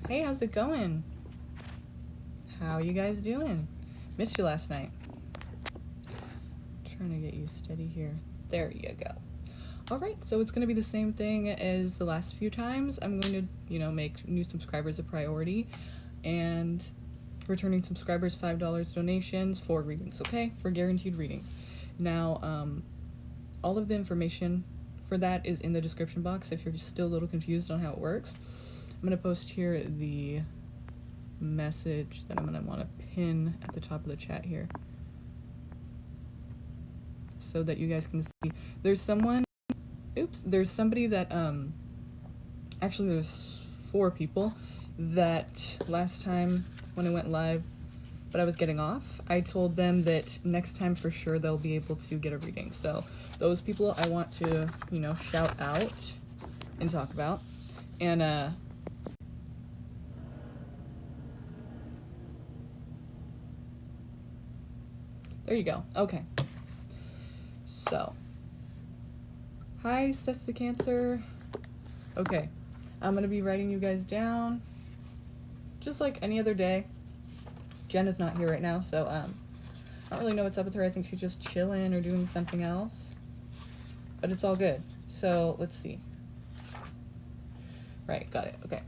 Hey, how's it going? How you guys doing? Missed you last night. Trying to get you steady here. There you go. All right, so it's going to be the same thing as the last few times. I'm going to, make new subscribers a priority and returning subscribers $5 donations for readings, okay? For guaranteed readings. Now, all of the information for that is in the description box if you're still a little confused on how it works. I'm going to post here the message that I'm going to want to pin at the top of the chat here so that you guys can see. There's somebody that, actually there's 4 people that last time when I went live, but I was getting off, I told them that next time for sure they'll be able to get a reading. So those people I want to, shout out and talk about. And, there you go. Okay. So, hi, Seth the Cancer. Okay, I'm gonna be writing you guys down just like any other day. Jen is not here right now, so I don't really know what's up with her. I think she's just chilling or doing something else, but it's all good. So let's see. Right, got it. Okay.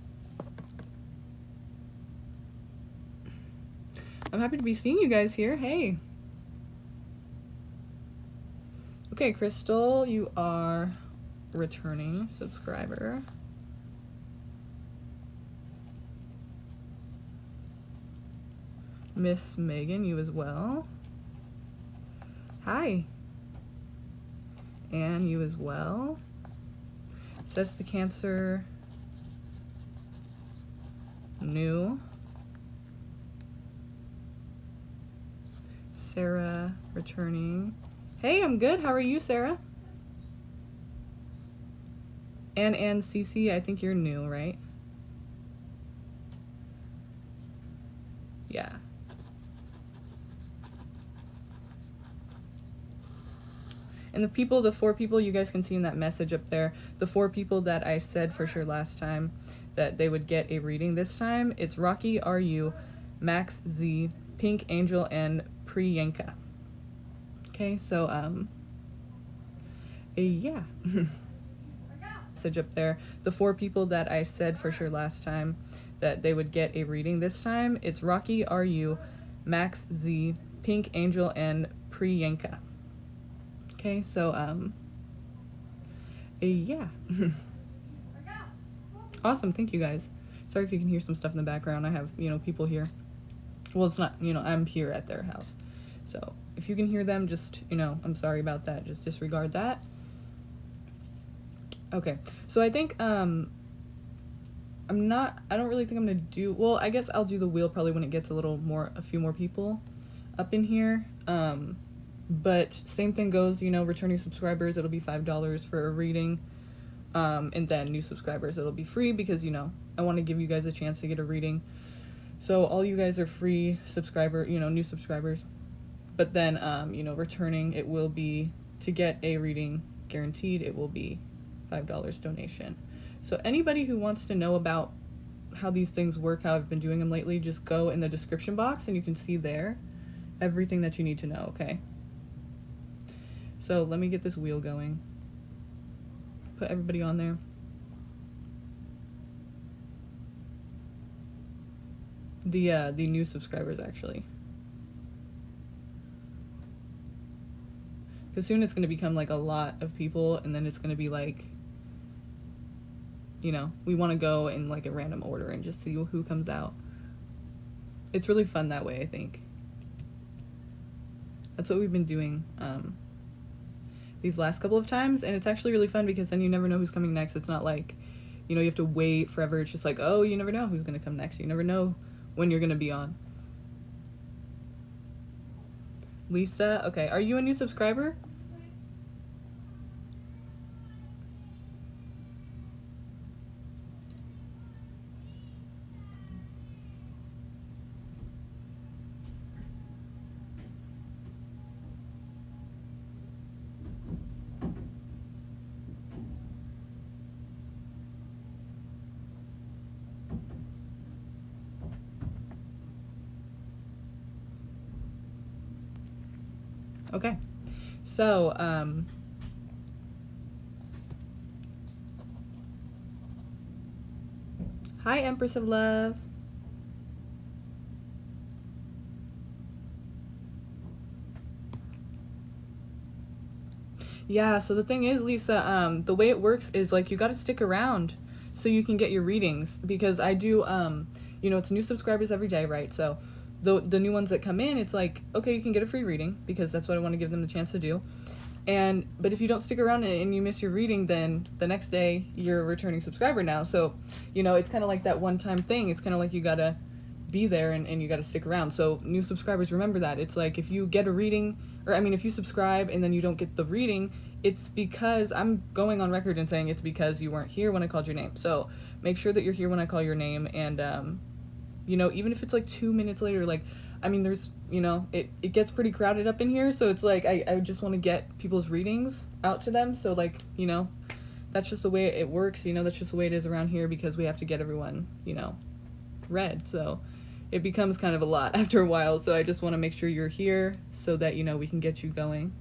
I'm happy to be seeing you guys here. Hey. Okay, Crystal, you are returning subscriber. Miss Megan, you as well. Hi. Anne, you as well. Says the Cancer, new. Sarah, returning. Hey, I'm good. How are you, Sarah? And Cece, I think you're new, right? Yeah. And the 4 people you guys can see in that message up there, the 4 people that I said for sure last time that they would get a reading this time, it's Rocky, RU, Max Z, Pink Angel, and Priyanka. Okay, so, yeah. Message up there, the 4 people that I said for sure last time that they would get a reading this time, it's Rocky, RU, Max Z, Pink Angel, and Priyanka. Okay, so, yeah. Awesome, thank you guys. Sorry if you can hear some stuff in the background. I have, people here. Well, it's not, I'm here at their house. So, if you can hear them, just, I'm sorry about that. Just disregard that. Okay, so I think, I don't really think I'm gonna do, well, I guess I'll do the wheel probably when it gets a few more people up in here. But same thing goes, returning subscribers, it'll be $5 for a reading. And then new subscribers, it'll be free because, I want to give you guys a chance to get a reading. So all you guys are free subscriber, new subscribers. But then, returning, it will be, to get a reading guaranteed, it will be $5 donation. So anybody who wants to know about how these things work, how I've been doing them lately, just go in the description box and you can see there everything that you need to know, okay? So let me get this wheel going. Put everybody on there. The new subscribers, actually. Because soon it's going to become like a lot of people, and then it's going to be like, we want to go in like a random order and just see who comes out. It's really fun that way, I think. That's what we've been doing these last couple of times, and it's actually really fun because then you never know who's coming next. It's not like, you have to wait forever. It's just like, oh, you never know who's going to come next. You never know when you're going to be on. Lisa, okay, are you a new subscriber? Okay. So, hi, Empress of Love. Yeah, so the thing is, Lisa, the way it works is like you got to stick around so you can get your readings, because I do, you know, it's new subscribers every day, right? So the new ones that come in, it's like, okay, you can get a free reading because that's what I want to give them the chance to do. But if you don't stick around and you miss your reading, then the next day you're a returning subscriber now. So, you know, it's kind of like that one-time thing. It's kind of like you got to be there and you got to stick around. So new subscribers, remember that. It's like if you get a reading, or I mean, if you subscribe and then you don't get the reading, it's because I'm going on record and saying it's because you weren't here when I called your name. So make sure that you're here when I call your name. And, you know, even if it's like 2 minutes later, like, I mean, there's, you know, it gets pretty crowded up in here. So it's like, I just want to get people's readings out to them. So like, you know, that's just the way it works. You know, that's just the way it is around here because we have to get everyone, you know, read. So it becomes kind of a lot after a while. So I just want to make sure you're here so that, you know, we can get you going.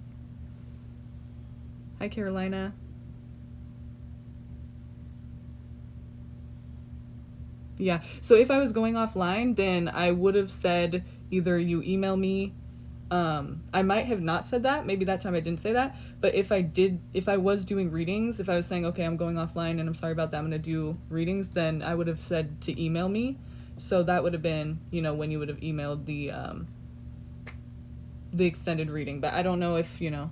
Hi, Carolina. Yeah, so if I was going offline, then I would have said either you email me. I might have not said that. Maybe that time I didn't say that. But if I was doing readings, if I was saying, okay, I'm going offline and I'm sorry about that, I'm going to do readings, then I would have said to email me. So that would have been, you know, when you would have emailed the extended reading. But I don't know if, you know,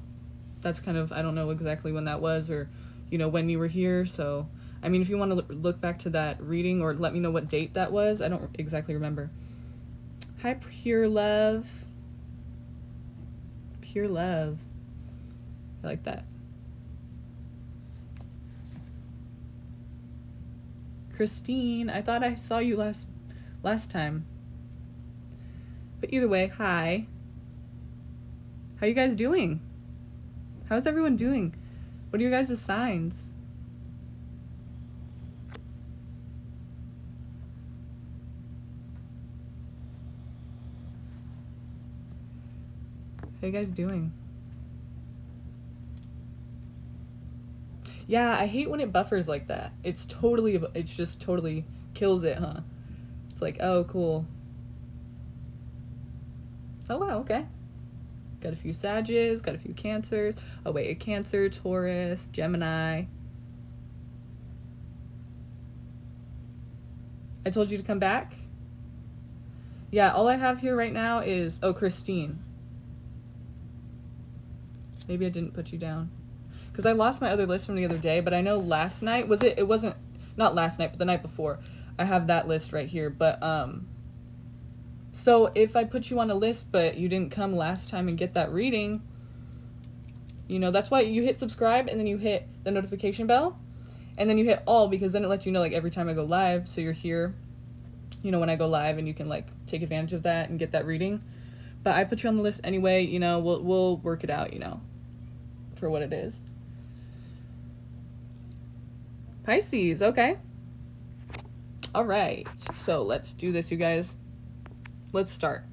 that's kind of, I don't know exactly when that was, or, you know, when you were here. So, I mean, if you want to look back to that reading or let me know what date that was, I don't exactly remember. Hi, Pure Love. Pure Love. I like that. Christine, I thought I saw you last time. But either way, hi. How you guys doing? How's everyone doing? What are your guys' signs? How you guys doing? Yeah, I hate when it buffers like that. It's just totally kills it, huh? It's like, oh, cool. Oh, wow, okay. Got a few Sages, got a few Cancers. Oh, wait, a Cancer, Taurus, Gemini. I told you to come back? Yeah, all I have here right now is, oh, Christine. Maybe I didn't put you down. Because I lost my other list from the other day, but I know last night, it wasn't, not last night, but the night before. I have that list right here, but, so if I put you on a list, but you didn't come last time and get that reading, you know, that's why you hit subscribe and then you hit the notification bell and then you hit all, because then it lets you know like every time I go live. So you're here, you know, when I go live, and you can like take advantage of that and get that reading. But I put you on the list anyway, you know, we'll work it out, you know, for what it is. Pisces, okay. All right, so let's do this, you guys. Let's start.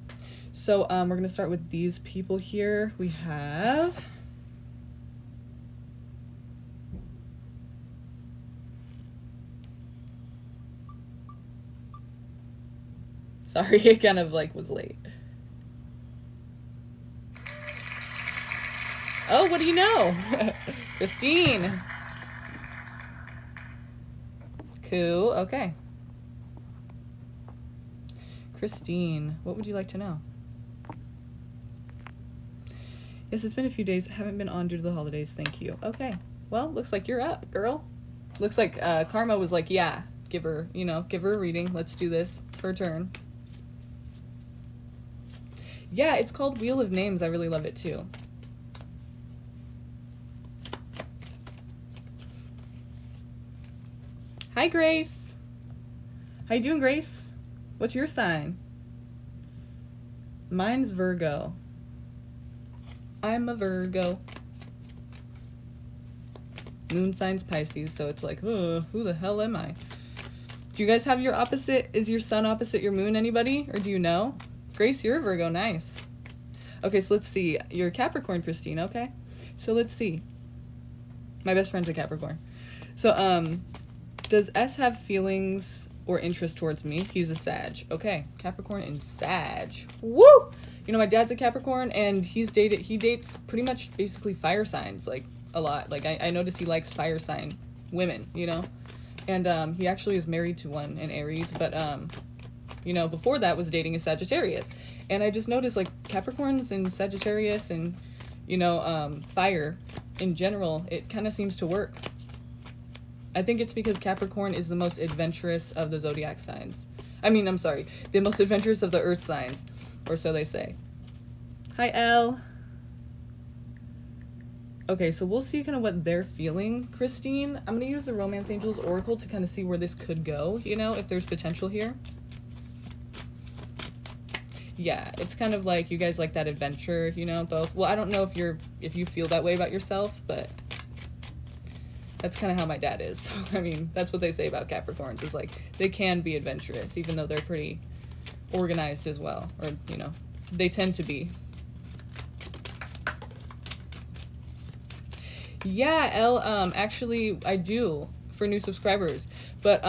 So we're going to start with these people here. We have... Sorry, it kind of like was late. Oh, what do you know? Christine. Cool, okay. Christine, what would you like to know? Yes, it's been a few days. I haven't been on due to the holidays. Thank you. Okay. Well, looks like you're up, girl. Looks like Karma was like, yeah, give her a reading. Let's do this. It's her turn. Yeah, it's called Wheel of Names. I really love it too. Hi, Grace. How you doing, Grace? What's your sign? Mine's Virgo. I'm a Virgo. Moon sign's Pisces, so it's like, who the hell am I? Do you guys have your opposite? Is your sun opposite your moon, anybody? Or do you know? Grace, you're a Virgo, nice. Okay, so let's see. You're a Capricorn, Christine, okay? So let's see. My best friend's a Capricorn. So, does S have feelings or interest towards me? He's a Sag. Okay, Capricorn and Sag. Woo! You know, my dad's a Capricorn, and he dates pretty much basically fire signs, like, a lot. Like, I notice he likes fire sign women, you know? And, he actually is married to one in Aries, but, you know, before that was dating a Sagittarius. And I just noticed, like, Capricorns and Sagittarius and, you know, fire in general, it kind of seems to work. I think it's because Capricorn is the most adventurous of the zodiac signs. I mean, I'm sorry, the most adventurous of the earth signs, or so they say. Hi, Elle. Okay, so we'll see kind of what they're feeling, Christine. I'm going to use the Romance Angels Oracle to kind of see where this could go, you know, if there's potential here. Yeah, it's kind of like you guys like that adventure, you know, both. Well, I don't know if you feel that way about yourself, but that's kind of how my dad is. So, I mean, that's what they say about Capricorns, is like they can be adventurous, even though they're pretty organized as well, or, you know, they tend to be. Yeah, Elle, actually, I do, for new subscribers, but,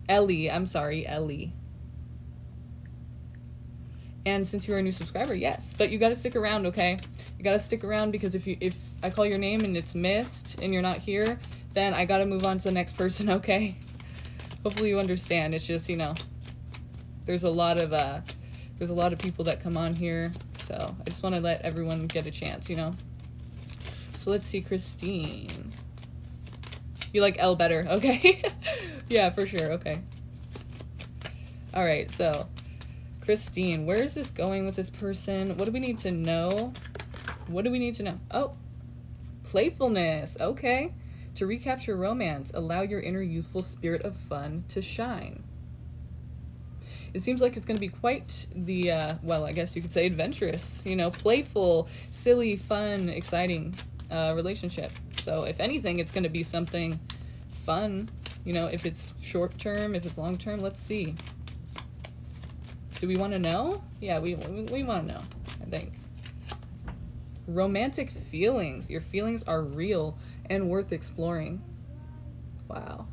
Ellie, I'm sorry, Ellie. And since you're a new subscriber, yes, but you gotta stick around, okay? You gotta stick around, because if I call your name and it's missed and you're not here, then I gotta move on to the next person, okay? Hopefully you understand. It's just, you know, there's a lot of people that come on here, so I just want to let everyone get a chance, you know? So let's see, Christine. You like Elle better, okay? Yeah, for sure, okay. All right, so Christine, where is this going with this person? What do we need to know? What do we need to know? Oh, playfulness, okay. To recapture romance, allow your inner youthful spirit of fun to shine. It seems like it's going to be quite the, well, I guess you could say adventurous, you know, playful, silly, fun, exciting relationship. So if anything, it's going to be something fun, you know, if it's short term, if it's long term, let's see. Do we want to know? Yeah, we want to know, I think. Romantic feelings. Your feelings are real and worth exploring. Wow.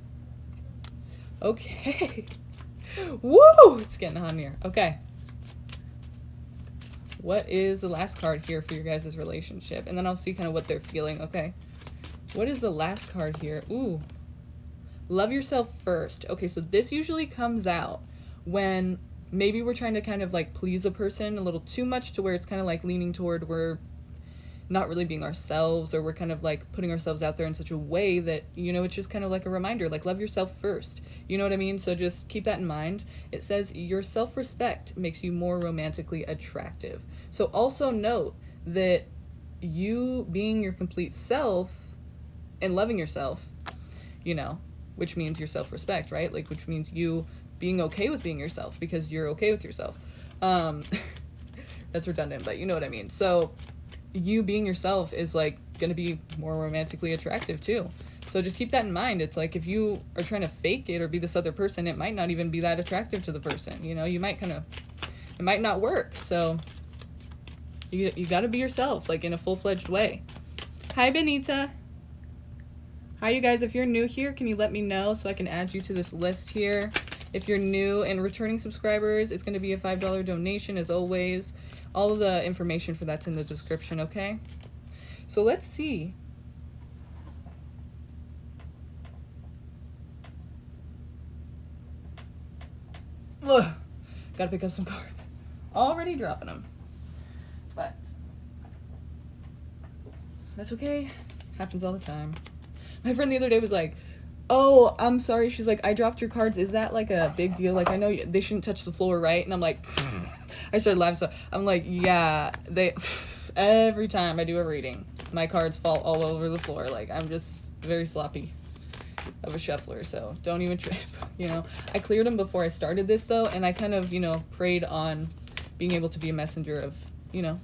Okay. Woo! It's getting hot in here. Okay. What is the last card here for your guys' relationship? And then I'll see kind of what they're feeling, okay? What is the last card here? Ooh. Love yourself first. Okay, so this usually comes out when maybe we're trying to kind of like please a person a little too much, to where it's kind of like leaning toward we're not really being ourselves, or we're kind of like putting ourselves out there in such a way that, you know, it's just kind of like a reminder, like love yourself first. You know what I mean? So just keep that in mind. It says your self-respect makes you more romantically attractive. So also note that you being your complete self and loving yourself, you know, which means your self-respect, right? Like, which means you being okay with being yourself because you're okay with yourself. That's redundant, but you know what I mean. So you being yourself is like going to be more romantically attractive too. So just keep that in mind. It's like if you are trying to fake it or be this other person, it might not even be that attractive to the person. You know, you might kind of, it might not work. So you got to be yourself, like in a full-fledged way. Hi, Benita. Hi, you guys. If you're new here, can you let me know so I can add you to this list here? If you're new and returning subscribers, it's going to be a $5 donation as always. All of the information for that's in the description, okay? So let's see. Ugh. Gotta pick up some cards. Already dropping them. But that's okay. Happens all the time. My friend the other day was like, oh, I'm sorry. She's like, I dropped your cards. Is that like a big deal? Like, I know they shouldn't touch the floor, right? And I'm like, I started laughing. So I'm like, yeah, every time I do a reading, my cards fall all over the floor. Like, I'm just very sloppy of a shuffler, so don't even trip, you know. I cleared them before I started this, though, and I kind of, you know, prayed on being able to be a messenger of, you know,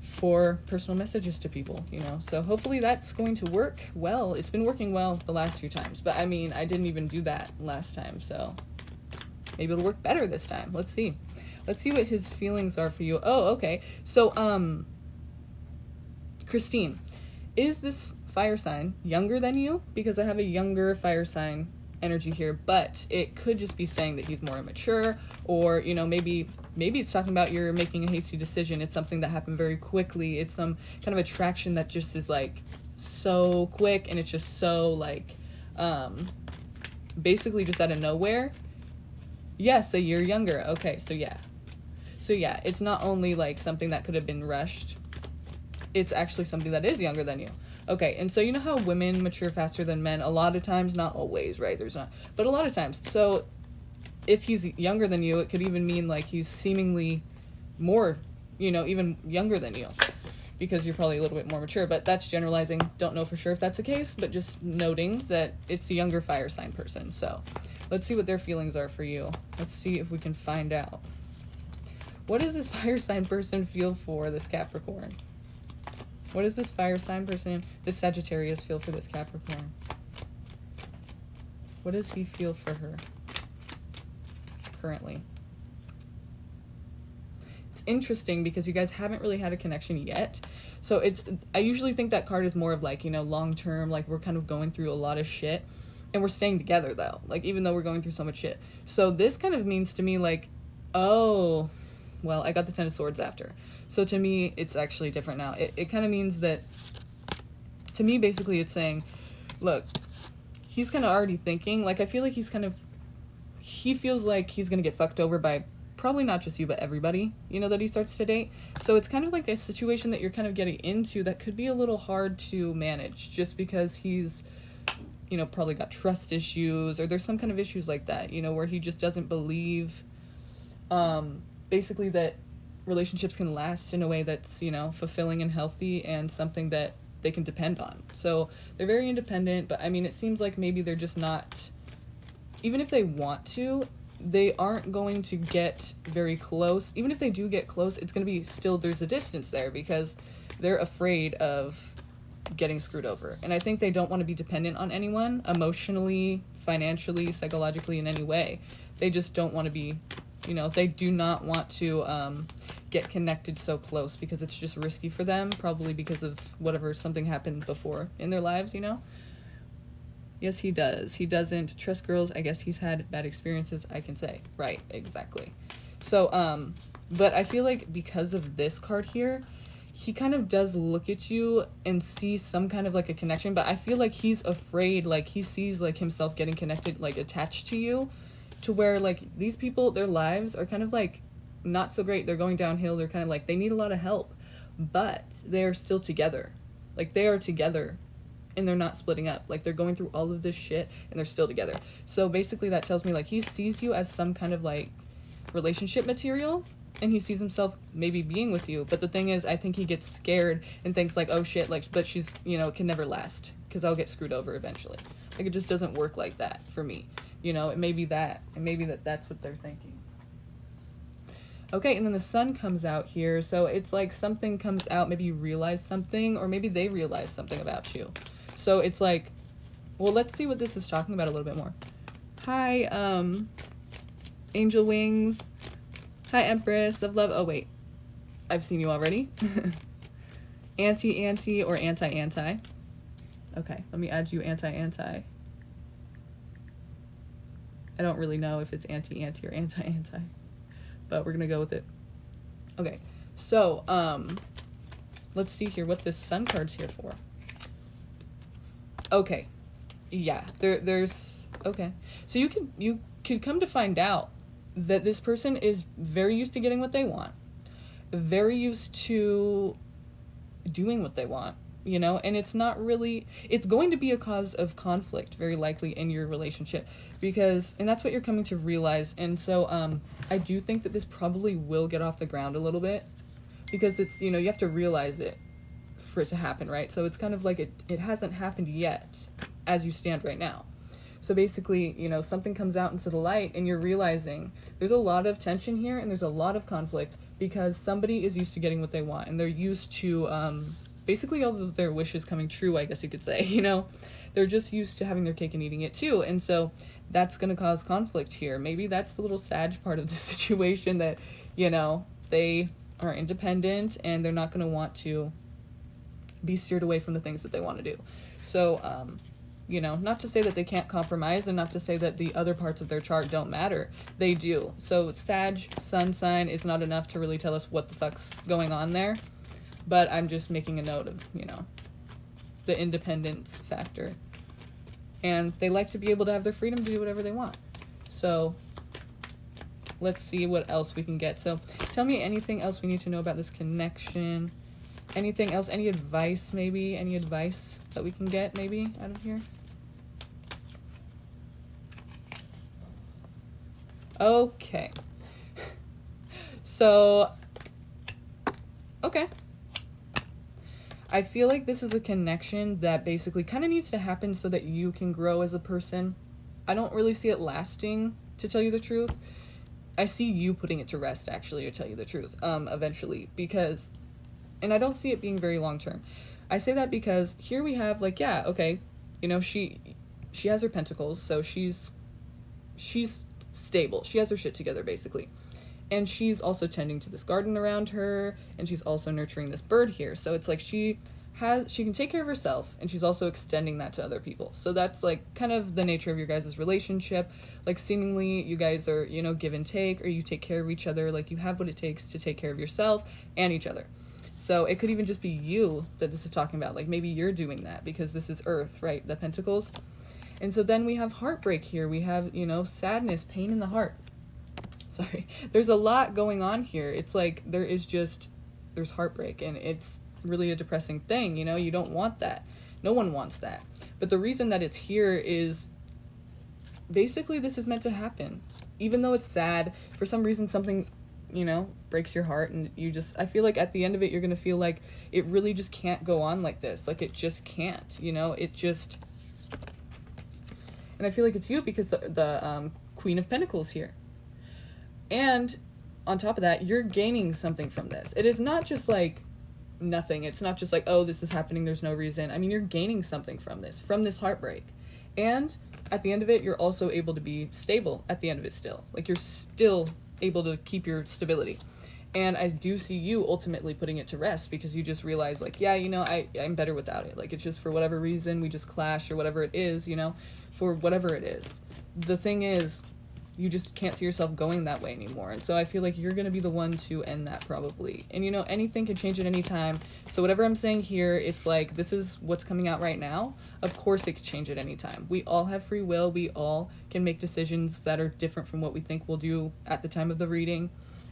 for personal messages to people, you know. So hopefully that's going to work well. It's been working well the last few times, but I mean, I didn't even do that last time, so maybe it'll work better this time. Let's see. Let's see what his feelings are for you. Oh, okay. So, Christine, is this fire sign younger than you? Because I have a younger fire sign energy here, but it could just be saying that he's more immature, or, you know, maybe it's talking about you're making a hasty decision. It's something that happened very quickly. It's some kind of attraction that just is like so quick, and it's just so like basically just out of nowhere. Yes, a year younger. Okay, so yeah, it's not only like something that could have been rushed, it's actually something that is younger than you. Okay, and so you know how women mature faster than men a lot of times? Not always, right? There's not, but a lot of times. So if he's younger than you, it could even mean like he's seemingly more, you know, even younger than you, because you're probably a little bit more mature. But that's generalizing. Don't know for sure if that's the case, but just noting that it's a younger fire sign person. So let's see what their feelings are for you. Let's see if we can find out. What does this fire sign person feel for this Capricorn? What does this fire sign person, this Sagittarius, feel for this Capricorn? What does he feel for her currently? It's interesting because you guys haven't really had a connection yet. So I usually think that card is more of like, you know, long term, like we're kind of going through a lot of shit and we're staying together though. Like even though we're going through so much shit. So this kind of means to me like, oh, well, I got the Ten of Swords after. So to me, it's actually different now. It kind of means that, to me, basically it's saying, look, he's kind of already thinking, like I feel like he feels like he's going to get fucked over by probably not just you, but everybody, you know, that he starts to date. So it's kind of like a situation that you're kind of getting into that could be a little hard to manage just because he's, you know, probably got trust issues or there's some kind of issues like that, you know, where he just doesn't believe, basically that relationships can last in a way that's, you know, fulfilling and healthy and something that they can depend on. So they're very independent, but I mean, it seems like maybe they're just not, even if they want to, they aren't going to get very close. Even if they do get close, it's going to be still, there's a distance there because they're afraid of getting screwed over. And I think they don't want to be dependent on anyone emotionally, financially, psychologically, in any way. They just don't want to be, you know, they do not want to get connected so close because it's just risky for them, probably because of whatever, something happened before in their lives, you know? Yes, he does. He doesn't trust girls. I guess he's had bad experiences, I can say. Right, exactly. So, but I feel like because of this card here, he kind of does look at you and see some kind of like a connection, but I feel like he's afraid, like he sees like himself getting connected, like attached to you, to where like these people, their lives are kind of like not so great. They're going downhill. They're kind of like, they need a lot of help, but they're still together. Like they are together and they're not splitting up. Like they're going through all of this shit and they're still together. So basically that tells me like he sees you as some kind of like relationship material and he sees himself maybe being with you. But the thing is, I think he gets scared and thinks like, oh shit, like, but she's, you know, it can never last because I'll get screwed over eventually. Like it just doesn't work like that for me. You know, it may be that, and maybe that's what they're thinking. Okay, and then the sun comes out here, so it's like something comes out, maybe you realize something, or maybe they realize something about you. So it's like, well, let's see what this is talking about a little bit more. Hi, Angel Wings. Hi, Empress of Love. Oh, wait. I've seen you already. Anti-anti or anti-anti. Okay, let me add you anti-anti. I don't really know if it's anti-anti or anti-anti, but we're going to go with it. Okay, so let's see here what this sun card's here for. Okay, yeah, there's, okay. So you could come to find out that this person is very used to getting what they want, very used to doing what they want, you know, and it's not really, it's going to be a cause of conflict very likely in your relationship because, and that's what you're coming to realize. And so I do think that this probably will get off the ground a little bit because it's, you know, you have to realize it for it to happen, right? So it's kind of like it hasn't happened yet as you stand right now. So basically, you know, something comes out into the light and you're realizing there's a lot of tension here and there's a lot of conflict because somebody is used to getting what they want and they're used to basically all of their wishes coming true, I guess you could say, you know, they're just used to having their cake and eating it too. And so that's going to cause conflict here. Maybe that's the little Sag part of the situation that you know, they are independent and they're not going to want to be steered away from the things that they want to do. So, you know, not to say that they can't compromise and not to say that the other parts of their chart don't matter. They do. So Sag, sun sign is not enough to really tell us what the fuck's going on there. But I'm just making a note of, you know, the independence factor. And they like to be able to have their freedom to do whatever they want. So let's see what else we can get. So tell me anything else we need to know about this connection. Anything else? Any advice maybe? Any advice that we can get maybe out of here? Okay. So, okay. I feel like this is a connection that basically kind of needs to happen so that you can grow as a person. I don't really see it lasting, to tell you the truth. I see you putting it to rest, actually, to tell you the truth, eventually, because, and I don't see it being very long term. I say that because here we have, like, yeah, okay, you know, she has her pentacles, so she's stable. She has her shit together, basically. And she's also tending to this garden around her, and she's also nurturing this bird here. So it's like she can take care of herself, and she's also extending that to other people. So that's like kind of the nature of your guys' relationship. Like seemingly you guys are, you know, give and take, or you take care of each other. Like you have what it takes to take care of yourself and each other. So it could even just be you that this is talking about. Like maybe you're doing that because this is Earth, right? The Pentacles. And so then we have heartbreak here. We have, you know, sadness, pain in the heart. Sorry. There's a lot going on here. It's like there's heartbreak, and it's really a depressing thing, you know? You don't want that. No one wants that. But the reason that it's here is basically this is meant to happen. Even though it's sad, for some reason something, you know, breaks your heart, and I feel like at the end of it you're going to feel like it really just can't go on like this. Like it just can't, you know? And I feel like it's you because the Queen of Pentacles here. And on top of that, you're gaining something from this. It is not just like nothing. It's not just like, oh, this is happening, there's no reason. I mean, you're gaining something from this heartbreak. And at the end of it, you're also able to be stable at the end of it still. Like you're still able to keep your stability. And I do see you ultimately putting it to rest because you just realize like, yeah, you know, I'm better without it. Like it's just for whatever reason, we just clash or whatever it is, you know, for whatever it is. The thing is, you just can't see yourself going that way anymore. And so I feel like you're going to be the one to end that probably. And you know, anything can change at any time. So whatever I'm saying here, it's like, this is what's coming out right now. Of course it could change at any time. We all have free will. We all can make decisions that are different from what we think we'll do at the time of the reading.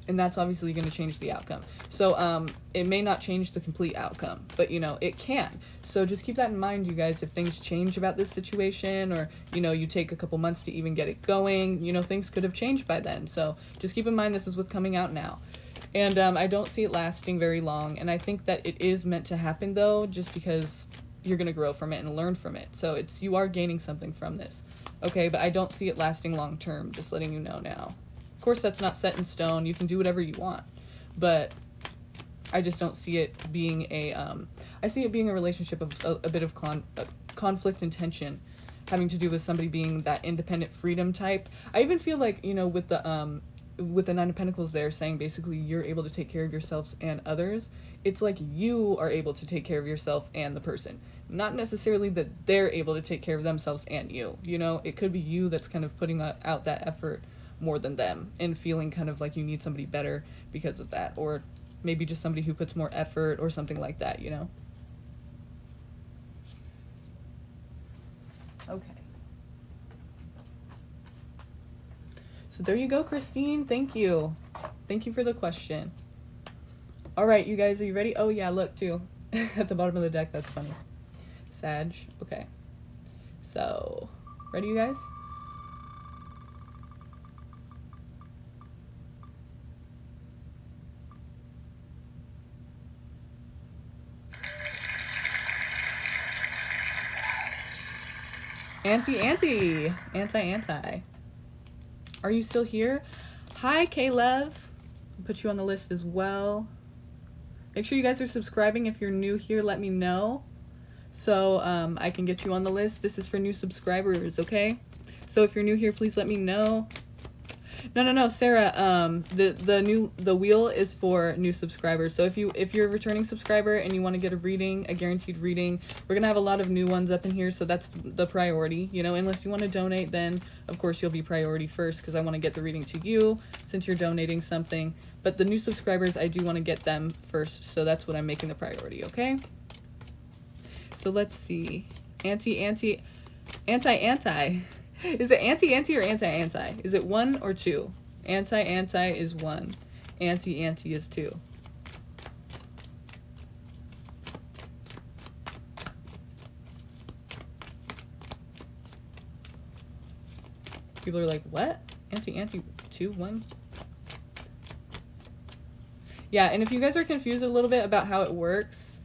And that's obviously going to change the outcome. So it may not change the complete outcome, but you know, it can. So just keep that in mind, you guys. If things change about this situation, or you know, you take a couple months to even get it going, you know, things could have changed by then. So just keep in mind this is what's coming out now. And I don't see it lasting very long. And I think that it is meant to happen though, just because you're going to grow from it and learn from it. So you are gaining something from this. Okay, but I don't see it lasting long term, just letting you know now. Of course, that's not set in stone. You can do whatever you want, but I just don't see it being I see it being a relationship of a bit of conflict and tension, having to do with somebody being that independent freedom type. I even feel like, you know, with the Nine of Pentacles there saying basically you're able to take care of yourselves and others, it's like you are able to take care of yourself and the person. Not necessarily that they're able to take care of themselves and you. You know, it could be you that's kind of putting out that effort more than them and feeling kind of like you need somebody better because of that, or maybe just somebody who puts more effort or something like that, you know? Okay. So there you go, Christine. Thank you. Thank you for the question. All right, you guys, are you ready? Oh yeah, look too. At the bottom of the deck, that's funny. Sag. Okay. So, ready, you guys? Anti. Are you still here? Hi, K-Lev. I'll put you on the list as well. Make sure you guys are subscribing. If you're new here, let me know, so I can get you on the list. This is for new subscribers, okay? So if you're new here, please let me know. No, Sarah. The wheel is for new subscribers. So if you're a returning subscriber and you want to get a guaranteed reading, we're gonna have a lot of new ones up in here. So that's the priority. You know, unless you want to donate, then of course you'll be priority first because I want to get the reading to you since you're donating something. But the new subscribers, I do want to get them first. So that's what I'm making the priority. Okay. So let's see. Anti. Is it anti or anti? Is it 1 or 2? Anti is 1. Anti is 2. People are like, what? Anti 2, 1? Yeah, and if you guys are confused a little bit about how it works,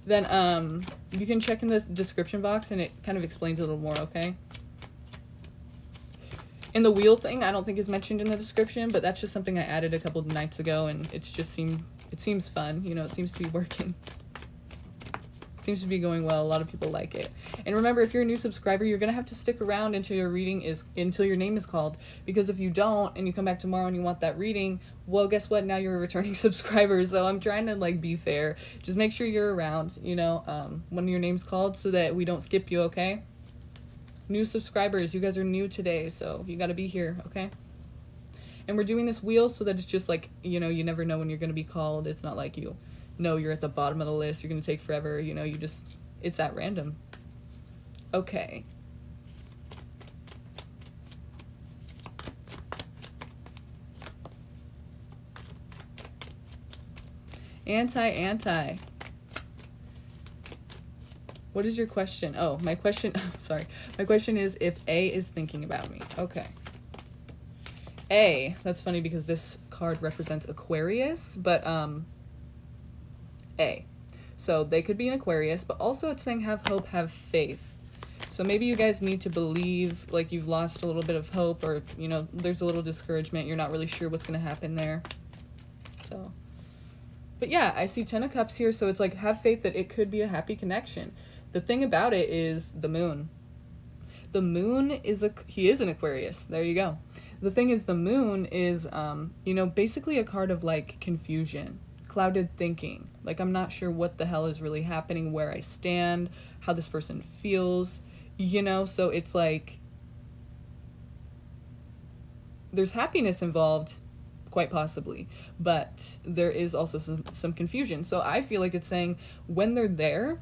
then you can check in the description box and it kind of explains a little more, okay? And the wheel thing, I don't think is mentioned in the description, but that's just something I added a couple of nights ago, and it seems fun. You know, it seems to be working. It seems to be going well. A lot of people like it. And remember, if you're a new subscriber, you're gonna have to stick around until your name is called. Because if you don't, and you come back tomorrow and you want that reading, well, guess what? Now you're a returning subscriber. So I'm trying to like be fair. Just make sure you're around, you know, when your name's called, so that we don't skip you. Okay? New subscribers, you guys are new today, so you got to be here, okay? And we're doing this wheel so that it's just like, you know, you never know when you're going to be called. It's not like you know you're at the bottom of the list, you're going to take forever, you know, it's at random. Okay. Anti. What is your question? Oh, my question, sorry. My question is if A is thinking about me. Okay. A, that's funny because this card represents Aquarius, but A. So they could be an Aquarius, but also it's saying have hope, have faith. So maybe you guys need to believe, like you've lost a little bit of hope, or, you know, there's a little discouragement. You're not really sure what's going to happen there. So, but yeah, I see 10 of Cups here, so it's like have faith that it could be a happy connection. The thing about it is the moon. The moon is he is an Aquarius. There you go. The thing is the moon is, you know, basically a card of like confusion, clouded thinking. Like I'm not sure what the hell is really happening, where I stand, how this person feels, you know, so it's like there's happiness involved, quite possibly, but there is also some confusion. So I feel like it's saying when they're there,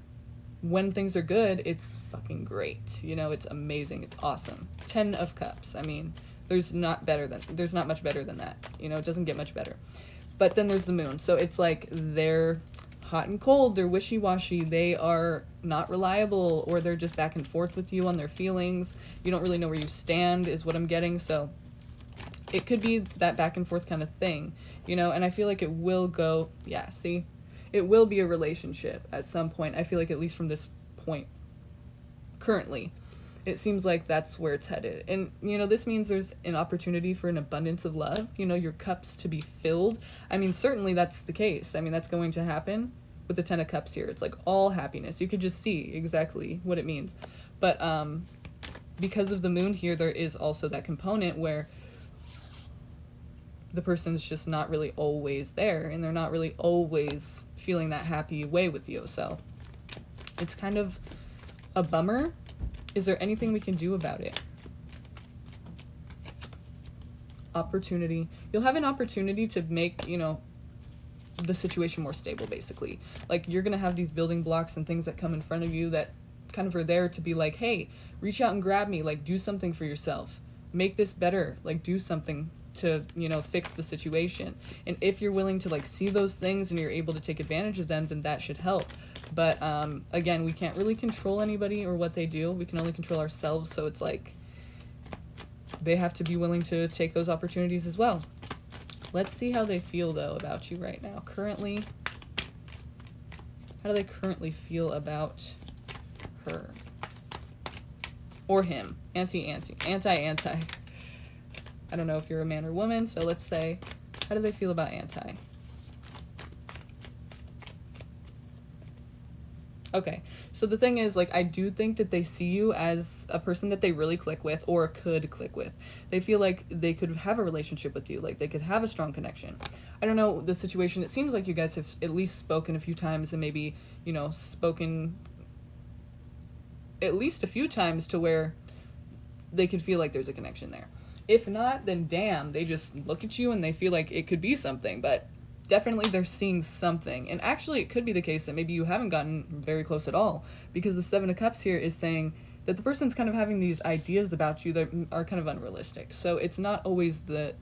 when things are good, it's fucking great. You know, it's amazing. It's awesome. 10 of Cups. I mean, there's not much better than that. You know, it doesn't get much better. But then there's the moon. So it's like they're hot and cold. They're wishy-washy. They are not reliable, or they're just back and forth with you on their feelings. You don't really know where you stand is what I'm getting. So it could be that back and forth kind of thing, you know, and I feel like it will go, yeah, see? It will be a relationship at some point. I feel like at least from this point, currently, it seems like that's where it's headed. And, you know, this means there's an opportunity for an abundance of love, you know, your cups to be filled. I mean, certainly that's the case. I mean, that's going to happen with the 10 of Cups here. It's like all happiness. You could just see exactly what it means. But because of the moon here, there is also that component where the person's just not really always there, and they're not really always feeling that happy way with you. So it's kind of a bummer. Is there anything we can do about it? Opportunity. You'll have an opportunity to make, you know, the situation more stable, basically. Like you're gonna have these building blocks and things that come in front of you that kind of are there to be like, hey, reach out and grab me, like do something for yourself, make this better, like do something to, you know, fix the situation. And if you're willing to like see those things and you're able to take advantage of them, then that should help. But again, we can't really control anybody or what they do. We can only control ourselves. So it's like they have to be willing to take those opportunities as well. Let's see how they feel though about you right now. Currently, how do they currently feel about her or him? Anti. I don't know if you're a man or woman, so let's say, how do they feel about anti? Okay, so the thing is, like, I do think that they see you as a person that they really click with or could click with. They feel like they could have a relationship with you, like they could have a strong connection. I don't know the situation. It seems like you guys have at least spoken a few times and maybe, you know, spoken at least a few times to where they could feel like there's a connection there. If not, then damn, they just look at you and they feel like it could be something, but definitely they're seeing something. And actually it could be the case that maybe you haven't gotten very close at all, because the Seven of Cups here is saying that the person's kind of having these ideas about you that are kind of unrealistic. So it's not always that,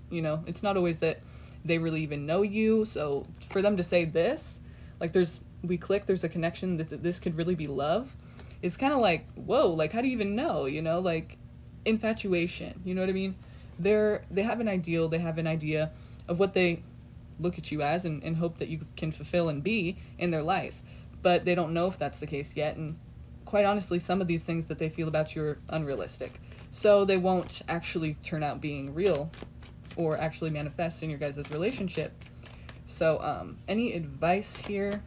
you know, it's not always that they really even know you. So for them to say this, like we click, there's a connection, that this could really be love, it's kind of like, whoa, like how do you even know, you know, like infatuation, you know what I mean? They have an ideal, they have an idea of what they look at you as and hope that you can fulfill and be in their life, but they don't know if that's the case yet. And quite honestly, some of these things that they feel about you are unrealistic, so they won't actually turn out being real or actually manifest in your guys' relationship. So any advice here?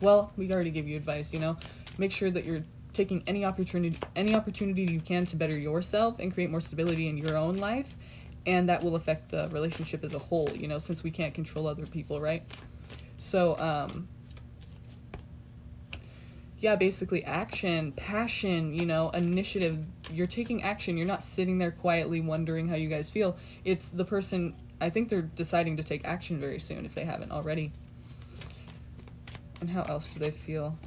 Well, we already gave you advice, you know, make sure that you're taking any opportunity you can to better yourself and create more stability in your own life, and that will affect the relationship as a whole, you know, since we can't control other people, right? So yeah, basically action, passion, you know, initiative. You're taking action. You're not sitting there quietly wondering how you guys feel. It's the person, I think they're deciding to take action very soon if they haven't already. And how else do they feel?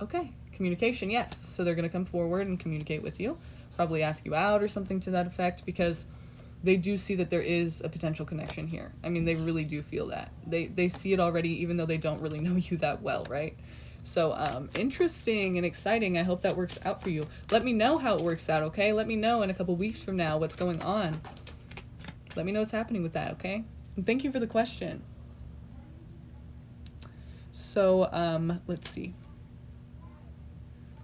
Okay, communication, yes. So they're going to come forward and communicate with you, probably ask you out or something to that effect, because they do see that there is a potential connection here. I mean, they really do feel that. They see it already, even though they don't really know you that well, right? So interesting and exciting. I hope that works out for you. Let me know how it works out, okay? Let me know in a couple weeks from now what's going on. Let me know what's happening with that, okay? And thank you for the question. So let's see.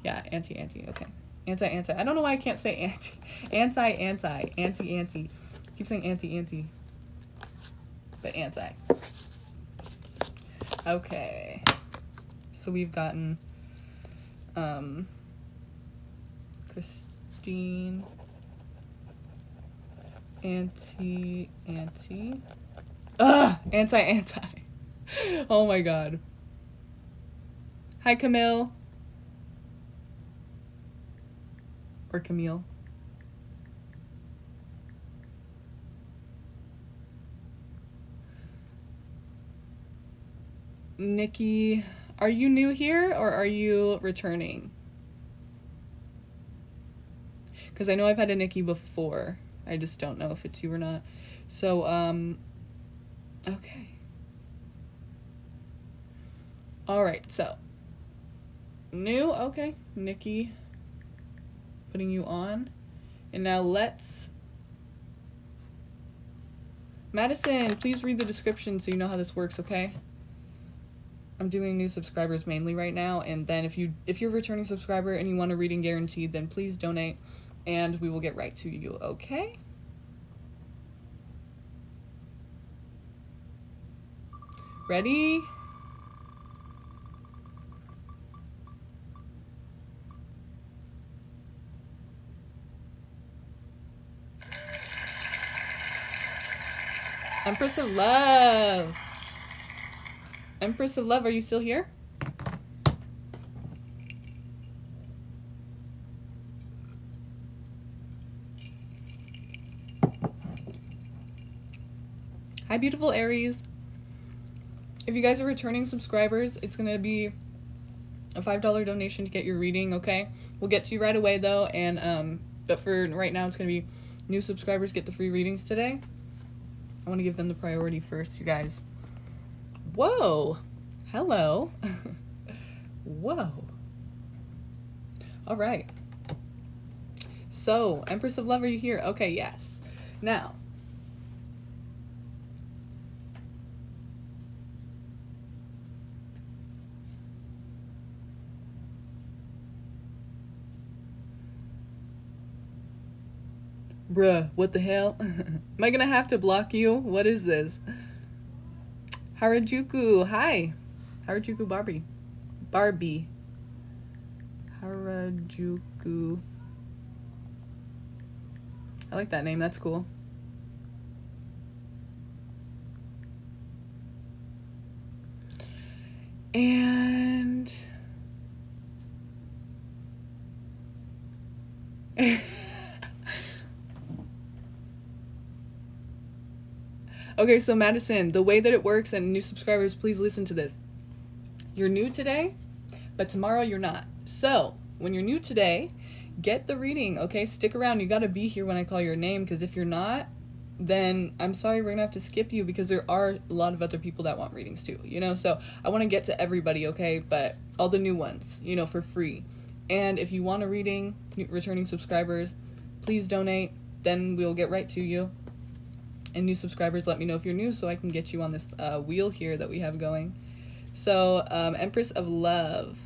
Yeah, anti, okay. Anti. I don't know why I can't say anti. Keep saying anti. But anti. Okay. So we've gotten Christine, anti. Anti. Oh my god. Hi, Camille. Or Camille. Nikki, are you new here or are you returning? Because I know I've had a Nikki before. I just don't know if it's you or not. So, okay. Alright, so. New, okay. Nikki, putting you on. And now let's... Madison, please read the description so you know how this works, okay? I'm doing new subscribers mainly right now, and then if you're a returning subscriber and you want a reading guaranteed, then please donate and we will get right to you, okay? Ready? Empress of Love. Empress of Love, are you still here? Hi, beautiful Aries. If you guys are returning subscribers, it's going to be a $5 donation to get your reading, okay? We'll get to you right away, though, and but for right now, it's going to be new subscribers get the free readings today. I want to give them the priority first, you guys. Whoa. Hello. Whoa. All right. So, Empress of Love, are you here? Okay, yes. Now, bruh, what the hell? Am I gonna have to block you? What is this? Harajuku, hi. Harajuku Barbie. Harajuku. I like that name. That's cool. And okay, so Madison, the way that it works, and new subscribers, please listen to this. You're new today, but tomorrow you're not. So when you're new today, get the reading, okay? Stick around. You got to be here when I call your name, because if you're not, then I'm sorry, we're gonna have to skip you, because there are a lot of other people that want readings too, you know? So I want to get to everybody, okay? But all the new ones, you know, for free. And if you want a reading, returning subscribers, please donate. Then we'll get right to you. And new subscribers, let me know if you're new so I can get you on this wheel here that we have going. So, Empress of Love.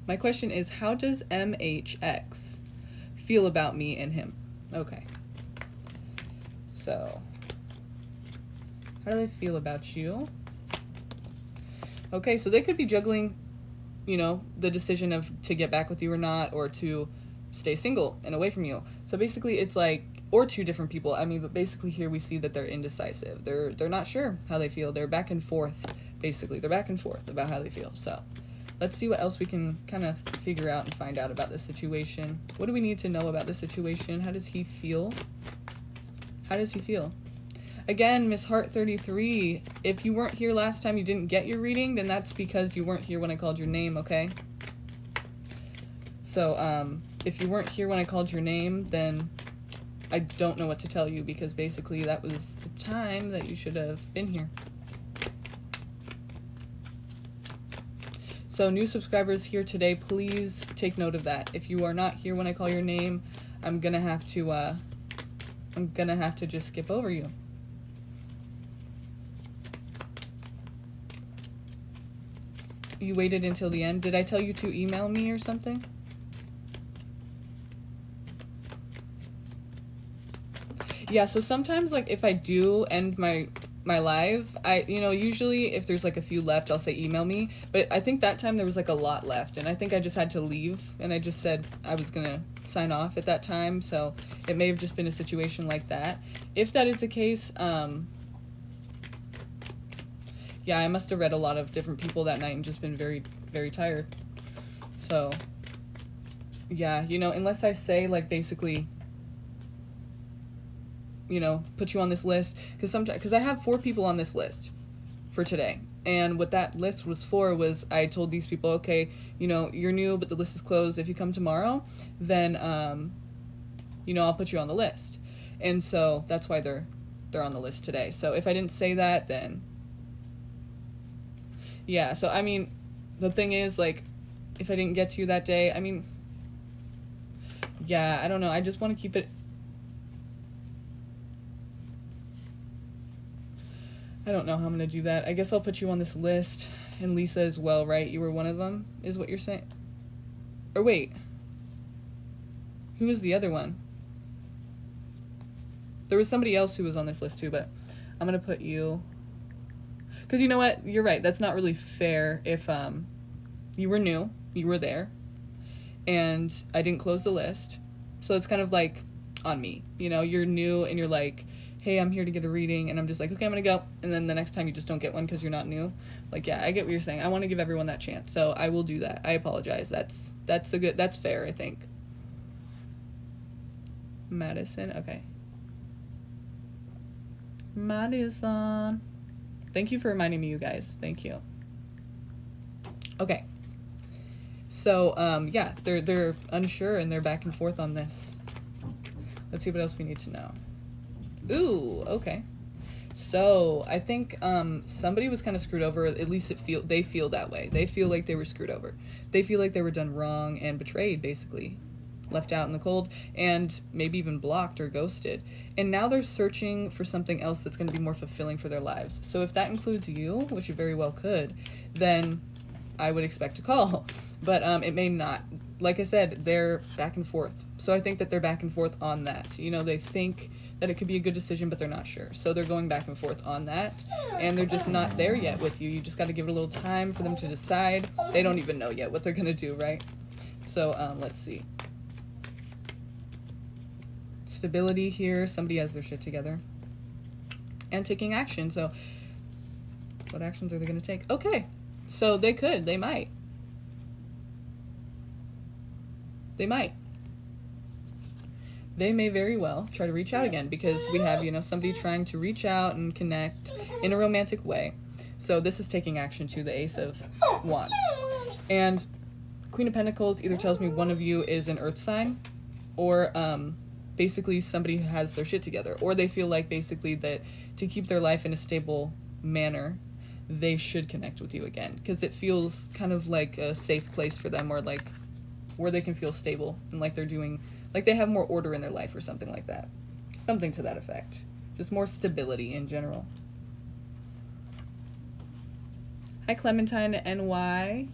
My question is, how does MHX feel about me and him? Okay. So, how do they feel about you? Okay, so they could be juggling, you know, the decision of to get back with you or not, or to stay single and away from you. So basically it's like, or two different people. I mean, but basically here we see that they're indecisive. They're not sure how they feel. They're back and forth, basically. They're back and forth about how they feel. So let's see what else we can kind of figure out and find out about the situation. What do we need to know about the situation? How does he feel? How does he feel? Again, Miss Heart 33, if you weren't here last time, you didn't get your reading, then that's because you weren't here when I called your name, okay? So, if you weren't here when I called your name, then I don't know what to tell you, because basically that was the time that you should have been here. So new subscribers here today, please take note of that. If you are not here when I call your name, I'm gonna have to just skip over you. You waited until the end. Did I tell you to email me or something? Yeah, so sometimes, like, if I do end my live, you know, usually if there's like a few left, I'll say email me, but I think that time there was like a lot left, and I think I just had to leave, and I just said I was gonna sign off at that time, so it may have just been a situation like that. If that is the case, yeah, I must have read a lot of different people that night and just been very, very tired. So, yeah, you know, unless I say, like, basically, you know, put you on this list, because I have 4 people on this list for today, and what that list was for was I told these people, okay, you know, you're new, but the list is closed. If you come tomorrow, then you know, I'll put you on the list, and so that's why they're on the list today. So if I didn't say that, then yeah. So I mean, the thing is, like, if I didn't get to you that day, I mean, yeah, I don't know. I just want to keep it. I don't know how I'm going to do that. I guess I'll put you on this list. And Lisa as well, right? You were one of them, is what you're saying? Or wait. Who was the other one? There was somebody else who was on this list too, but I'm going to put you. Because you know what? You're right. That's not really fair if you were new, you were there, and I didn't close the list. So it's kind of like on me. You know, you're new and you're like, hey, I'm here to get a reading, and I'm just like, okay, I'm gonna go, and then the next time you just don't get one because you're not new. Like, yeah, I get what you're saying. I want to give everyone that chance, so I will do that. I apologize. That's fair, I think. Madison, okay. Madison. Thank you for reminding me, you guys. Thank you. Okay. So, yeah, they're unsure and they're back and forth on this. Let's see what else we need to know. Ooh, okay. So I think somebody was kind of screwed over. At least they feel that way. They feel like they were screwed over. They feel like they were done wrong and betrayed, basically, left out in the cold, and maybe even blocked or ghosted. And now they're searching for something else that's going to be more fulfilling for their lives. So if that includes you, which you very well could, then I would expect a call. But it may not. Like I said, they're back and forth. So I think that they're back and forth on that. You know, they think that it could be a good decision, but they're not sure. So they're going back and forth on that, and they're just not there yet with you. You just got to give it a little time for them to decide. They don't even know yet what they're going to do, right? So let's see. Stability here. Somebody has their shit together. And taking action. So what actions are they going to take? Okay. So they could. They might. They might. They may very well try to reach out again, because we have, you know, somebody trying to reach out and connect in a romantic way. So this is taking action to the Ace of Wands. And Queen of Pentacles either tells me one of you is an earth sign, or basically somebody who has their shit together, or they feel like basically that to keep their life in a stable manner, they should connect with you again, because it feels kind of like a safe place for them, or like where they can feel stable and like they're doing, like they have more order in their life or something like that. Something to that effect. Just more stability in general. Hi, Clementine NY.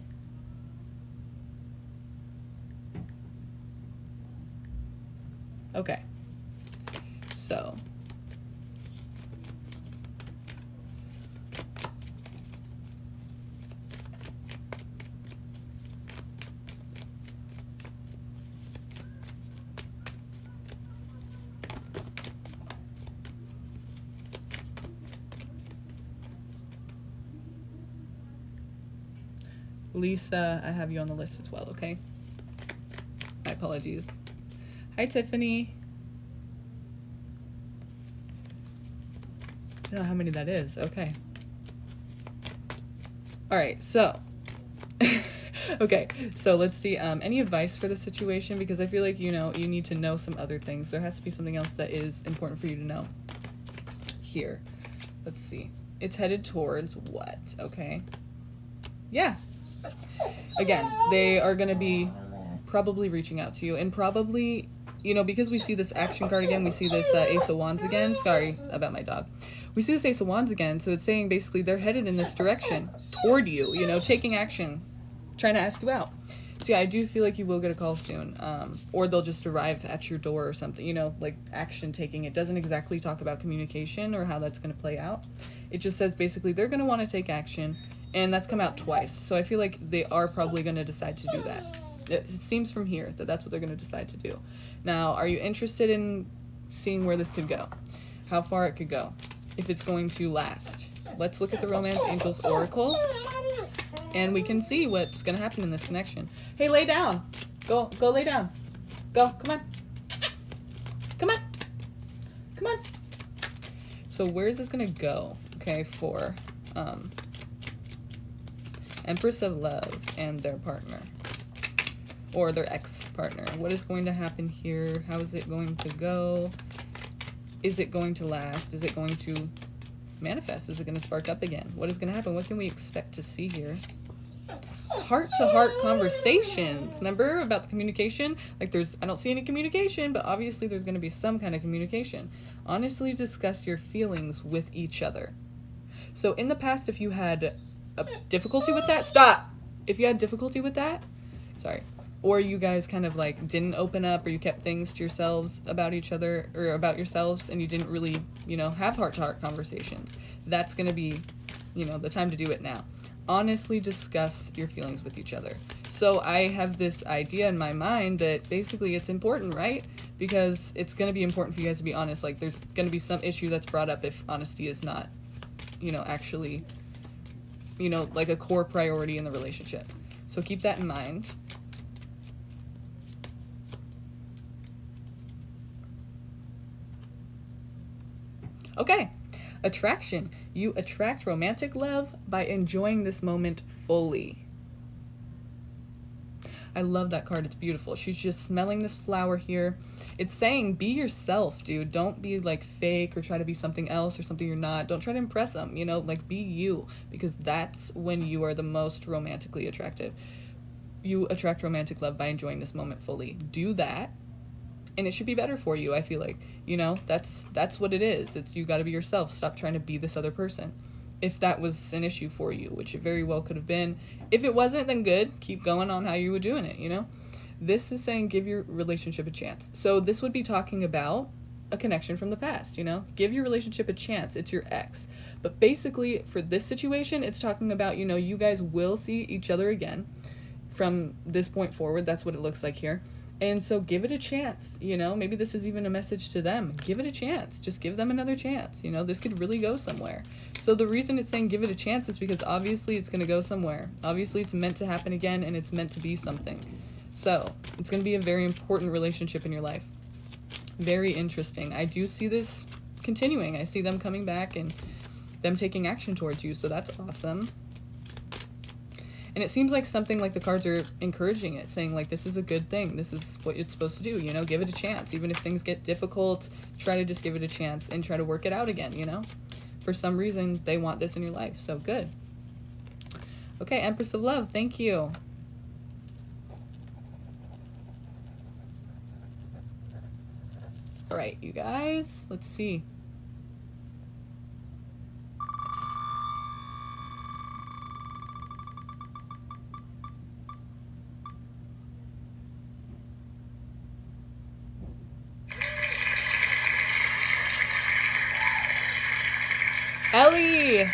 Okay. So. Lisa, I have you on the list as well, okay? My apologies. Hi, Tiffany. I don't know how many that is. Okay. All right, so. Okay, so let's see. Any advice for the situation? Because I feel like, you know, you need to know some other things. There has to be something else that is important for you to know. Here. Let's see. It's headed towards what? Okay. Yeah. Again, they are going to be probably reaching out to you, and probably, you know, because we see this action card again, we see this Ace of Wands again. Sorry about my dog. We see this Ace of Wands again, so it's saying basically they're headed in this direction toward you, you know, taking action, trying to ask you out. So yeah, I do feel like you will get a call soon, or they'll just arrive at your door or something, you know, like action taking. It doesn't exactly talk about communication or how that's going to play out. It just says basically they're going to want to take action. And that's come out twice. So I feel like they are probably going to decide to do that. It seems from here that that's what they're going to decide to do. Now, are you interested in seeing where this could go? How far it could go? If it's going to last? Let's look at the Romance Angels Oracle. And we can see what's going to happen in this connection. Hey, lay down. Go lay down. Go. Come on. Come on. Come on. So where is this going to go? Okay, for... Empress of Love and their partner, or their ex-partner. What is going to happen here? How is it going to go? Is it going to last? Is it going to manifest? Is it going to spark up again? What is going to happen? What can we expect to see here? Heart-to-heart conversations. Remember about the communication? Like I don't see any communication, but obviously there's going to be some kind of communication. Honestly discuss your feelings with each other. So in the past, if you had a difficulty with that, stop. If you had difficulty with that, sorry, or you guys kind of like didn't open up, or you kept things to yourselves about each other, or about yourselves, and you didn't really, you know, have heart-to-heart conversations, that's going to be, you know, the time to do it now. Honestly discuss your feelings with each other. So I have this idea in my mind that basically it's important, right? Because it's going to be important for you guys to be honest. Like there's going to be some issue that's brought up if honesty is not, you know, actually, you know, like a core priority in the relationship. So keep that in mind. Okay. Attraction. You attract romantic love by enjoying this moment fully. I love that card. It's beautiful. She's just smelling this flower here. It's saying be yourself, dude. Don't be like fake or try to be something else or something you're not. Don't try to impress them, you know, like be you, because that's when you are the most romantically attractive. You attract romantic love by enjoying this moment fully. Do that, and it should be better for you. I feel like, you know, that's what it is. It's, you got to be yourself. Stop trying to be this other person. If that was an issue for you, which it very well could have been. If it wasn't, then good. Keep going on how you were doing it, you know? This is saying give your relationship a chance. So this would be talking about a connection from the past, you know? Give your relationship a chance. It's your ex. But basically, for this situation, it's talking about, you know, you guys will see each other again from this point forward. That's what it looks like here. And so give it a chance, you know? Maybe this is even a message to them. Give it a chance. Just give them another chance, you know? This could really go somewhere. So the reason it's saying give it a chance is because obviously it's going to go somewhere. Obviously it's meant to happen again, and it's meant to be something. So it's going to be a very important relationship in your life. Very interesting. I do see this continuing. I see them coming back and them taking action towards you. So that's awesome. And it seems like something like the cards are encouraging it, saying like, this is a good thing. This is what it's supposed to do, you know, give it a chance. Even if things get difficult, try to just give it a chance and try to work it out again, you know. For some reason, they want this in your life. So good. Okay, Empress of Love, thank you. All right, you guys, let's see. Ellie!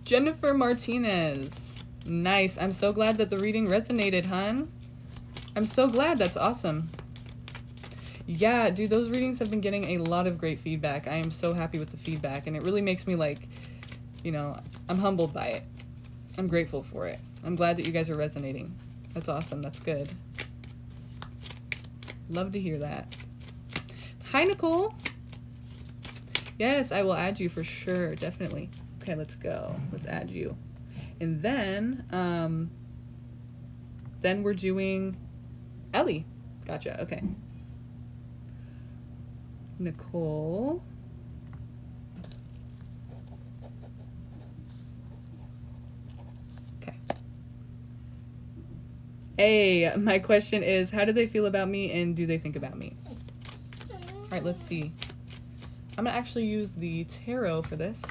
Jennifer Martinez. Nice. I'm so glad that the reading resonated, hun. I'm so glad. That's awesome. Yeah, dude, those readings have been getting a lot of great feedback. I am so happy with the feedback, and it really makes me like, you know, I'm humbled by it. I'm grateful for it. I'm glad that you guys are resonating. That's awesome. That's good. Love to hear that. Hi, Nicole. Yes, I will add you for sure. Definitely. Okay, let's go. Let's add you. And then we're doing Ellie. Gotcha. Okay. Nicole. Okay. Hey, my question is, how do they feel about me and do they think about me? All right, let's see. I'm going to actually use the tarot for this,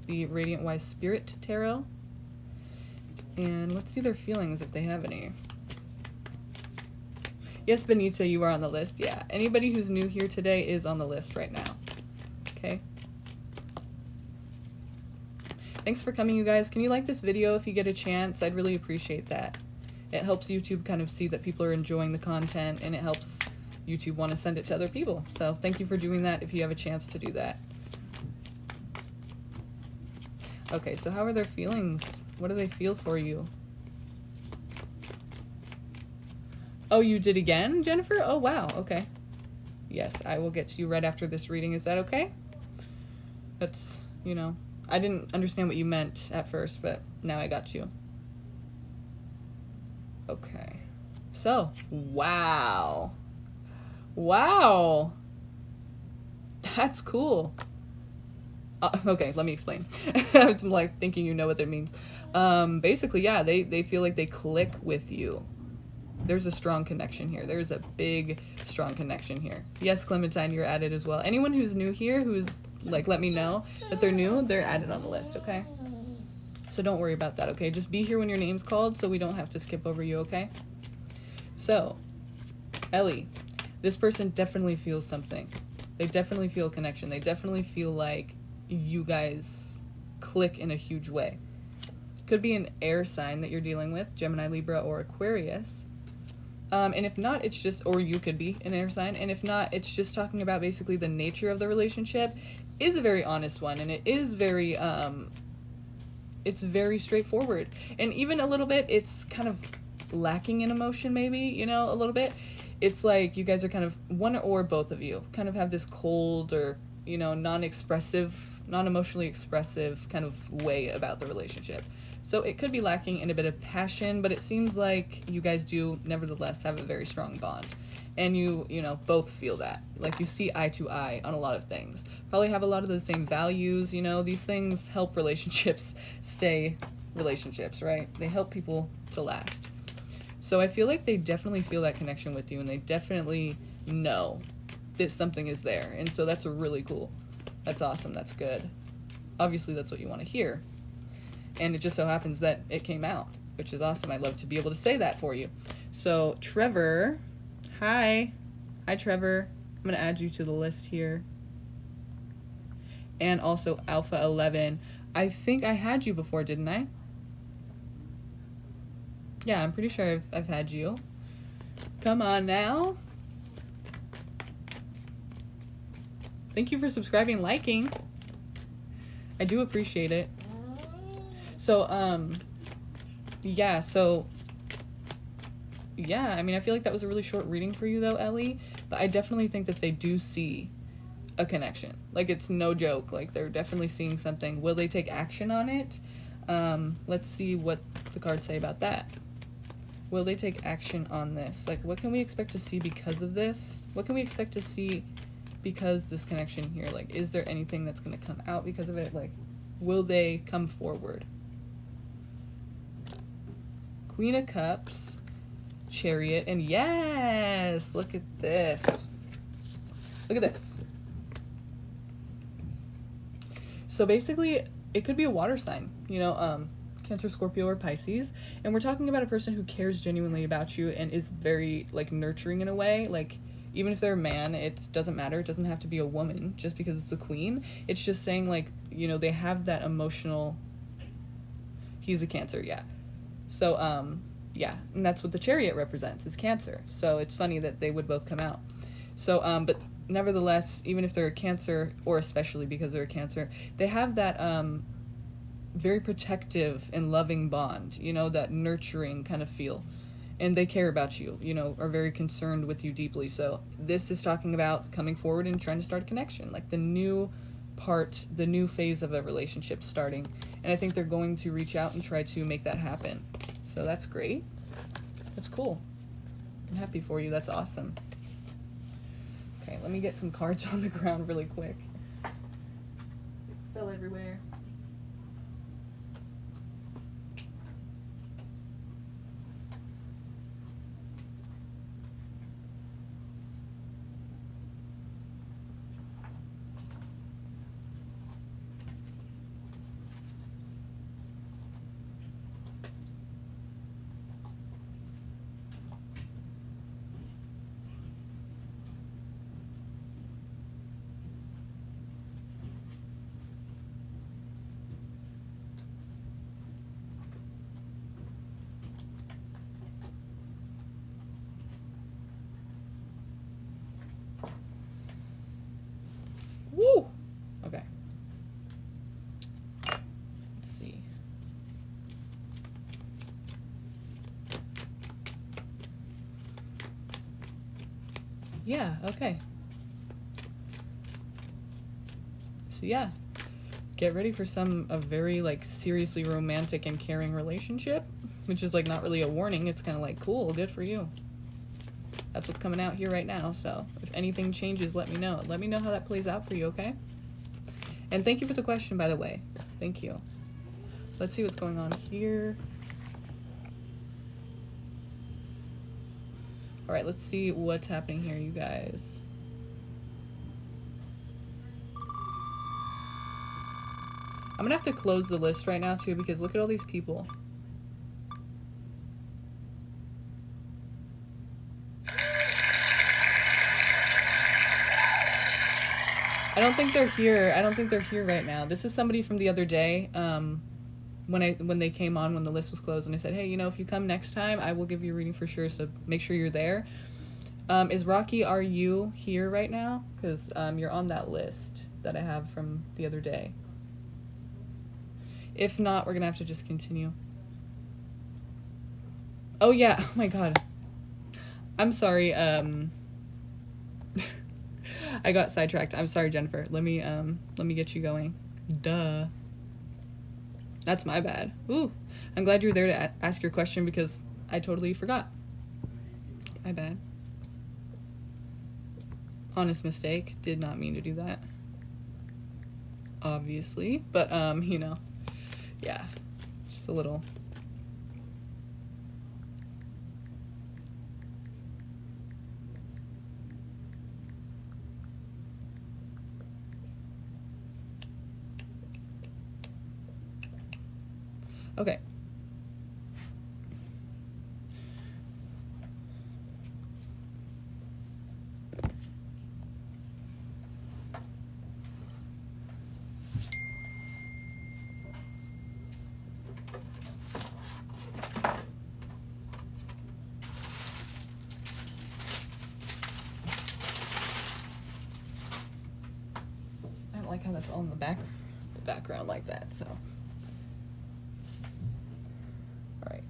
the Radiant Wise Spirit Tarot. And let's see their feelings if they have any. Yes, Benita, you are on the list. Yeah, anybody who's new here today is on the list right now. Okay. Thanks for coming, you guys. Can you like this video if you get a chance? I'd really appreciate that. It helps YouTube kind of see that people are enjoying the content, and it helps YouTube want to send it to other people. So thank you for doing that if you have a chance to do that. Okay, so how are their feelings? What do they feel for you? Oh, you did again, Jennifer? Oh, wow. Okay. Yes, I will get to you right after this reading. Is that okay? That's, you know, I didn't understand what you meant at first, but now I got you. Okay. So, wow. Wow. That's cool. Okay, let me explain. I'm like thinking you know what that means. Basically, yeah, they feel like they click with you. There's a strong connection here. There's a big, strong connection here. Yes, Clementine, you're added as well. Anyone who's new here, who's like, let me know that they're new, they're added on the list, okay? So don't worry about that, okay? Just be here when your name's called so we don't have to skip over you, okay? So, Ellie, this person definitely feels something. They definitely feel a connection. They definitely feel like you guys click in a huge way. Could be an air sign that you're dealing with, Gemini, Libra, or Aquarius. And if not, it's just, or you could be an air sign, and if not, it's just talking about basically the nature of the relationship is a very honest one, and it is very, it's very straightforward. And even a little bit, it's kind of lacking in emotion, maybe, you know, a little bit. It's like you guys are kind of, one or both of you, kind of have this cold or, you know, non-expressive, non-emotionally expressive kind of way about the relationship. So it could be lacking in a bit of passion, but it seems like you guys do nevertheless have a very strong bond. And you know, both feel that. Like you see eye to eye on a lot of things. Probably have a lot of the same values, you know, these things help relationships stay relationships, right? They help people to last. So I feel like they definitely feel that connection with you, and they definitely know that something is there. And so that's really cool. That's awesome. That's good. Obviously, that's what you want to hear. And it just so happens that it came out, which is awesome. I love to be able to say that for you. So Trevor, hi. Hi, Trevor. I'm going to add you to the list here. And also Alpha 11. I think I had you before, didn't I? Yeah, I'm pretty sure I've had you. Come on now. Thank you for subscribing and liking. I do appreciate it. So, yeah, I mean, I feel like that was a really short reading for you though, Ellie, but I definitely think that they do see a connection. Like, it's no joke. Like, they're definitely seeing something. Will they take action on it? Let's see what the cards say about that. Will they take action on this? Like, what can we expect to see because of this? What can we expect to see because this connection here? Like, is there anything that's going to come out because of it? Like, will they come forward? Queen of Cups, Chariot, and yes! Look at this. Look at this. So basically, it could be a water sign, you know, Cancer, Scorpio, or Pisces, and we're talking about a person who cares genuinely about you and is very, like, nurturing in a way. Like, even if they're a man, it doesn't matter. It doesn't have to be a woman just because it's a queen. It's just saying, like, you know, they have that emotional... He's a Cancer, yeah. So, yeah, and that's what the Chariot represents, is Cancer. So it's funny that they would both come out. So, but nevertheless, even if they're a Cancer, or especially because they're a Cancer, they have that, very protective and loving bond, you know, that nurturing kind of feel. And they care about you, you know, are very concerned with you deeply. So this is talking about coming forward and trying to start a connection, like the new part, the new phase of a relationship starting. And I think they're going to reach out and try to make that happen. So that's great. That's cool. I'm happy for you. That's awesome. Okay, let me get some cards on the ground really quick. It fell everywhere. Woo! Okay. Let's see. Yeah, okay. So yeah, get ready for a very, like, seriously romantic and caring relationship, which is, like, not really a warning. It's kind of like, cool, good for you. That's what's coming out here right now. So if anything changes, let me know. Let me know how that plays out for you, okay? And thank you for the question, by the way. Thank you. Let's see what's going on here. All right, let's see what's happening here, you guys. I'm gonna have to close the list right now too, because look at all these people. I don't think they're here. I don't think they're here right now. This is somebody from the other day, when they came on when the list was closed, and I said, hey, you know, if you come next time, I will give you a reading for sure, so make sure you're there. Is Rocky, are you here right now? Because you're on that list that I have from the other day. If not, we're gonna have to just continue. Oh yeah, oh my god. I'm sorry, I got sidetracked. I'm sorry, Jennifer. Let me get you going. Duh. That's my bad. Ooh. I'm glad you were there to ask your question because I totally forgot. My bad. Honest mistake. Did not mean to do that. Obviously. But, you know. Yeah. Just a little... Okay. that's all in the background like that, so. All right.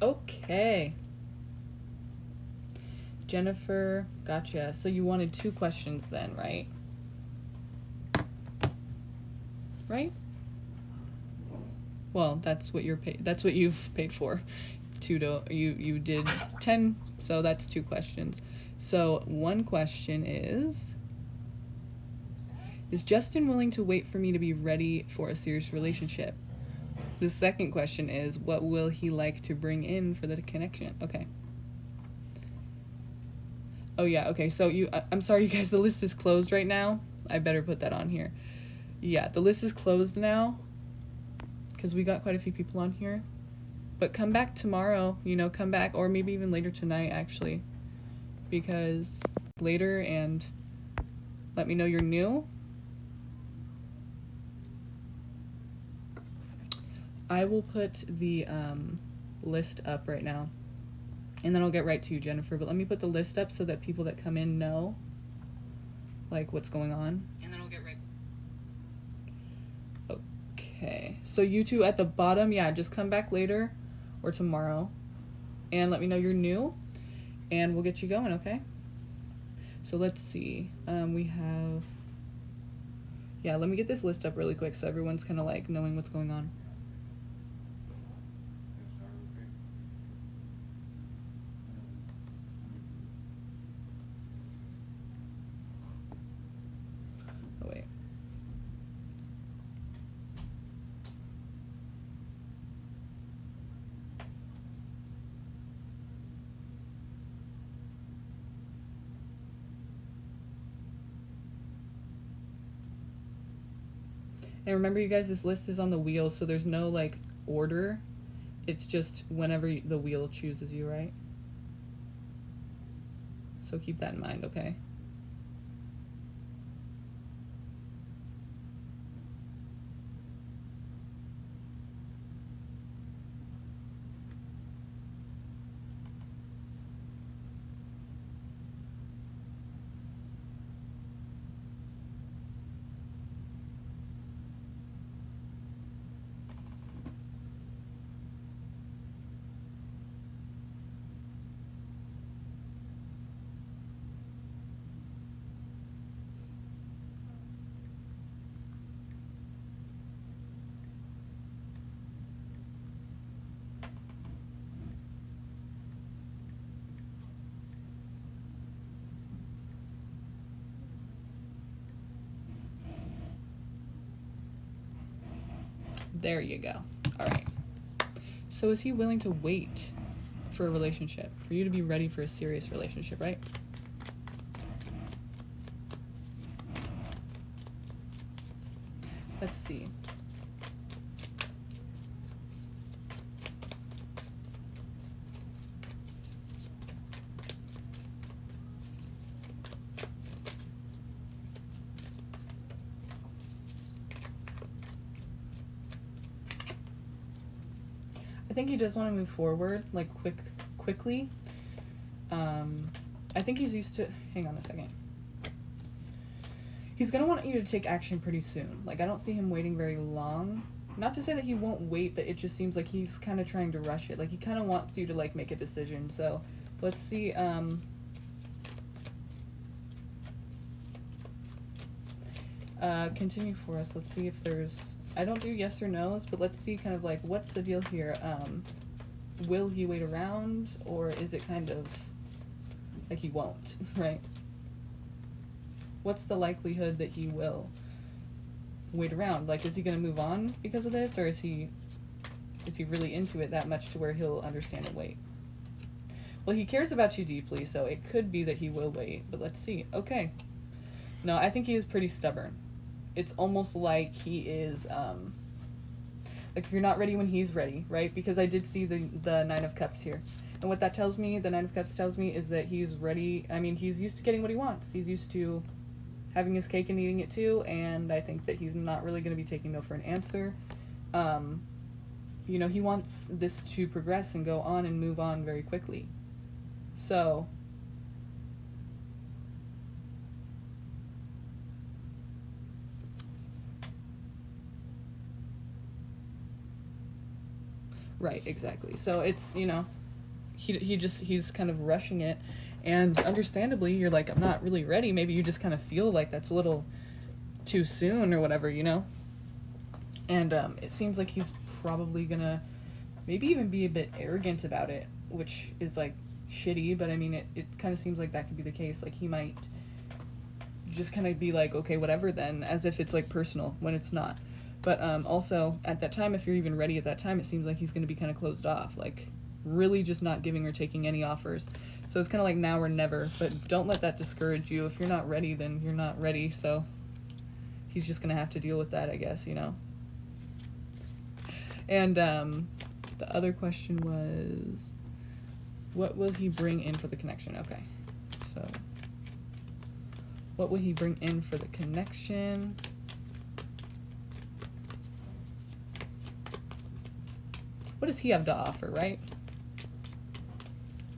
Okay. Jennifer, gotcha. So you wanted 2 questions then, right? Right? Well, that's what that's what you've paid for. You did 10, so that's 2 questions. So 1 question is Justin willing to wait for me to be ready for a serious relationship? The second question is, what will he like to bring in for the connection? Okay. Oh yeah, okay, so I'm sorry you guys, the list is closed right now. I better put that on here. Yeah, the list is closed now because we got quite a few people on here. But come back tomorrow, come back, or maybe even later tonight actually, because later, and let me know you're new. I will put the list up right now, and then I'll get right to you, Jennifer. But let me put the list up so that people that come in know, like, what's going on. And then I'll get right. Okay, so you two at the bottom, yeah, just come back later or tomorrow, and let me know you're new, and we'll get you going, okay? So let's see. We have. Yeah, let me get this list up really quick so everyone's kind of like knowing what's going on. And remember, you guys, this list is on the wheel, so there's no, like, order. It's just whenever the wheel chooses you, right? So keep that in mind, okay? There you go. All right. So is he willing to wait for a relationship, for you to be ready for a serious relationship, right? Let's see. I think he does want to move forward, like quickly. I think he's used to, hang on a second. He's going to want you to take action pretty soon. Like, I don't see him waiting very long. Not to say that he won't wait, but it just seems like he's kind of trying to rush it. Like, he kind of wants you to, like, make a decision. So, let's see, continue for us. Let's see if there's, I don't do yes or no's, but let's see kind of like, what's the deal here? Will he wait around, or is it kind of like he won't, right? What's the likelihood that he will wait around? Like, is he going to move on because of this, or is he really into it that much to where he'll understand and wait? Well, he cares about you deeply, so it could be that he will wait, but let's see. Okay. No, I think he is pretty stubborn. it's almost like he is, like if you're not ready when he's ready, right? Because I did see the Nine of Cups here. And what that tells me, the Nine of Cups tells me, is that he's ready. I mean, he's used to getting what he wants. He's used to having his cake and eating it too, and I think that he's not really going to be taking no for an answer. You know, he wants this to progress and go on and move on very quickly. So, right, exactly. So it's, you know, he's kind of rushing it, and understandably you're like, I'm not really ready. Maybe you just kind of feel like that's a little too soon or whatever, you know. And it seems like he's probably gonna maybe even be a bit arrogant about it, which is like shitty, but I mean it kind of seems like that could be the case. Like he might just kind of be like, okay, whatever then, as if it's like personal when it's not. But also at that time, if you're even ready at that time, it seems like he's going to be kind of closed off, like really just not giving or taking any offers. So it's kind of like now or never, but don't let that discourage you. If you're not ready, then you're not ready. So he's just going to have to deal with that, I guess, you know. And the other question was, what will he bring in for the connection? Okay, so what will he bring in for the connection? What does he have to offer, right?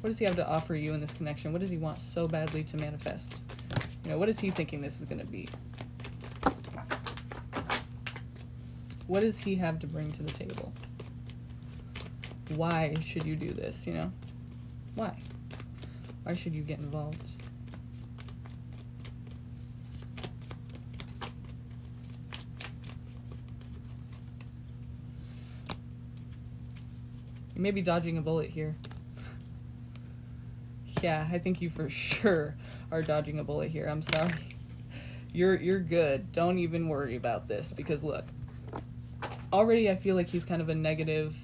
What does he have to offer you in this connection? What does he want so badly to manifest? You know, what is he thinking this is going to be? What does he have to bring to the table? Why should you do this, you know? Why? Why should you get involved? You may be dodging a bullet here. Yeah, I think you for sure are dodging a bullet here. I'm sorry. You're good. Don't even worry about this, because look, already I feel like he's kind of a negative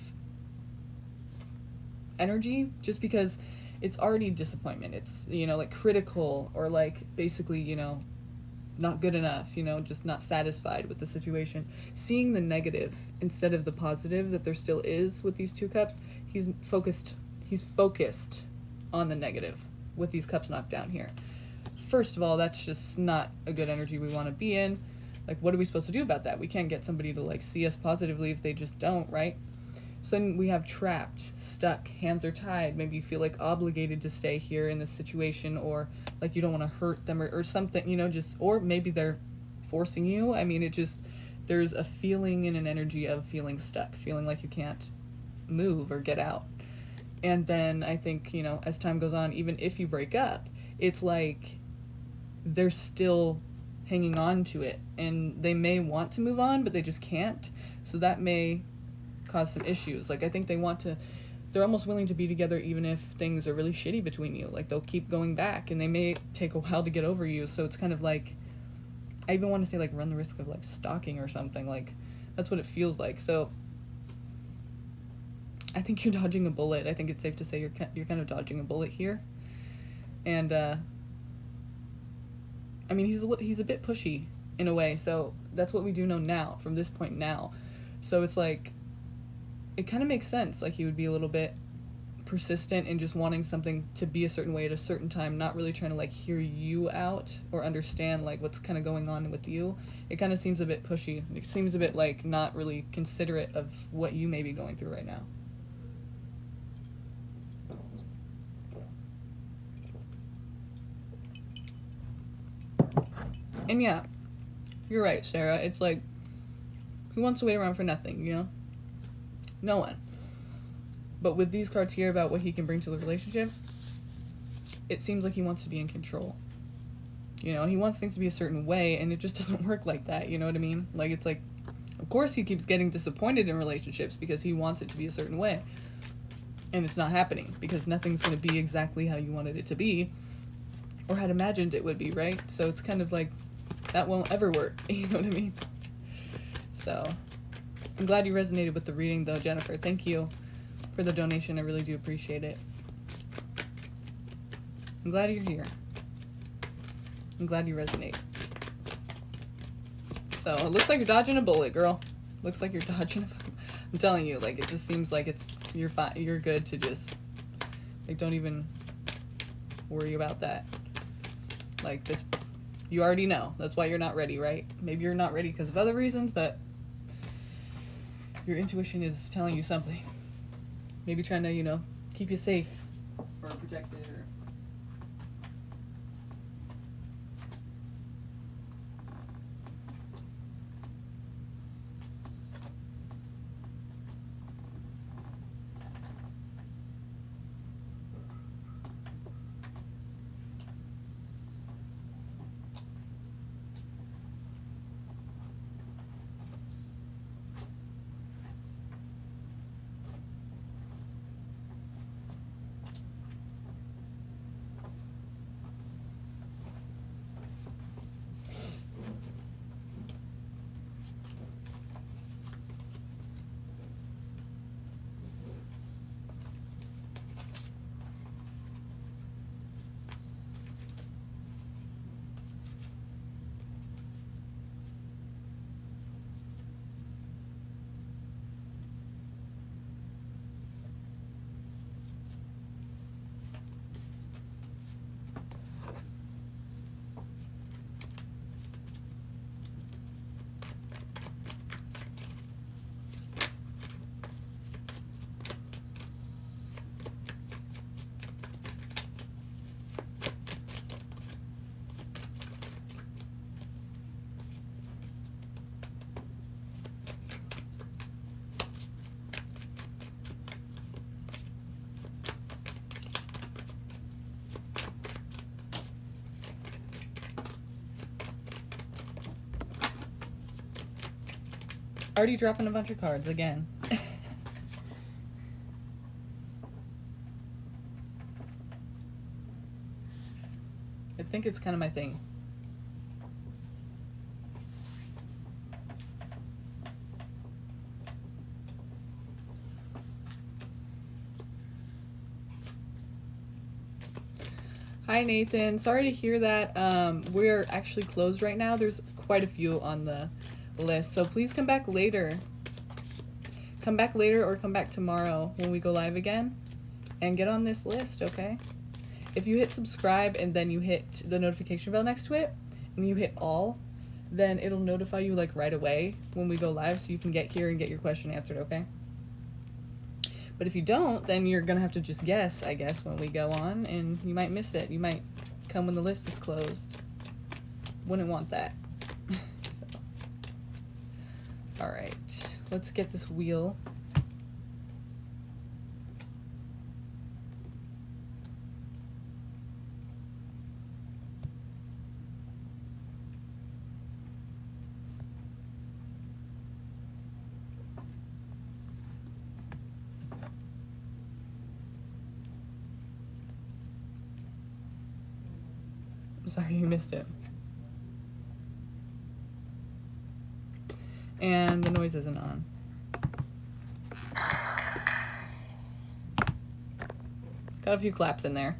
energy, just because it's already disappointment. It's, you know, like critical, or like basically, you know, not good enough, you know, just not satisfied with the situation. Seeing the negative instead of the positive that there still is with these two cups, he's focused on the negative with these cups knocked down here. First of all, that's just not a good energy we want to be in. Like, what are we supposed to do about that? We can't get somebody to like see us positively if they just don't, right? So then we have trapped, stuck, hands are tied. Maybe you feel like obligated to stay here in this situation, or like you don't want to hurt them, or something, you know, just, or maybe they're forcing you. I mean, it just, there's a feeling and an energy of feeling stuck, feeling like you can't move or get out. And then I think, you know, as time goes on, even if you break up, it's like they're still hanging on to it, and they may want to move on, but they just can't. So that may cause some issues. Like, I think they're almost willing to be together even if things are really shitty between you. Like, they'll keep going back, and they may take a while to get over you. So it's kind of like, I even want to say like run the risk of like stalking or something. Like, that's what it feels like. So I think you're dodging a bullet. I think it's safe to say you're kind of dodging a bullet here. And I mean, he's a bit pushy in a way. So that's what we do know now, from this point now. So it's like, it kind of makes sense. Like, he would be a little bit persistent in just wanting something to be a certain way at a certain time, not really trying to like hear you out or understand like what's kind of going on with you. It kind of seems a bit pushy. It seems a bit like not really considerate of what you may be going through right now. And yeah, you're right, Sarah. It's like, who wants to wait around for nothing, you know? No one. But with these cards here about what he can bring to the relationship, it seems like he wants to be in control. You know, he wants things to be a certain way, and it just doesn't work like that, you know what I mean? Like, it's like, of course he keeps getting disappointed in relationships because he wants it to be a certain way. And it's not happening, because nothing's going to be exactly how you wanted it to be, or had imagined it would be, right? So it's kind of like, that won't ever work, you know what I mean? So, I'm glad you resonated with the reading, though, Jennifer. Thank you for the donation. I really do appreciate it. I'm glad you're here. I'm glad you resonate. So, So it looks like you're dodging a bullet, girl. Looks like you're dodging a fucking... I'm telling you, like, it just seems like it's... You're fine. You're good to just... Like, don't even worry about that. Like, this... You already know. That's why you're not ready, right? Maybe you're not ready because of other reasons, but... Your intuition is telling you something. Maybe trying to, you know, keep you safe. Or protected, or... Already dropping a bunch of cards again. I think it's kind of my thing. Hi Nathan, sorry to hear that. We're actually closed right now. There's quite a few on the list, so please come back later. Come back later or come back tomorrow when we go live again and get on this list, okay? If you hit subscribe and then you hit the notification bell next to it and you hit all, then it'll notify you like right away when we go live so you can get here and get your question answered, okay? But if you don't, then you're gonna have to just guess, I guess, when we go on, and you might miss it. You might come when the list is closed. Wouldn't want that. All right, let's get this wheel. I'm sorry you missed it. And the noise isn't on. Got a few claps in there.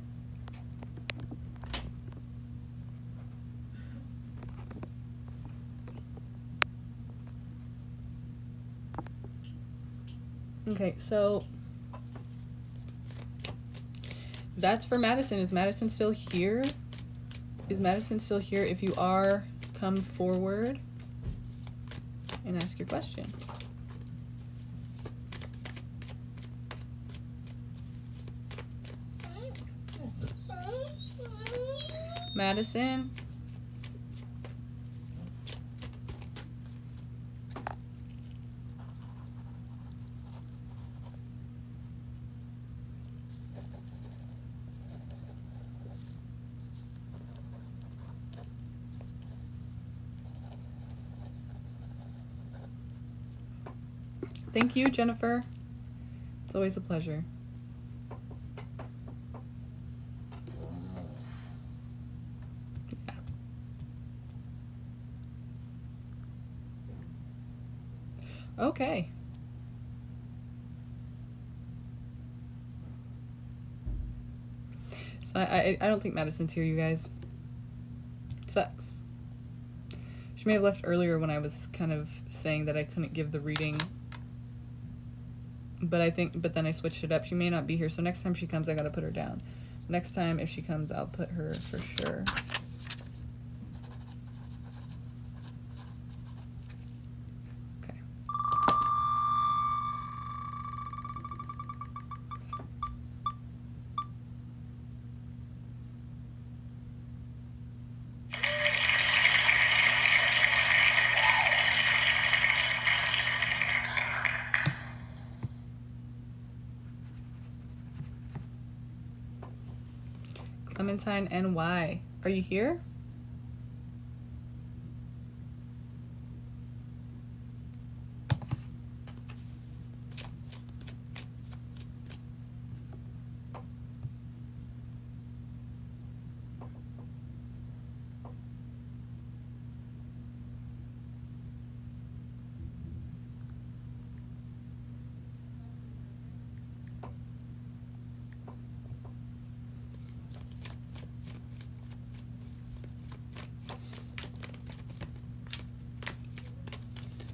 Okay, so that's for Madison. Is Madison still here? Is Madison still here? If you are, come forward and ask your question. Madison? Thank you, Jennifer. It's always a pleasure. Yeah. Okay. So I don't think Madison's here, you guys. Sucks. She She may have left earlier when I was kind of saying that I couldn't give the reading. But then I switched it up. She may not be here, so next time she comes, I gotta put her down. Next time, if she comes, I'll put her for sure. Okay. Clementine NY, are you here?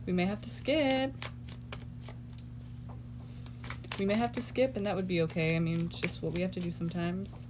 We may have to skip. We may have to skip, and that would be okay. I mean, it's just what we have to do sometimes.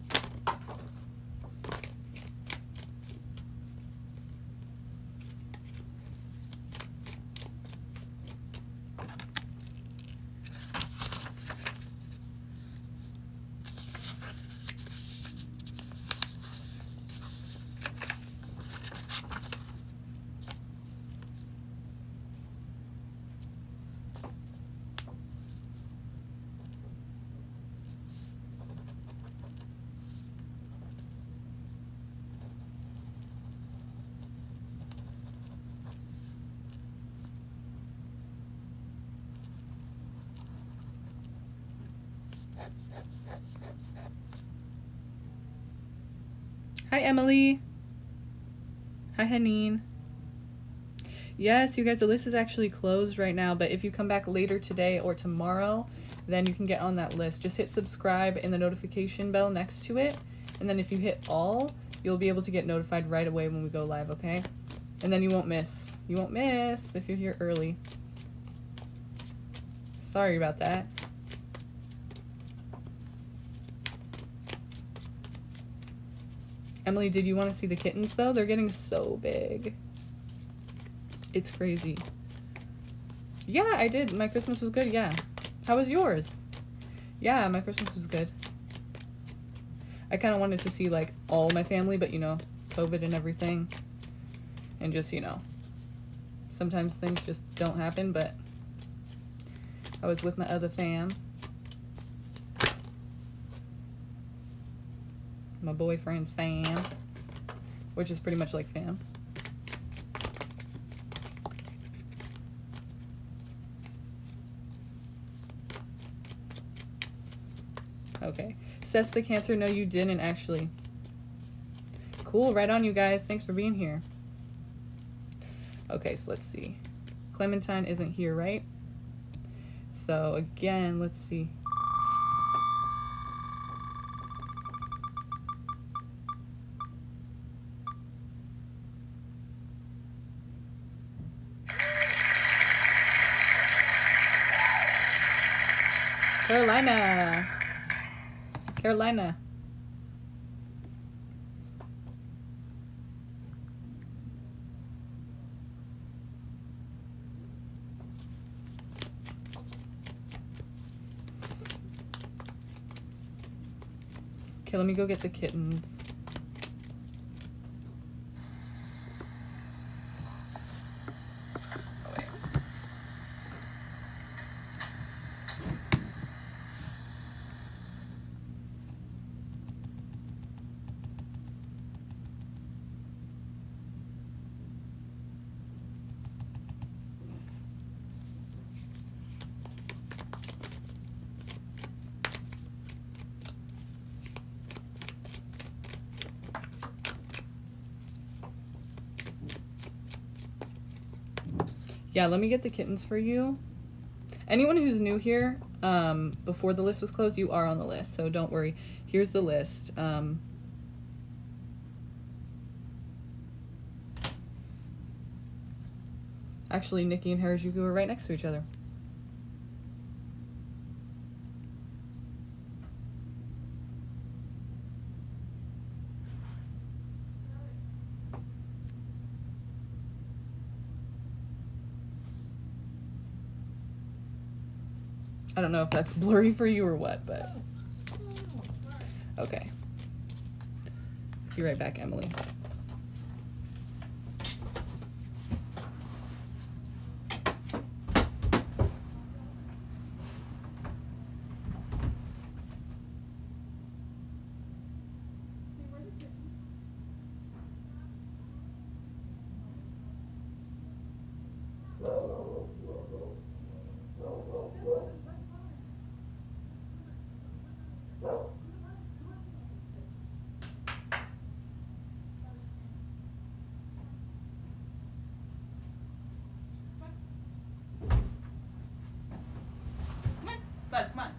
Hi, Emily. Hi, Haneen. Yes, you guys, the list is actually closed right now, but if you come back later today or tomorrow, then you can get on that list. Just hit subscribe and the notification bell next to it, and then if you hit all, you'll be able to get notified right away when we go live, okay? And then you won't miss. You won't miss if you're here early. Sorry about that. Emily, did you want to see the kittens, though? They're getting so big. It's crazy. Yeah, I did. My Christmas was good, yeah. How was yours? Yeah, my Christmas was good. I kind of wanted to see, like, all my family, but, you know, COVID and everything. And just, you know, sometimes things just don't happen, but I was with my other fam. My boyfriend's fam, which is pretty much like fam. Okay. Says the cancer, no you didn't actually. Cool, right on you guys. Thanks for being here. Okay, so let's see. Clementine isn't here, right? So again, let's see. Carolina. Carolina. Okay, let me go get the kittens. Yeah, let me get the kittens for you. Anyone who's new here, before the list was closed, you are on the list, so don't worry. Here's the list. Actually, Nikki and Harajuku are right next to each other. I don't know if that's blurry for you or what, but okay. Be right back, Emily. Buzz, come on.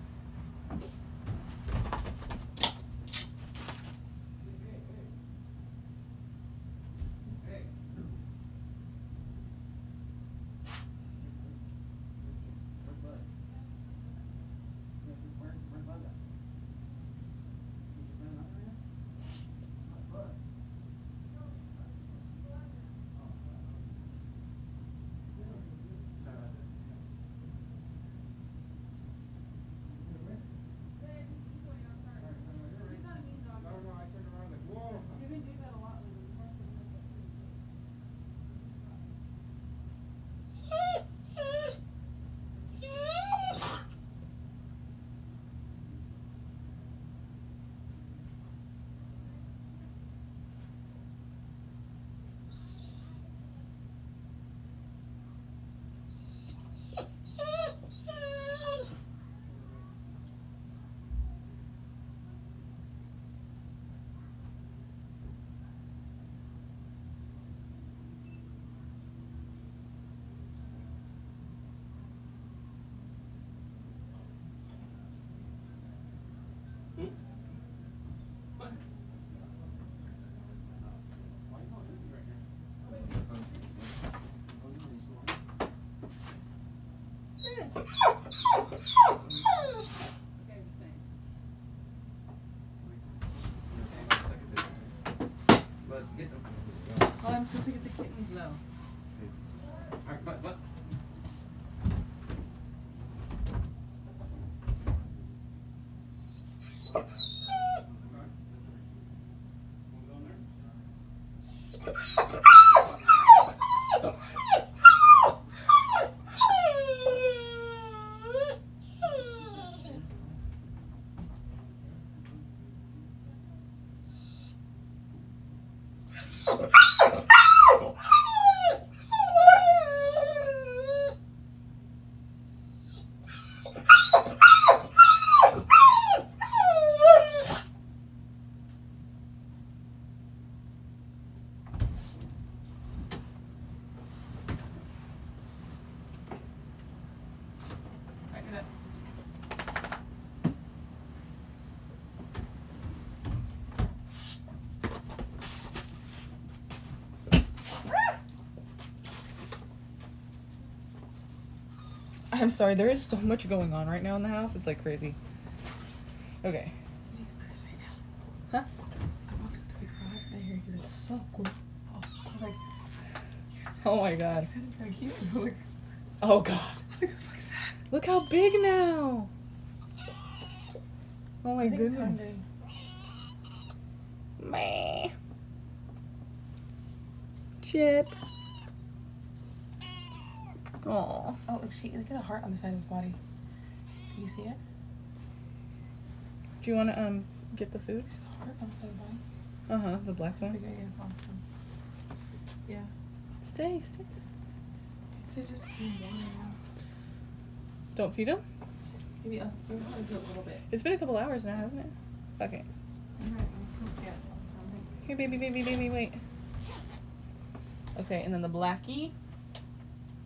Oh, I'm supposed to get the kittens though. But. I'm sorry, there is so much going on right now in the house. It's like crazy. Okay. Huh? I walked into the garage and I hear he's like, so cool. Oh, I was like, Oh my god. he sounded kind of cute. I was like, Oh god. what the fuck is that? Look how big now. Oh my I think it's goodness. hungry. Meh. Chip. Aw. Oh, look at the heart on the side of his body. Can you see it? Do you want to get the food? See the heart on the side of the body? The black one. Okay, yeah, awesome. Yeah. Stay. So just keep going now. Don't feed him? Maybe I'll probably do a little bit. It's been a couple hours now, hasn't it? Okay. Here, baby, wait. Okay, and then the blackie.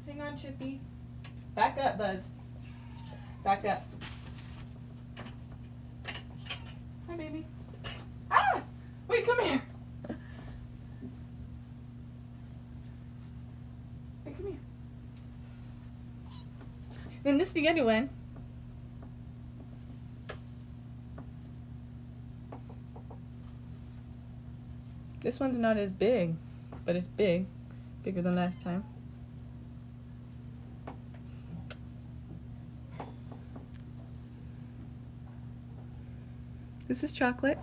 Hang on, Chippy. Back up, Buzz. Back up. Hi, baby. Ah! Wait, come here. Hey, come here. then this is the other one. This one's not as big, but it's big. Bigger than last time. This is chocolate.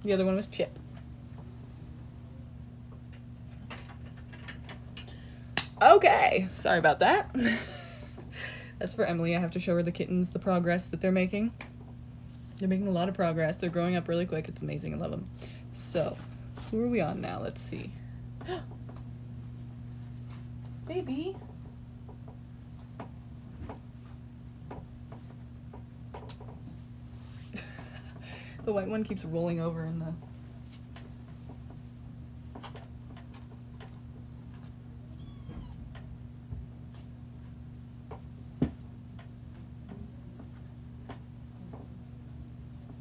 The other one was chip. Okay, sorry about that. That's for Emily. I have to show her the kittens, the progress that they're making. They're making a lot of progress. They're growing up really quick. It's amazing. I love them. So, who are we on now? Let's see. Baby. The white one keeps rolling over in the...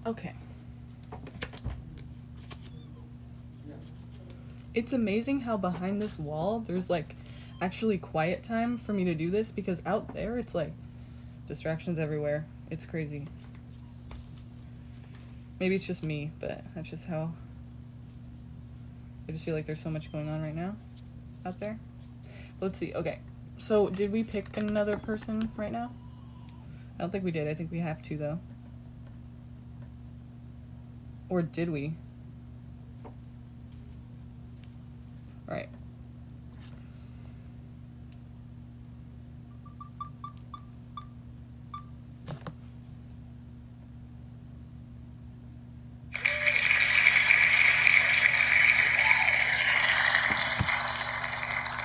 Okay. It's amazing how behind this wall there's like actually quiet time for me to do this, because out there it's like distractions everywhere. It's crazy. Maybe it's just me, but that's just how I just feel like there's so much going on right now out there. Let's see. Okay. So did we pick another person right now? I don't think we did. I think we have to though. Or did we? Right.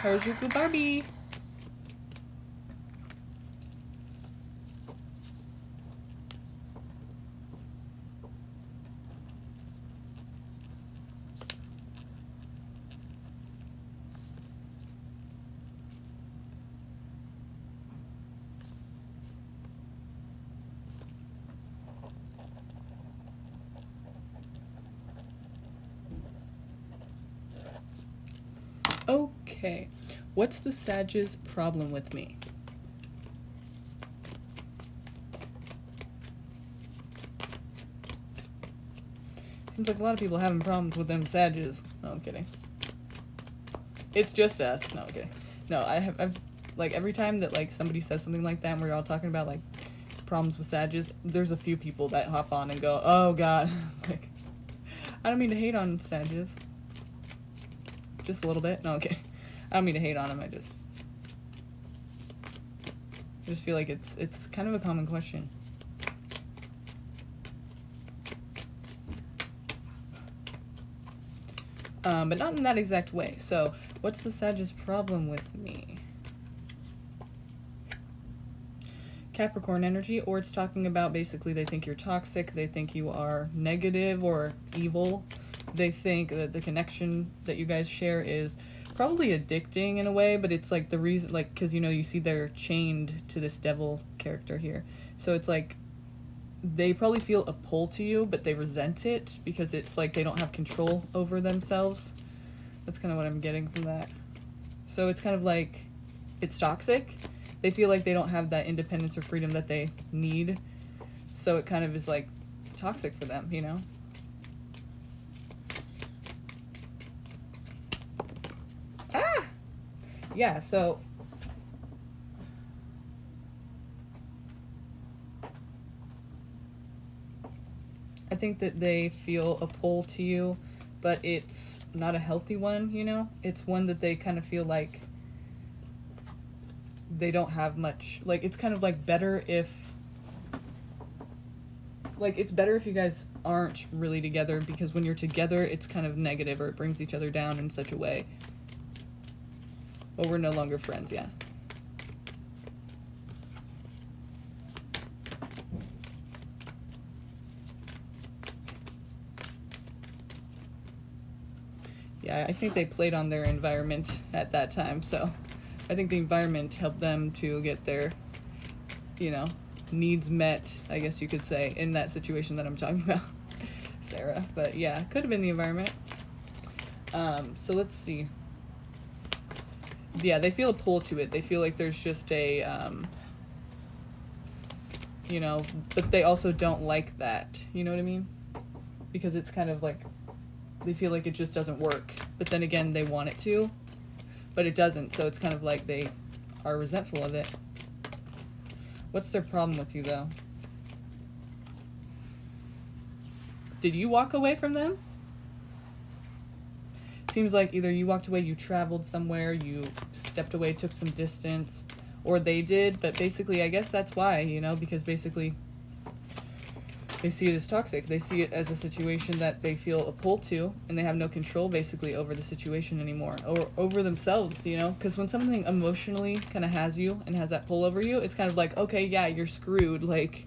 Harajuku Barbie. Okay, what's the Sag's problem with me? Seems like a lot of people are having problems with them Sags. No, I'm kidding. It's just us. No, I'm kidding. No, I've like every time that like somebody says something like that and we're all talking about like problems with Sags, there's a few people that hop on and go, oh god. Like, I don't mean to hate on Sags. Just a little bit. No, okay. I don't mean to hate on them. I just feel like it's kind of a common question. But not in that exact way. So, what's the Sag's problem with me? Capricorn energy, or it's talking about basically they think you're toxic, they think you are negative or evil. They think that the connection that you guys share is probably addicting in a way, but it's like the reason, like, because you know, you see they're chained to this devil character here. So it's like they probably feel a pull to you, but they resent it because it's like they don't have control over themselves. That's kind of what I'm getting from that. So it's kind of like it's toxic. They feel like they don't have that independence or freedom that they need. So it kind of is like toxic for them, you know? Yeah, so I think that they feel a pull to you, but it's not a healthy one, you know? It's one that they kind of feel like they don't have much, like, it's kind of like better if, like, it's better if you guys aren't really together, because when you're together, it's kind of negative, or it brings each other down in such a way. Well, we're no longer friends, yeah. Yeah, I think they played on their environment at that time, so I think the environment helped them to get their, you know, needs met, I guess you could say, in that situation that I'm talking about, Sarah. But yeah, could have been the environment. So let's see. Yeah, they feel a pull to it. They feel like there's just a, you know, but they also don't like that. You know what I mean? Because it's kind of like, they feel like it just doesn't work. But then again, they want it to, but it doesn't. So it's kind of like they are resentful of it. What's their problem with you, though? Did you walk away from them? Seems like either you walked away, you traveled somewhere, you stepped away, took some distance, or they did. But basically, I guess that's why, you know, because basically they see it as toxic. They see it as a situation that they feel a pull to, and they have no control basically over the situation anymore, or over themselves, you know? Because when something emotionally kind of has you and has that pull over you, it's kind of like, okay, yeah, you're screwed. Like,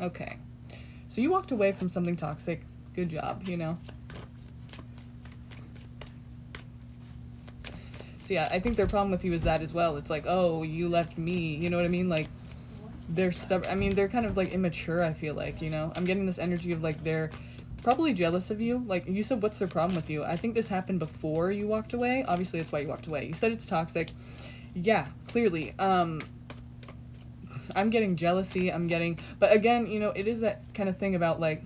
okay. So you walked away from something toxic. Good job, you know? So yeah, I think their problem with you is that as well. It's like, oh, you left me. You know what I mean? Like, they're stubborn. I mean, they're kind of like immature, I feel like, you know? I'm getting this energy of like they're probably jealous of you. Like, you said, what's their problem with you? I think this happened before you walked away. Obviously, that's why you walked away. You said it's toxic. Yeah, clearly. I'm getting jealousy. But again, you know, it is that kind of thing about like,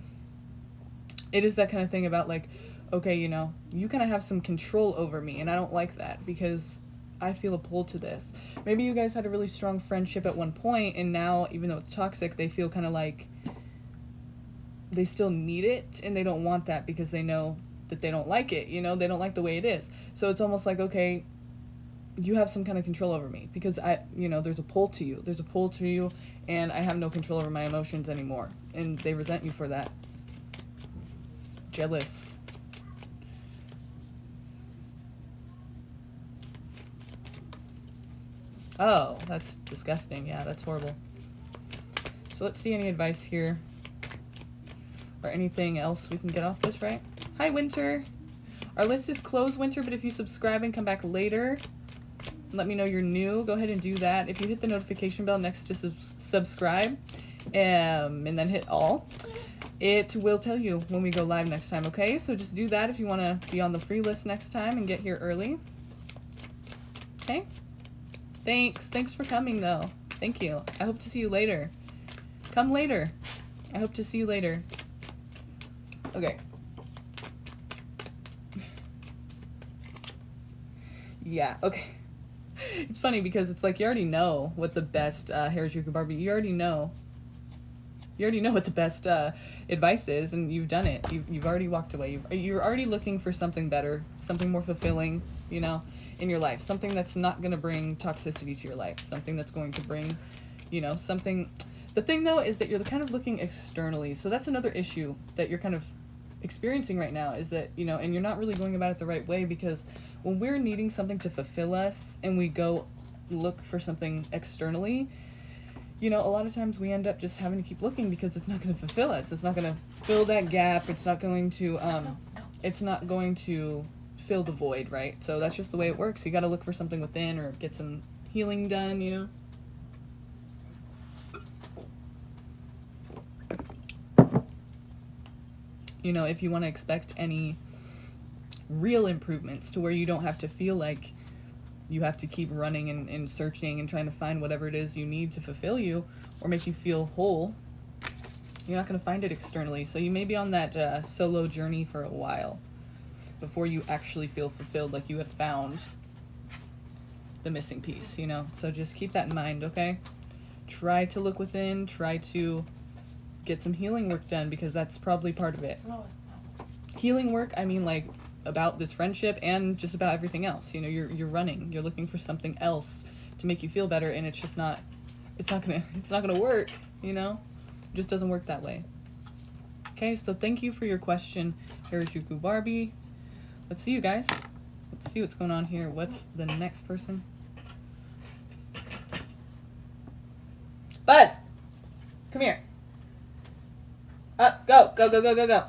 okay, you know, you kind of have some control over me, and I don't like that because I feel a pull to this. Maybe you guys had a really strong friendship at one point, and now, even though it's toxic, they feel kind of like they still need it, and they don't want that because they know that they don't like it, you know, they don't like the way it is. So it's almost like, okay, you have some kind of control over me because you know, there's a pull to you. There's a pull to you, and I have no control over my emotions anymore, and they resent you for that. Jealous. Oh, that's disgusting. Yeah, that's horrible. So let's see any advice here. Or anything else we can get off this, right? Hi, Winter. Our list is closed, Winter, but if you subscribe and come back later, let me know you're new. Go ahead and do that. If you hit the notification bell next to subscribe, and then hit all, it will tell you when we go live next time, okay? So just do that if you want to be on the free list next time and get here early. Okay? Thanks for coming, though. Thank you. I hope to see you later. Come later. I hope to see you later. Okay. Yeah, okay. It's funny because it's like you already know what the best Harajuku Barbie, you already know what the best advice is, and you've done it. You've already walked away. You're already looking for something better, something more fulfilling, you know, in your life. Something that's not going to bring toxicity to your life. Something that's going to bring, you know, something. The thing, though, is that you're kind of looking externally. So that's another issue that you're kind of experiencing right now, is that, you know, and you're not really going about it the right way, because when we're needing something to fulfill us and we go look for something externally, you know, a lot of times we end up just having to keep looking because it's not going to fulfill us. It's not going to fill that gap. It's not going to fill the void, right? So that's just the way it works. You got to look for something within or get some healing done, you know. You know, if you want to expect any real improvements to where you don't have to feel like you have to keep running and searching and trying to find whatever it is you need to fulfill you or make you feel whole, You're not going to find it externally. So you may be on that solo journey for a while before you actually feel fulfilled, like you have found the missing piece, you know? So just keep that in mind, okay? Try to look within, try to get some healing work done, because that's probably part of it. No, it's not. Healing work, I mean, like, about this friendship and just about everything else. You know, you're running, you're looking for something else to make you feel better, and it's just not, it's not gonna work, you know? It just doesn't work that way. Okay, so thank you for your question, Harajuku Barbie. Let's see, you guys. Let's see what's going on here. What's the next person? Buzz! Come here. Up, go, go, go, go, go, go.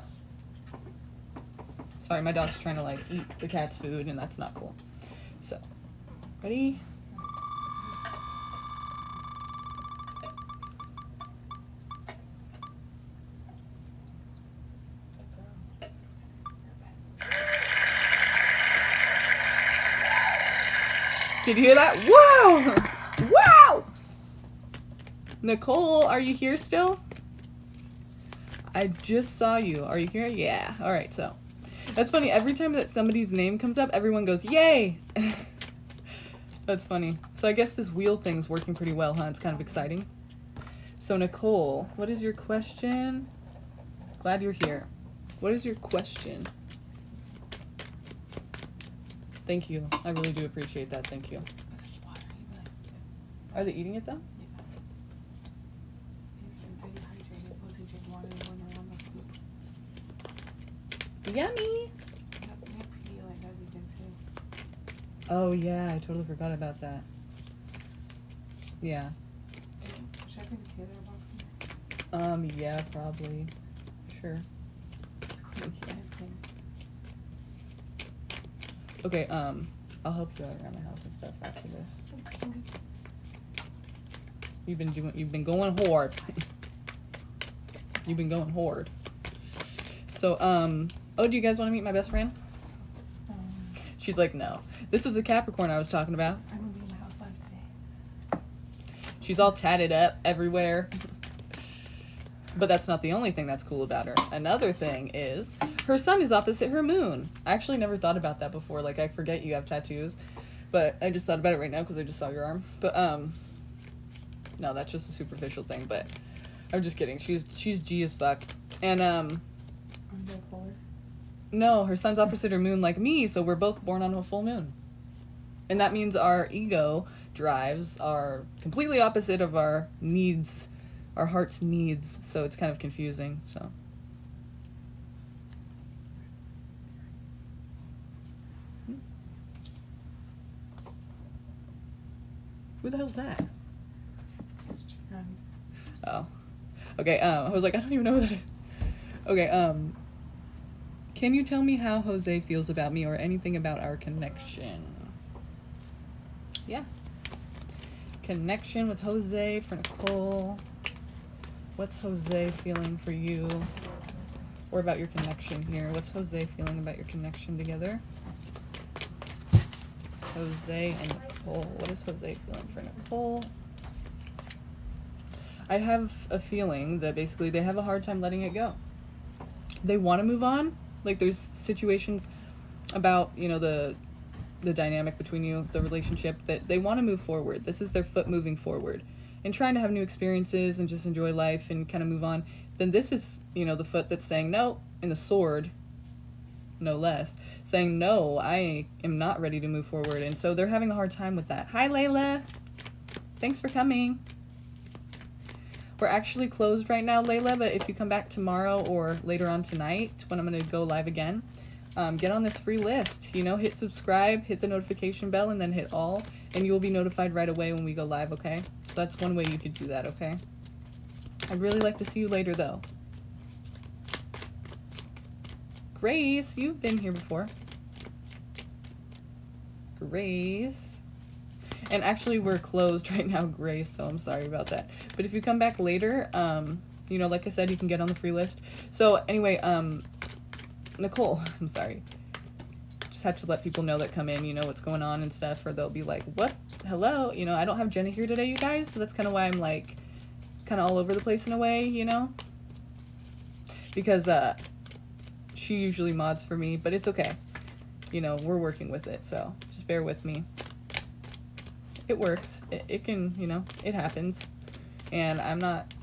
Sorry, my dog's trying to, like, eat the cat's food, and that's not cool. So, ready? Did you hear that? Wow! Wow! Nicole, are you here still? I just saw you. Are you here? Yeah. All right, so. That's funny. Every time that somebody's name comes up, everyone goes, yay! That's funny. So I guess this wheel thing's working pretty well, huh? It's kind of exciting. So Nicole, what is your question? Glad you're here. What is your question? Thank you. I really do appreciate that. Thank you. Are they eating it though? Yummy! Oh yeah, I totally forgot about that. Yeah. Yeah, probably. Sure. Okay, I'll help you out around the house and stuff after this. You've been going hard. You've been going hard. So, oh, do you guys want to meet my best friend? She's like, no. This is the Capricorn I was talking about. I'm gonna be in the house by today. She's all tatted up everywhere. But that's not the only thing that's cool about her. Another thing is her sun is opposite her moon. I actually never thought about that before. Like, I forget you have tattoos. But I just thought about it right now because I just saw your arm. But, no, that's just a superficial thing. But I'm just kidding. She's G as fuck. And, I'm bipolar. no, her sun's opposite her moon like me, so we're both born on a full moon. And that means our ego drives are completely opposite of our needs, our heart's needs, so it's kind of confusing, so. Who the hell's that? Oh. Okay, I was like, I don't even know who that is. Okay, can you tell me how Jose feels about me or anything about our connection? Yeah. Connection with Jose for Nicole. What's Jose feeling for you? Or about your connection here? What's Jose feeling about your connection together? Jose and Nicole. What is Jose feeling for Nicole? I have a feeling that basically they have a hard time letting it go. They want to move on. Like, there's situations about, you know, the dynamic between you, the relationship, that they want to move forward. This is their foot moving forward and trying to have new experiences and just enjoy life and kind of move on. Then this is, you know, the foot that's saying no, and the sword, no less, saying no, I am not ready to move forward. And so they're having a hard time with that. Hi, Layla. Thanks for coming. We're actually closed right now, Layla, but if you come back tomorrow or later on tonight when I'm going to go live again, get on this free list. You know, hit subscribe, hit the notification bell, and then hit all, and you will be notified right away when we go live, okay? So that's one way you could do that, okay? I'd really like to see you later, though. Grace, you've been here before. Grace. And actually, we're closed right now, Grace, so I'm sorry about that. But if you come back later, you know, like I said, you can get on the free list. So anyway, Nicole, I'm sorry. Just have to let people know that come in, you know, what's going on and stuff, or they'll be like, what? Hello? You know, I don't have Jenna here today, you guys, so that's kind of why I'm, like, kind of all over the place in a way, you know? because she usually mods for me, but it's okay. You know, we're working with it, so just bear with me. It works. It can, you know, it happens. And I'm not,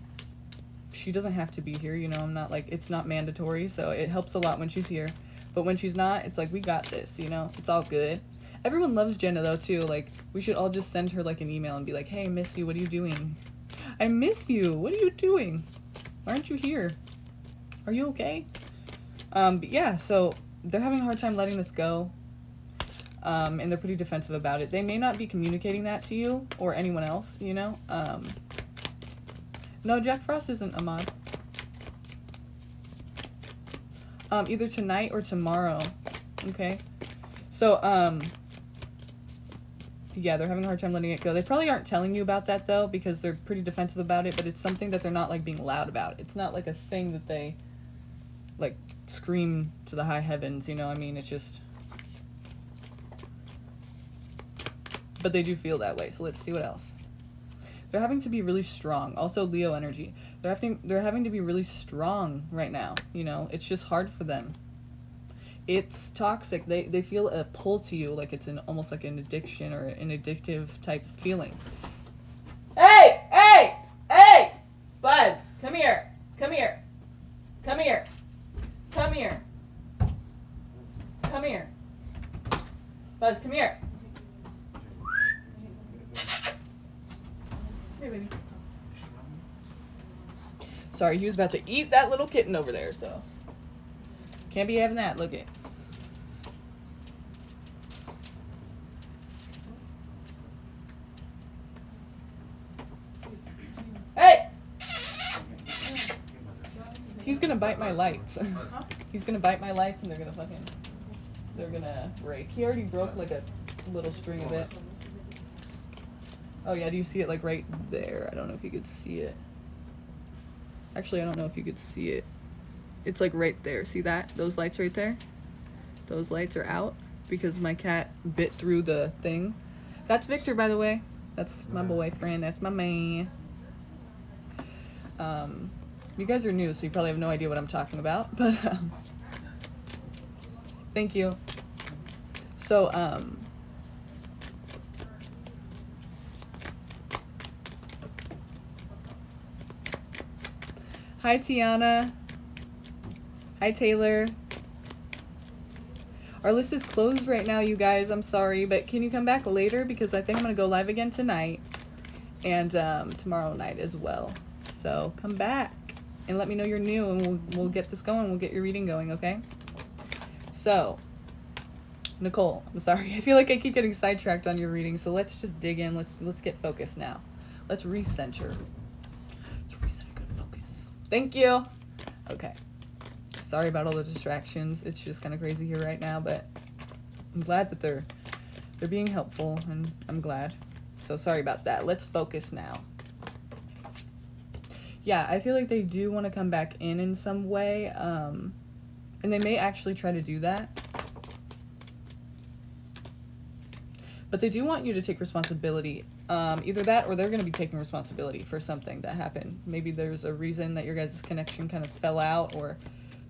she doesn't have to be here, you know, I'm not like, it's not mandatory, so it helps a lot when she's here. But when she's not, it's like, we got this, you know, it's all good. Everyone loves Jenna though too, like, we should all just send her like an email and be like, hey, I miss you, what are you doing? I miss you, what are you doing? Why aren't you here? Are you okay? But yeah, so they're having a hard time letting this go. And they're pretty defensive about it. They may not be communicating that to you or anyone else, you know? No, Jack Frost isn't a mod. Either tonight or tomorrow. Okay? So, yeah, they're having a hard time letting it go. They probably aren't telling you about that, though, because they're pretty defensive about it, but it's something that they're not, like, being loud about. It's not, like, a thing that they, like, scream to the high heavens, you know? I mean, it's just... But they do feel that way, so let's see what else. They're having to be really strong. Also, Leo energy. They're having to be really strong right now, you know? It's just hard for them. It's toxic. They feel a pull to you, like it's almost like an addiction or an addictive type feeling. Hey! Hey! Hey! Buzz, come here. Come here. Come here. Come here. Come here. Buzz, come here. Hey, baby. Sorry, he was about to eat that little kitten over there, so can't be having that. Look it. Hey! He's gonna bite my lights. He's gonna bite my lights and they're gonna break. He already broke like a little string of it. Oh yeah, do you see it like right there? I don't know if you could see it. Actually, I don't know if you could see it. It's like right there. See that? Those lights right there? Those lights are out because my cat bit through the thing. That's Victor, by the way. That's my boyfriend. That's my man. You guys are new, so you probably have no idea what I'm talking about, but thank you. So, hi, Tiana. Hi, Taylor. Our list is closed right now, you guys. I'm sorry, but can you come back later? Because I think I'm going to go live again tonight and tomorrow night as well. So come back and let me know you're new and we'll get this going. We'll get your reading going, okay? So, Nicole, I'm sorry. I feel like I keep getting sidetracked on your reading, so let's just dig in. Let's get focused now. Let's recenter. Let's recenter and focus. Thank you. Okay. Sorry about all the distractions. It's just kind of crazy here right now, but I'm glad that they're being helpful, and I'm glad. So sorry about that. Let's focus now. Yeah, I feel like they do want to come back in some way, and they may actually try to do that. But they do want you to take responsibility. Either that or they're going to be taking responsibility for something that happened. Maybe there's a reason that your guys' connection kind of fell out, or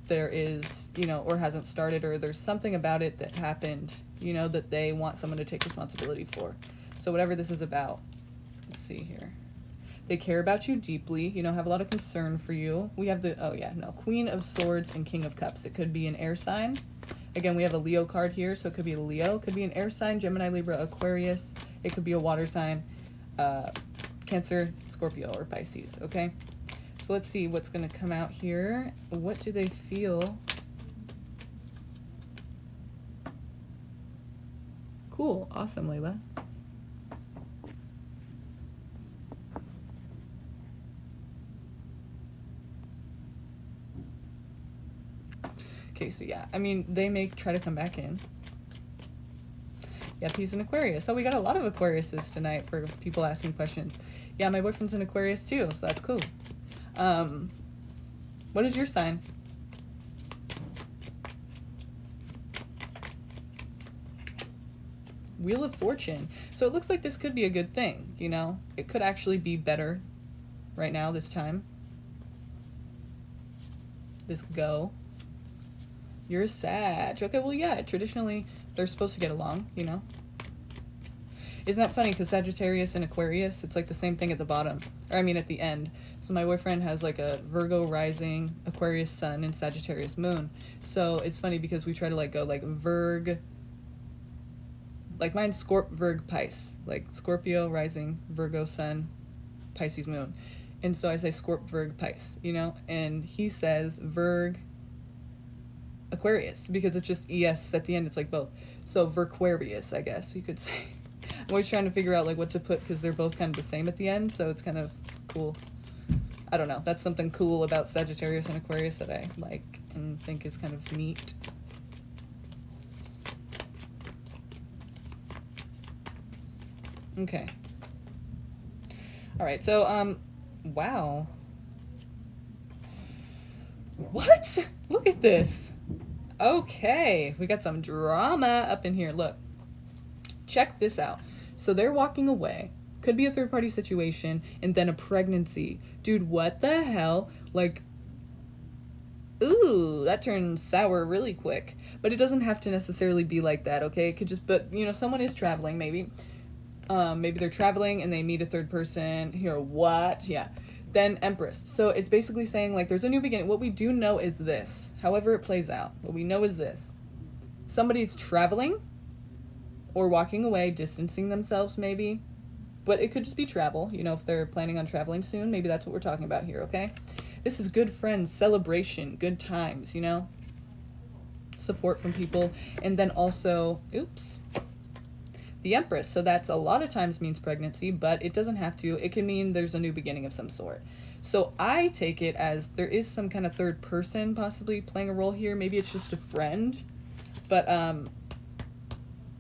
there is, you know, or hasn't started, or there's something about it that happened, you know, that they want someone to take responsibility for. So whatever this is about, let's see here. They care about you deeply, you know, have a lot of concern for you. We have the, oh yeah, no, Queen of Swords and King of Cups. It could be an air sign. Again, we have a Leo card here, so it could be a Leo. It could be an air sign, Gemini, Libra, Aquarius. It could be a water sign, Cancer, Scorpio, or Pisces, okay? So let's see what's going to come out here. What do they feel? Cool. Awesome, Layla. Okay, so yeah, I mean, they may try to come back in. Yeah, he's an Aquarius. Oh, we got a lot of Aquariuses tonight for people asking questions. Yeah, my boyfriend's an Aquarius too, so that's cool. What is your sign? Wheel of Fortune. So it looks like this could be a good thing, you know? It could actually be better right now, this time. this go. You're a Sag. Okay, well, yeah, traditionally, they're supposed to get along, you know? Isn't that funny? Because Sagittarius and Aquarius, it's like the same thing at the bottom. Or, I mean, at the end. So my boyfriend has like a Virgo rising, Aquarius sun, and Sagittarius moon. So it's funny because we try to like go like Virg. Like mine's Virg, Pisces. Like Scorpio rising, Virgo sun, Pisces moon. And so I say Virg, Pisces, you know? And he says Virg, Aquarius, because it's just ES at the end. It's like both. So Virquarius, I guess you could say. I'm always trying to figure out like what to put because they're both kind of the same at the end, so it's kind of cool. I don't know. That's something cool about Sagittarius and Aquarius that I like and think is kind of neat. Okay. All right. So wow. What? Look at this. Okay, we got some drama up in here. Look. Check this out. So they're walking away. Could be a third-party situation, and then a pregnancy. Dude, what the hell? Like, ooh, that turns sour really quick. But it doesn't have to necessarily be like that, okay? It could just, but, you know, someone is traveling, maybe. Maybe they're traveling, and they meet a third person. Here, what? Yeah. Then Empress. So it's basically saying, like, there's a new beginning. What we do know is this. However it plays out. What we know is this. Somebody's traveling or walking away, distancing themselves maybe. But it could just be travel, you know, if they're planning on traveling soon. Maybe that's what we're talking about here, okay? This is good friends, celebration, good times, you know? Support from people. And then also, oops, the Empress. So that's a lot of times means pregnancy, but it doesn't have to. It can mean there's a new beginning of some sort. So I take it as there is some kind of third person possibly playing a role here. Maybe it's just a friend. But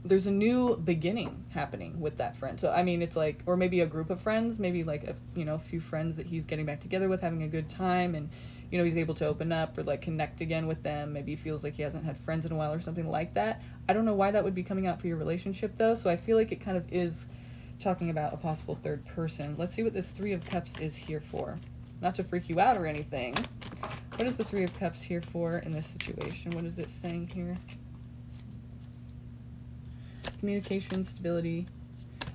there's a new beginning happening with that friend. So, I mean, it's like, or maybe a group of friends, maybe like, a few friends that he's getting back together with, having a good time, and, you know, he's able to open up or, like, connect again with them. Maybe he feels like he hasn't had friends in a while or something like that. I don't know why that would be coming out for your relationship, though, so I feel like it kind of is talking about a possible third person. Let's see what this Three of Cups is here for. Not to freak you out or anything. What is the Three of Cups here for in this situation? What is it saying here? Communication, stability.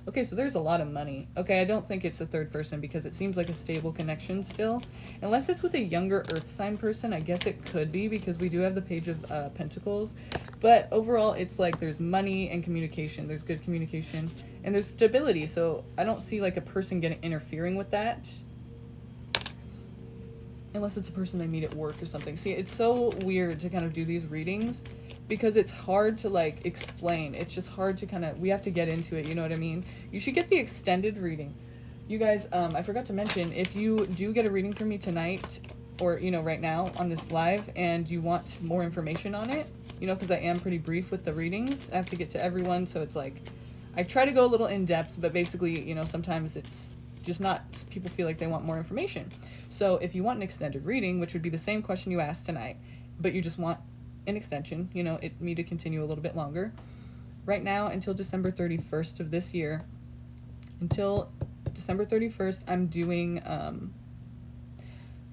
Okay, so there's a lot of money. Okay, I don't think it's a third person because it seems like a stable connection still. Unless it's with a younger earth sign person, I guess it could be because we do have the Page of Pentacles. But overall, it's like there's money and communication. There's good communication. And there's stability, so I don't see like a person interfering with that. Unless it's a person they meet at work or something. See, it's so weird to kind of do these readings because it's hard to like explain. It's just hard to kind of, we have to get into it, you know what I mean? You should get the extended reading. You guys, I forgot to mention, if you do get a reading from me tonight or, you know, right now on this live and you want more information on it, you know, because I am pretty brief with the readings. I have to get to everyone, so it's like, I try to go a little in depth, but basically, you know, sometimes it's just not, people feel like they want more information. So if you want an extended reading, which would be the same question you asked tonight, but you just want an extension, you know, me to continue a little bit longer. Right now, until December 31st of this year, until December 31st, I'm doing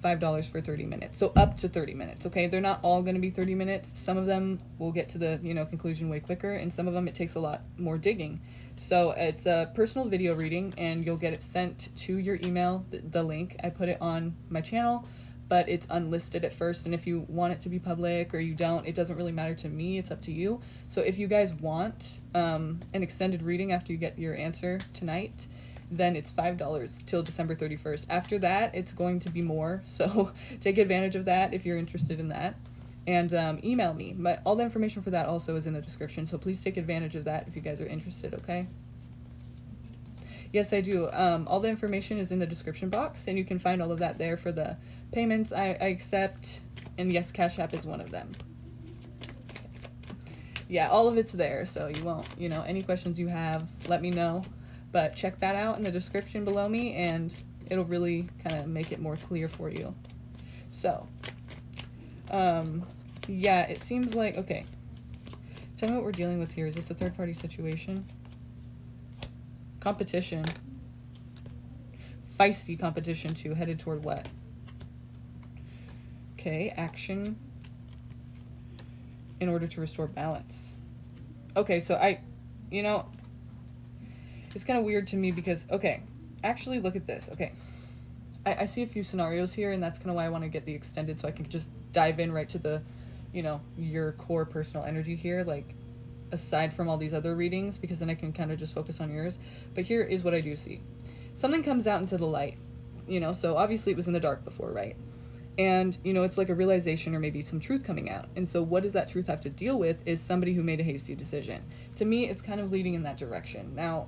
$5 for 30 minutes. So up to 30 minutes, okay? They're not all going to be 30 minutes. Some of them will get to the, you know, conclusion way quicker, and some of them it takes a lot more digging. So it's a personal video reading, and you'll get it sent to your email, the link. I put it on my channel, but it's unlisted at first, and if you want it to be public or you don't, it doesn't really matter to me. It's up to you. So if you guys want an extended reading after you get your answer tonight, then it's $5 till December 31st. After that, it's going to be more, so take advantage of that if you're interested in that. And email me. All the information for that also is in the description, so please take advantage of that if you guys are interested, okay? Yes, I do. All the information is in the description box, and you can find all of that there for the payments I accept, and yes, Cashapp is one of them. Yeah, all of it's there, so you won't, you know, any questions you have, let me know. But check that out in the description below me, and it'll really kind of make it more clear for you. So, yeah, it seems like, okay. Tell me what we're dealing with here. Is this a third-party situation? Competition. Feisty competition, too. Headed toward what? Okay, action in order to restore balance. Okay, so you know, it's kind of weird to me because, okay, actually look at this. Okay, I see a few scenarios here, and that's kind of why I want to get the extended, so I can just dive in right to the, you know, your core personal energy here, like, aside from all these other readings, because then I can kind of just focus on yours. But here is what I do see. Something comes out into the light, you know, so obviously it was in the dark before, right? And, you know, it's like a realization or maybe some truth coming out. And so what does that truth have to deal with is somebody who made a hasty decision. To me, it's kind of leading in that direction. Now,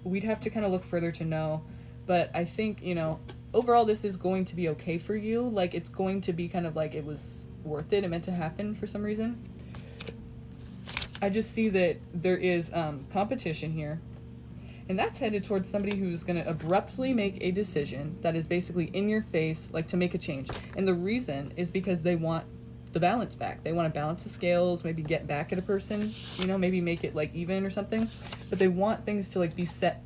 we'd have to kind of look further to know, but I think, you know, overall this is going to be okay for you. Like, it's going to be kind of like it was worth it. It meant to happen for some reason. I just see that there is competition here. And that's headed towards somebody who's going to abruptly make a decision that is basically in your face, like to make a change. And the reason is because they want the balance back. They want to balance the scales, maybe get back at a person, you know, maybe make it like even or something. But they want things to like be set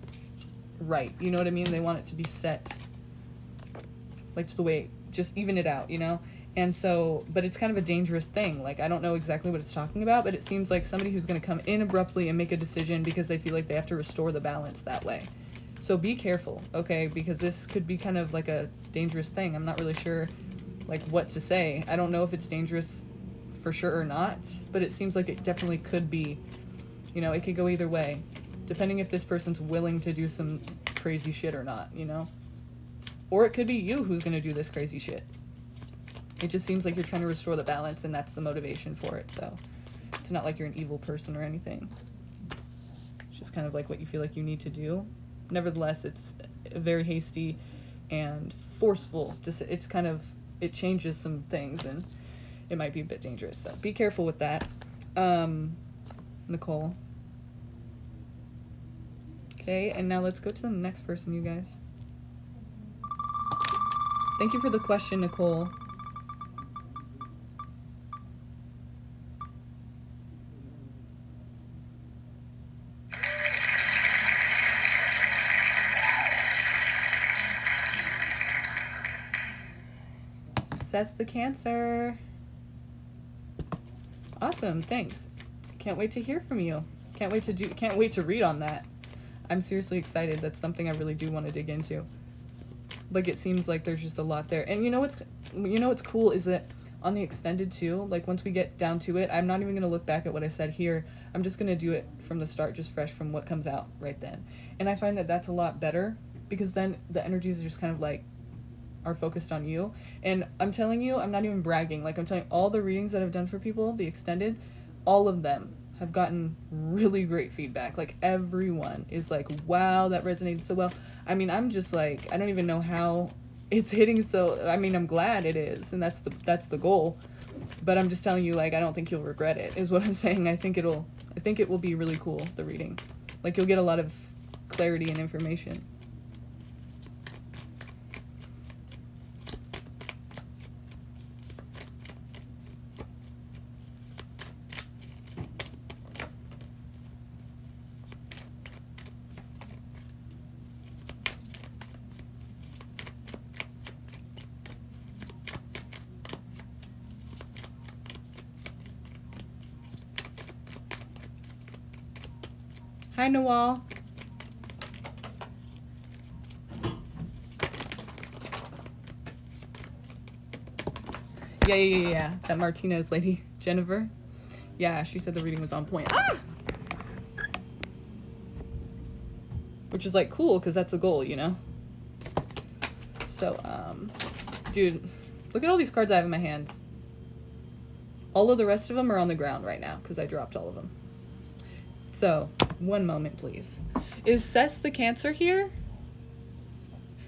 right. You know what I mean? They want it to be set like to the way, just even it out, you know? And so, but it's kind of a dangerous thing. Like, I don't know exactly what it's talking about, but it seems like somebody who's going to come in abruptly and make a decision because they feel like they have to restore the balance that way. So be careful, okay? Because this could be kind of like a dangerous thing. I'm not really sure, like, what to say. I don't know if it's dangerous for sure or not, but it seems like it definitely could be. You know, it could go either way, depending if this person's willing to do some crazy shit or not, you know? Or it could be you who's going to do this crazy shit. It just seems like you're trying to restore the balance, and that's the motivation for it. So it's not like you're an evil person or anything. It's just kind of like what you feel like you need to do. Nevertheless, it's very hasty and forceful. It's kind of, it changes some things, and it might be a bit dangerous. So be careful with that. Nicole. Okay, and now let's go to the next person, you guys. Thank you for the question, Nicole. Assess the Cancer. Awesome, thanks. Can't wait to hear from you. Can't wait to read on that. I'm seriously excited. That's something I really do want to dig into. Like, it seems like there's just a lot there. And you know what's cool is that on the extended too, like once we get down to it, I'm not even going to look back at what I said here. I'm just going to do it from the start, just fresh from what comes out right then. And I find that that's a lot better because then the energies are just kind of like are focused on you. And I'm telling you, I'm not even bragging. Like, I'm telling you, all the readings that I've done for people, the extended, all of them have gotten really great feedback. Like, everyone is like, wow, that resonated so well. I mean, I'm just like, I don't even know how it's hitting so, I mean, I'm glad it is, and that's the goal. But I'm just telling you, like, I don't think you'll regret it, is what I'm saying. I think it will be really cool, the reading. Like, you'll get a lot of clarity and information. Hi, Nawal. Yeah. That Martinez lady, Jennifer. Yeah, she said the reading was on point. Ah! Which is, like, cool, because that's a goal, you know? So, dude, look at all these cards I have in my hands. All of the rest of them are on the ground right now, because I dropped all of them. So, one moment, please. Is Cess the Cancer here?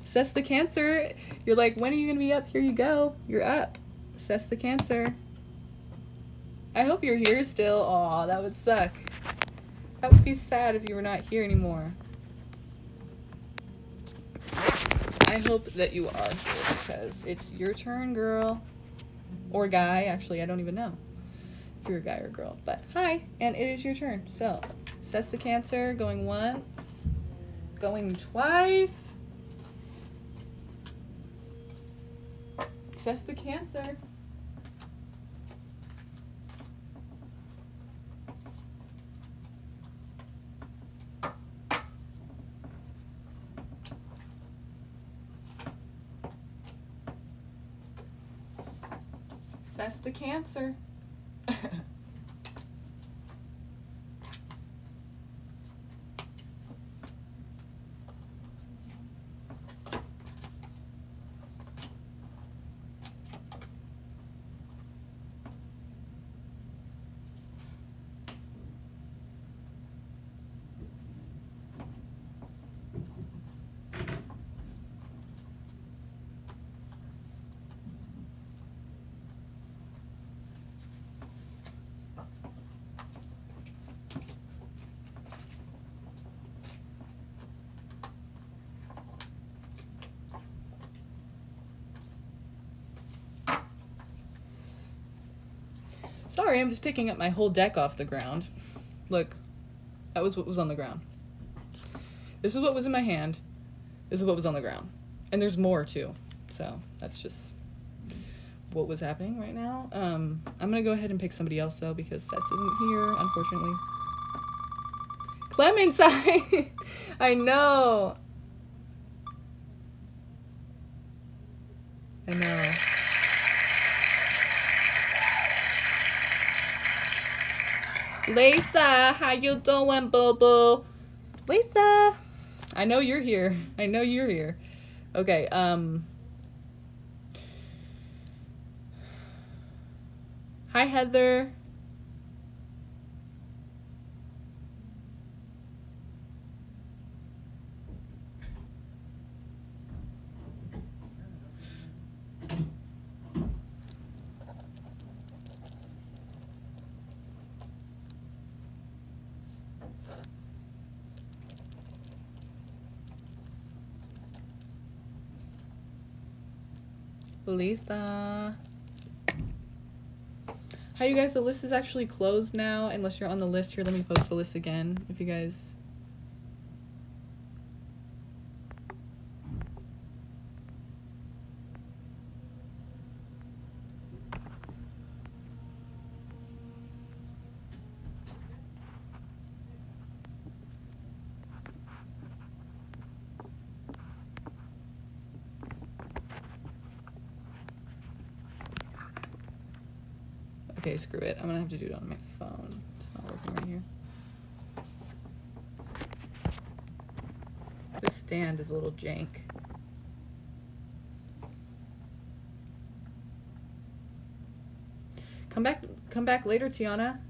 Cess the Cancer. You're like, when are you going to be up? Here you go. You're up. Cess the Cancer. I hope you're here still. Aw, that would suck. That would be sad if you were not here anymore. I hope that you are here because it's your turn, girl. Or guy. Actually, I don't even know if you're a guy or a girl. But hi, and it is your turn. So, Cess the Cancer, going once, going twice. Cess the Cancer. That's the Cancer. Sorry, I'm just picking up my whole deck off the ground. Look, that was what was on the ground. This is what was in my hand. This is what was on the ground. And there's more too. So that's just what was happening right now. I'm gonna go ahead and pick somebody else though because Seth isn't here, unfortunately. Clementine! I know. I know. Lisa, how you doing, boo-boo? Lisa! I know you're here. I know you're here. Okay, hi, Heather. Lisa. Hi, you guys. The list is actually closed now, unless you're on the list. Here, let me post the list again, if you guys... Okay, screw it. I'm gonna have to do it on my phone. It's not working right here. This stand is a little jank. Come back later, Tiana.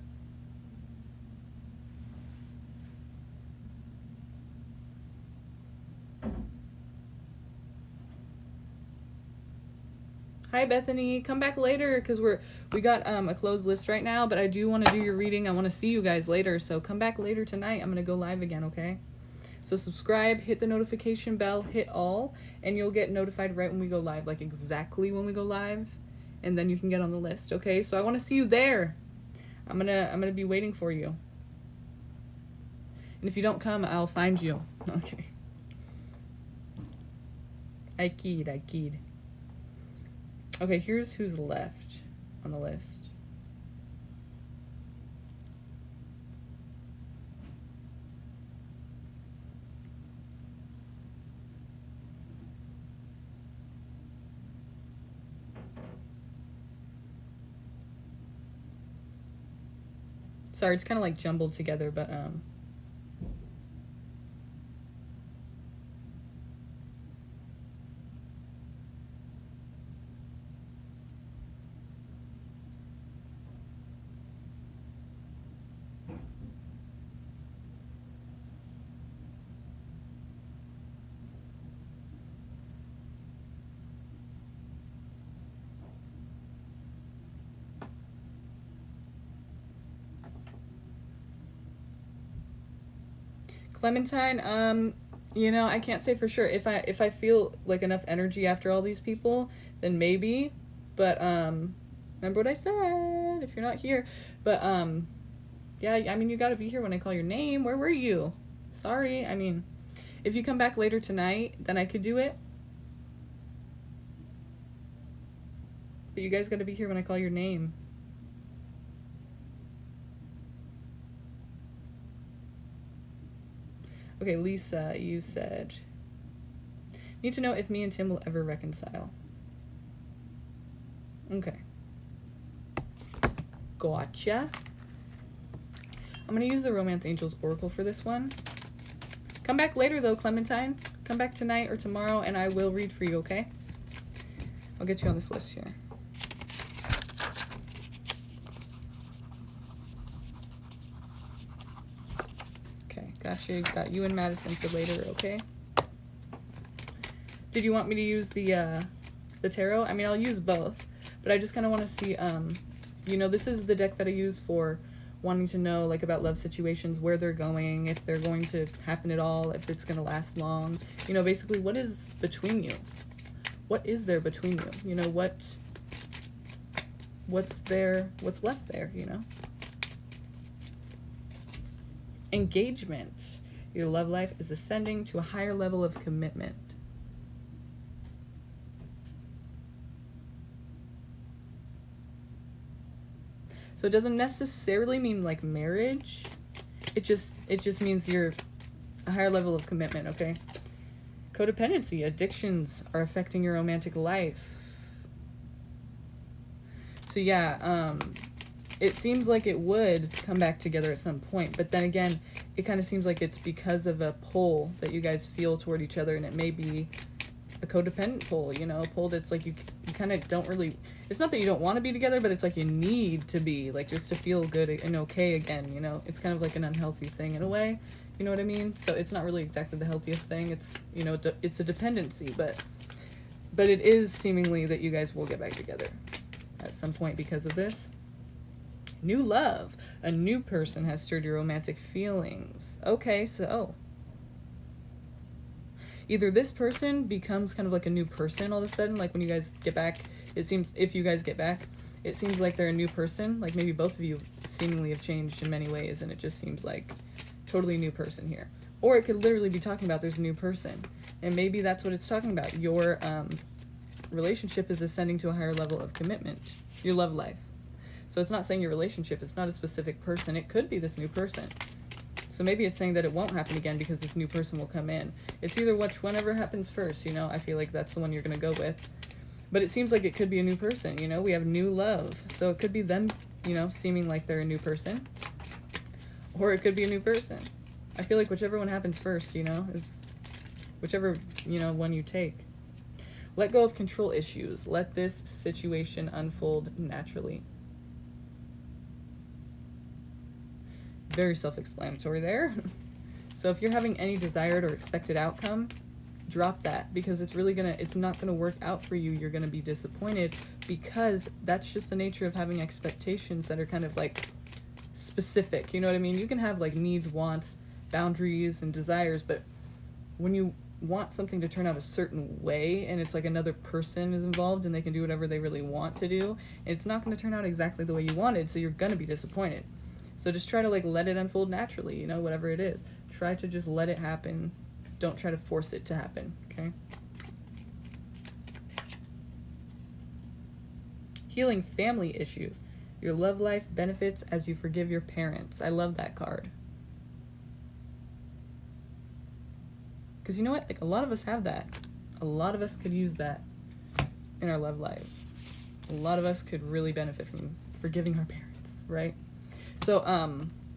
Hi, Bethany. Come back later because we got a closed list right now, but I do want to do your reading. I want to see you guys later, so come back later tonight. I'm gonna go live again, okay? So subscribe, hit the notification bell, hit all, and you'll get notified right when we go live, like exactly when we go live, and then you can get on the list, okay? So I want to see you there. I'm gonna be waiting for you. And if you don't come, I'll find you. Okay. I keyed. Okay, here's who's left on the list. Sorry, it's kind of like jumbled together, but Clementine, you know, I can't say for sure. If I feel like enough energy after all these people, then maybe. But remember what I said, if you're not here. But yeah, I mean, you got to be here when I call your name. Where were you? Sorry. I mean, if you come back later tonight, then I could do it. But you guys got to be here when I call your name. Okay, Lisa, you said, need to know if me and Tim will ever reconcile. Okay. Gotcha. I'm going to use the Romance Angels Oracle for this one. Come back later, though, Clementine. Come back tonight or tomorrow, and I will read for you, okay? I'll get you on this list here. Okay, got you and Madison for later, okay? Did you want me to use the tarot? I mean, I'll use both, but I just kind of want to see, you know, this is the deck that I use for wanting to know, like, about love situations, where they're going, if they're going to happen at all, if it's going to last long. You know, basically, what is between you? What is there between you? You know, what's there, what's left there, you know? Engagement. Your love life is ascending to a higher level of commitment. So it doesn't necessarily mean like marriage. It just means you're a higher level of commitment, okay? Codependency, addictions are affecting your romantic life. So yeah, it seems like it would come back together at some point, but then again, it kind of seems like it's because of a pull that you guys feel toward each other, and it may be a codependent pull, you know, a pull that's like you kind of don't really, it's not that you don't want to be together, but it's like you need to be, like, just to feel good and okay again, you know. It's kind of like an unhealthy thing in a way, you know what I mean? So it's not really exactly the healthiest thing. It's, you know, it's a dependency, but it is seemingly that you guys will get back together at some point because of this. New love. A new person has stirred your romantic feelings. Okay, so either this person becomes kind of like a new person all of a sudden, like when you guys get back, it seems, if you guys get back, it seems like they're a new person, like maybe both of you seemingly have changed in many ways, and it just seems like totally new person here. Or it could literally be talking about there's a new person, and maybe that's what it's talking about. Your relationship is ascending to a higher level of commitment, your love life. So it's not saying your relationship, it's not a specific person, it could be this new person. So maybe it's saying that it won't happen again because this new person will come in. It's either whenever happens first, you know. I feel like that's the one you're going to go with. But it seems like it could be a new person, you know. We have new love. So it could be them, you know, seeming like they're a new person. Or it could be a new person. I feel like whichever one happens first, you know, is whichever, you know, one you take. Let go of control issues. Let this situation unfold naturally. Very self-explanatory there. So if you're having any desired or expected outcome, drop that, because it's not gonna work out for you. You're gonna be disappointed, because that's just the nature of having expectations that are kind of like specific, you know what I mean? You can have like needs, wants, boundaries, and desires, but when you want something to turn out a certain way, and it's like another person is involved and they can do whatever they really want to do, it's not going to turn out exactly the way you wanted, so you're going to be disappointed. So just try to like let it unfold naturally, you know, whatever it is. Try to just let it happen. Don't try to force it to happen, okay? Healing family issues. Your love life benefits as you forgive your parents. I love that card. Because you know what? Like, a lot of us have that. A lot of us could use that in our love lives. A lot of us could really benefit from forgiving our parents, right? So,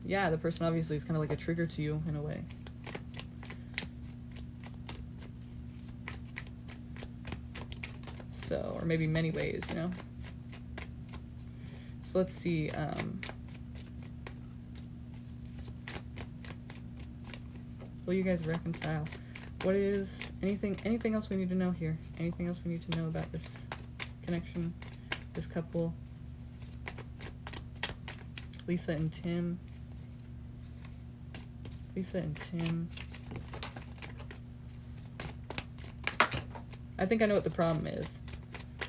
yeah, the person obviously is kind of like a trigger to you in a way. So, or maybe many ways, you know? So let's see, will you guys reconcile? What is, anything else we need to know here? Anything else we need to know about this connection, this couple? Lisa and Tim. Lisa and Tim. I think I know what the problem is.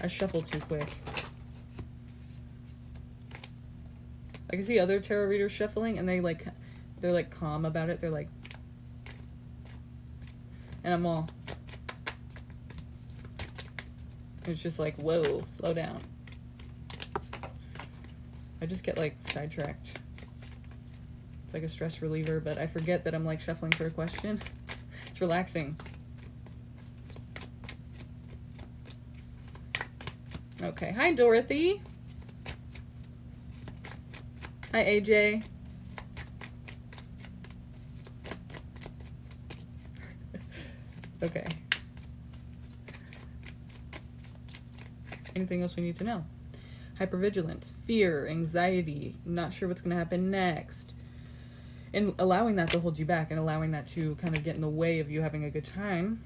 I shuffled too quick. I can see other tarot readers shuffling, and they're like calm about it. They're like, and I'm all, it's just like, whoa, slow down. I just get like sidetracked. It's like a stress reliever, but I forget that I'm like shuffling for a question. It's relaxing. Okay, hi Dorothy. Hi, AJ. Okay. Anything else we need to know? Hypervigilance, fear, anxiety, not sure what's going to happen next. And allowing that to hold you back and allowing that to kind of get in the way of you having a good time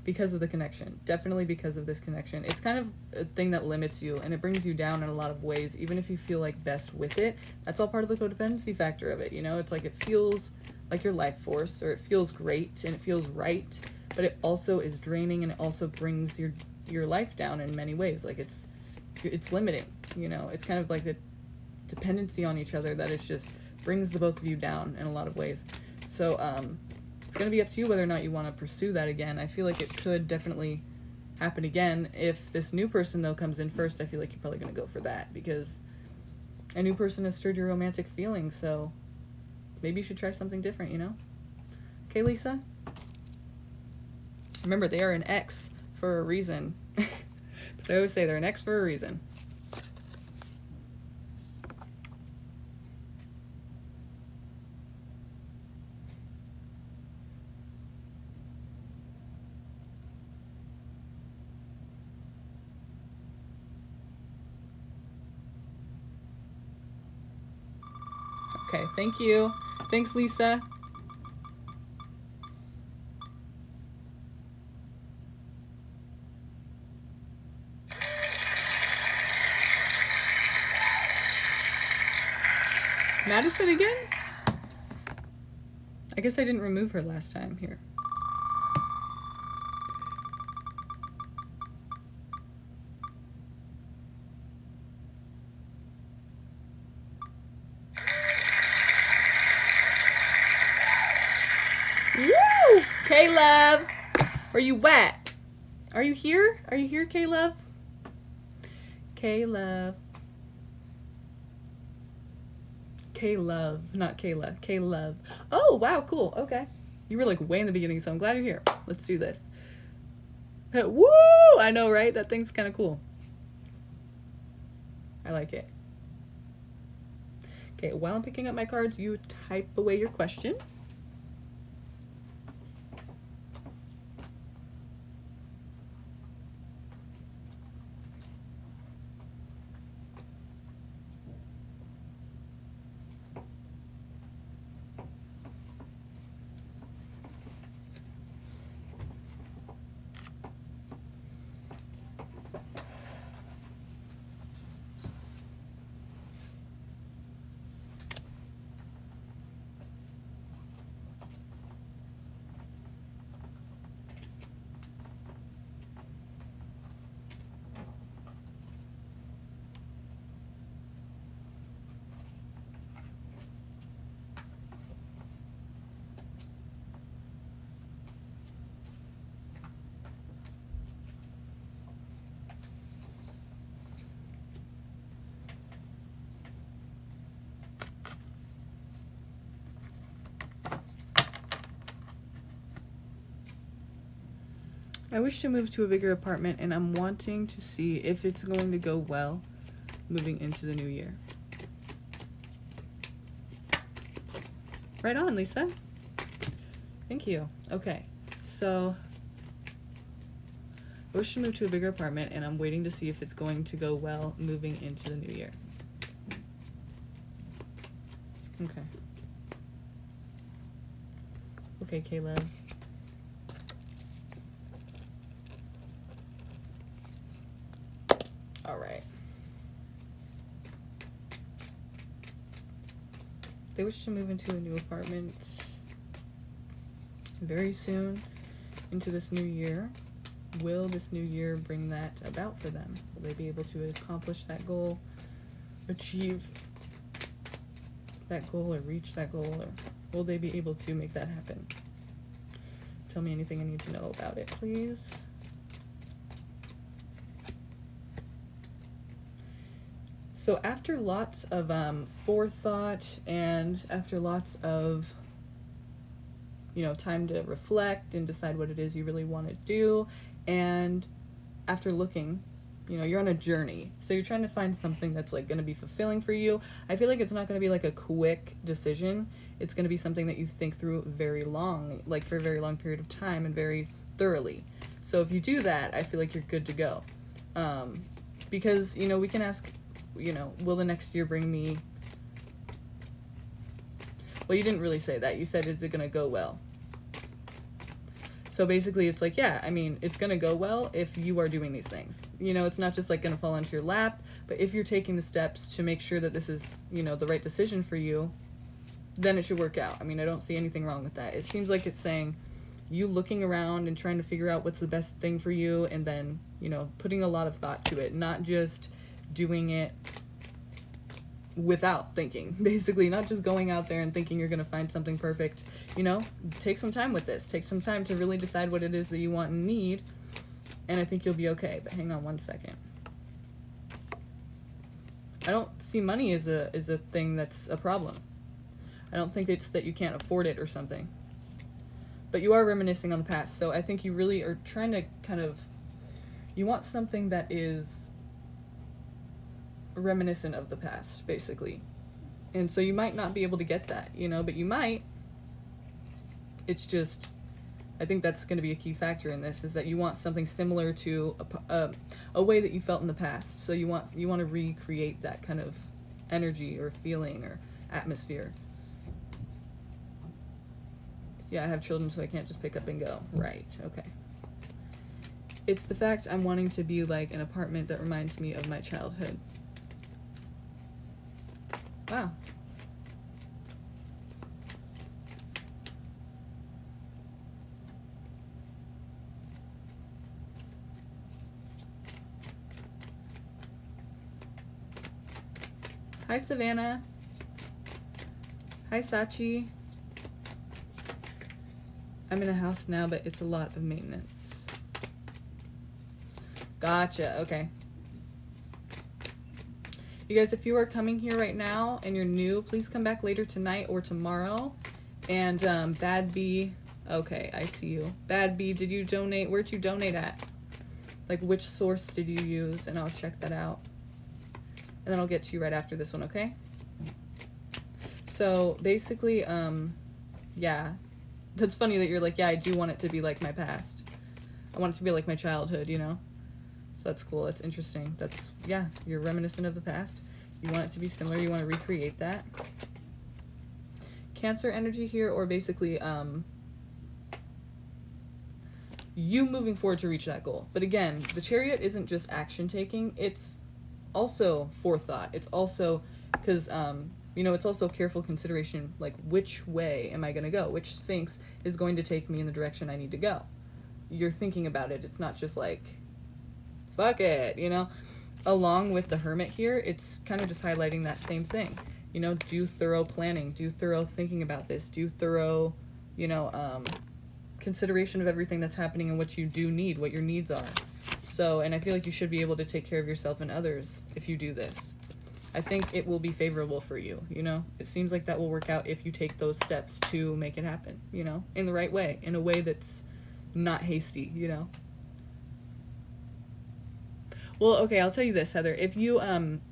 because of the connection. Definitely because of this connection. It's kind of a thing that limits you and it brings you down in a lot of ways, even if you feel like best with it. That's all part of the codependency factor of it, you know? It's like it feels like your life force, or it feels great and it feels right, but it also is draining and it also brings your life down in many ways. Like it's limiting, you know? It's kind of like the dependency on each other that is just brings the both of you down in a lot of ways. So it's going to be up to you whether or not you want to pursue that again. I feel like it could definitely happen again. If this new person, though, comes in first, I feel like you're probably going to go for that because a new person has stirred your romantic feelings, so maybe you should try something different, you know? Okay, Lisa? Remember, they are an X for a reason. That's what I always say, they're an X for a reason. Okay, thank you. Thanks, Lisa. Madison again? I guess I didn't remove her last time here. Woo! K-Love! Where you at? Are you here? Are you here, K-Love? K-Love. K-Love, not Kayla. K-Love. Oh, wow, cool. Okay. You were like way in the beginning, so I'm glad you're here. Let's do this. Woo! I know, right? That thing's kind of cool. I like it. Okay, while I'm picking up my cards, you type away your question. I wish to move to a bigger apartment and I'm wanting to see if it's going to go well moving into the new year. Right on, Lisa. Thank you. Okay, so I wish to move to a bigger apartment and I'm waiting to see if it's going to go well moving into the new year. Okay. Okay, Caleb. All right. They wish to move into a new apartment very soon into this new year. Will this new year bring that about for them? Will they be able to accomplish that goal, achieve that goal, or reach that goal, or will they be able to make that happen? Tell me anything I need to know about it, please. So after lots of forethought and after lots of, time to reflect and decide what it is you really want to do, and after looking, You know, you're on a journey. So you're trying to find something that's like going to be fulfilling for you. I feel like it's not going to be like a quick decision. It's going to be something that you think through very long, like for a very long period of time and very thoroughly. So if you do that, I feel like you're good to go. Because, you know, we can ask, you know, will the next year bring me... Well, you didn't really say that. You said, is it going to go well? So basically it's like, yeah, I mean, it's going to go well if you are doing these things. You know, it's not just like going to fall onto your lap, but if you're taking the steps to make sure that this is, you know, the right decision for you, then it should work out. I mean, I don't see anything wrong with that. It seems like it's saying you looking around and trying to figure out what's the best thing for you, and then, you know, putting a lot of thought to it, not just doing it without thinking, basically, not just going out there and thinking you're going to find something perfect. You know, take some time with this. Take some time to really decide what it is that you want and need, and I think you'll be okay. But hang on one second. I don't see money as a thing that's a problem. I don't think it's that you can't afford it or something. But you are reminiscing on the past, so I think you really are trying to kind of... You want something that is reminiscent of the past, basically. And so you might not be able to get that, you know, but you might. It's just, I think that's going to be a key factor in this, is that you want something similar to a way that you felt in the past. So you want to recreate that kind of energy or feeling or atmosphere. Yeah, I have children, so I can't just pick up and go. Right, okay. It's the fact I'm wanting to be like an apartment that reminds me of my childhood. Wow. Hi, Savannah. Hi, Sachi. I'm in a house now, but it's a lot of maintenance. Gotcha, okay. You guys, if you are coming here right now and you're new, please come back later tonight or tomorrow. And Bad B, okay, I see you. Bad B, did you donate? Where'd you donate at? Like, which source did you use? And I'll check that out. And then I'll get to you right after this one, okay? So basically, yeah, that's funny that you're like, yeah, I do want it to be like my past. I want it to be like my childhood, you know? So that's cool. That's interesting. That's, yeah, you're reminiscent of the past. You want it to be similar. You want to recreate that. Cancer energy here, or basically you moving forward to reach that goal. But again, the Chariot isn't just action taking. It's also forethought. It's also, because, you know, it's also careful consideration, like, which way am I going to go? Which Sphinx is going to take me in the direction I need to go? You're thinking about it. It's not just like, fuck it, you know? Along with the Hermit here, it's kind of just highlighting that same thing. You know, do thorough planning, do thorough thinking about this, do thorough, you know, consideration of everything that's happening and what you do need, what your needs are. So, and I feel like you should be able to take care of yourself and others if you do this. I think it will be favorable for you, you know? It seems like that will work out if you take those steps to make it happen, you know? In the right way, in a way that's not hasty, you know? Well, okay, I'll tell you this, Heather. If you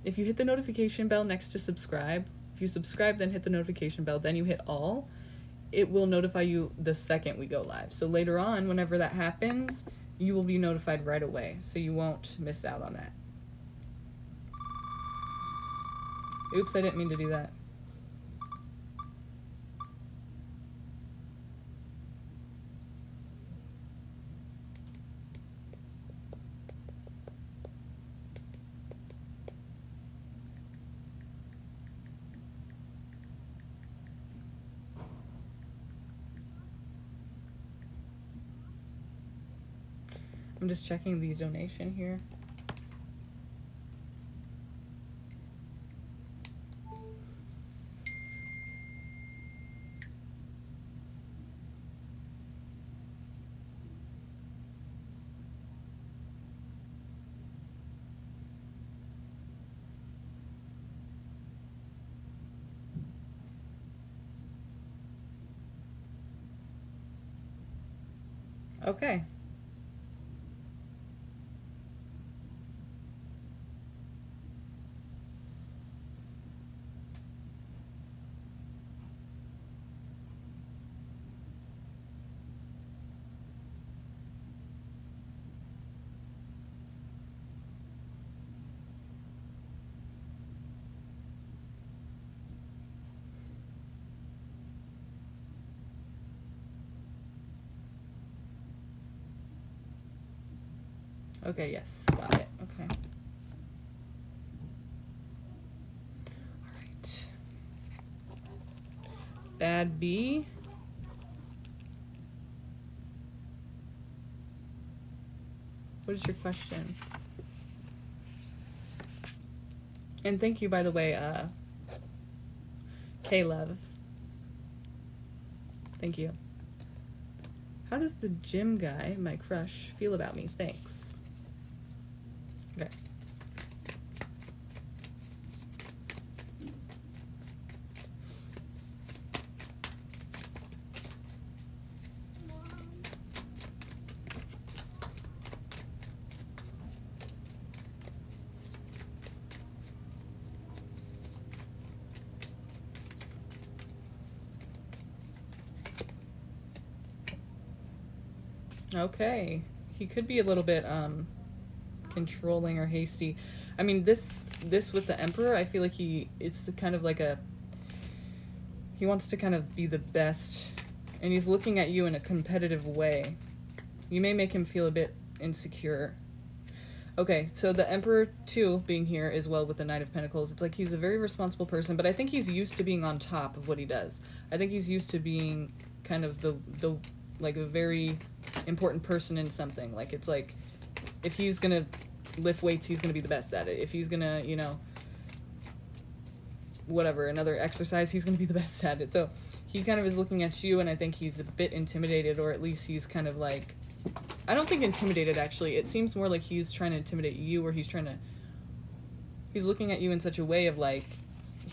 hit the notification bell next to subscribe, if you subscribe, then hit the notification bell, then you hit all, it will notify you the second we go live. So later on, whenever that happens, you will be notified right away, so you won't miss out on that. Oops, I didn't mean to do that. I'm just checking the donation here. Okay. Okay, yes, got it. Okay. All right. Bad B. What is your question? And thank you, by the way, K-Love. Thank you. How does the gym guy, my crush, feel about me? Thanks. Okay. Okay. He could be a little bit controlling or hasty. I mean, this with the Emperor, I feel like it's kind of like he wants to kind of be the best, and he's looking at you in a competitive way. You may make him feel a bit insecure. Okay, so the Emperor too being here as well with the Knight of Pentacles. It's like he's a very responsible person, but I think he's used to being on top of what he does. I think he's used to being kind of the like a very important person in something. Like, it's like, if he's gonna lift weights, he's gonna be the best at it. If he's gonna, you know, whatever, another exercise, he's gonna be the best at it. So he kind of is looking at you, and I think he's a bit intimidated, or at least he's kind of like, I don't think intimidated, actually. It seems more like he's trying to intimidate you, or he's looking at you in such a way of like,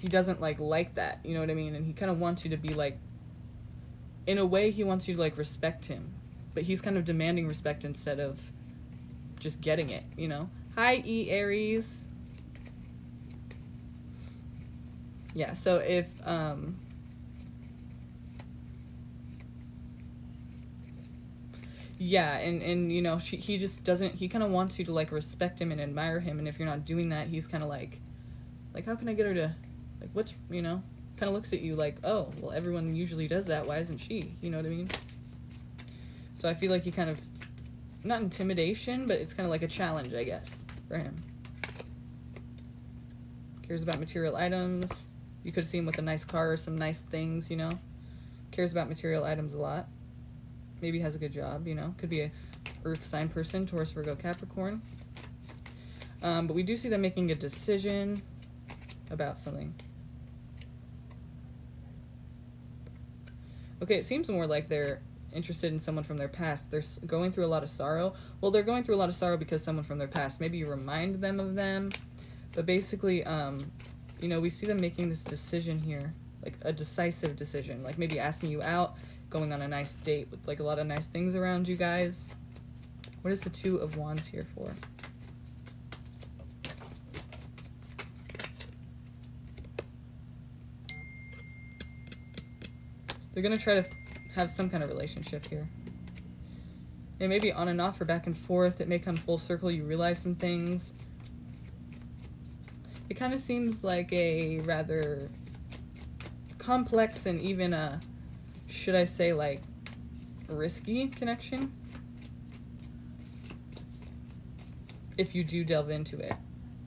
he doesn't like that, you know what I mean? And he kind of wants you to be like, in a way, he wants you to like respect him, but he's kind of demanding respect instead of just getting it, you know? Hi, E Aries. Yeah, so if yeah, and you know, he just doesn't, he kind of wants you to like respect him and admire him, and if you're not doing that, he's kind of like how can I get her to, like, what's, you know, kind of looks at you like, oh, well, everyone usually does that, why isn't she, you know what I mean? So I feel like he kind of, not intimidation, but it's kind of like a challenge, I guess, for him. Cares about material items. You could see him with a nice car or some nice things, you know. Cares about material items a lot. Maybe has a good job, you know. Could be a earth sign person, Taurus, Virgo, Capricorn. But we do see them making a decision about something. Okay, it seems more like they're interested in someone from their past. They're going through a lot of sorrow. Well, they're going through a lot of sorrow because someone from their past. Maybe you remind them of them. But basically, you know, we see them making this decision here. Like a decisive decision. Like maybe asking you out, going on a nice date with like a lot of nice things around you guys. What is the Two of Wands here for? They're going to try to have some kind of relationship here. It may be on and off or back and forth. It may come full circle. You realize some things. It kind of seems like a rather complex and even a, should I say, like, risky connection. If you do delve into it,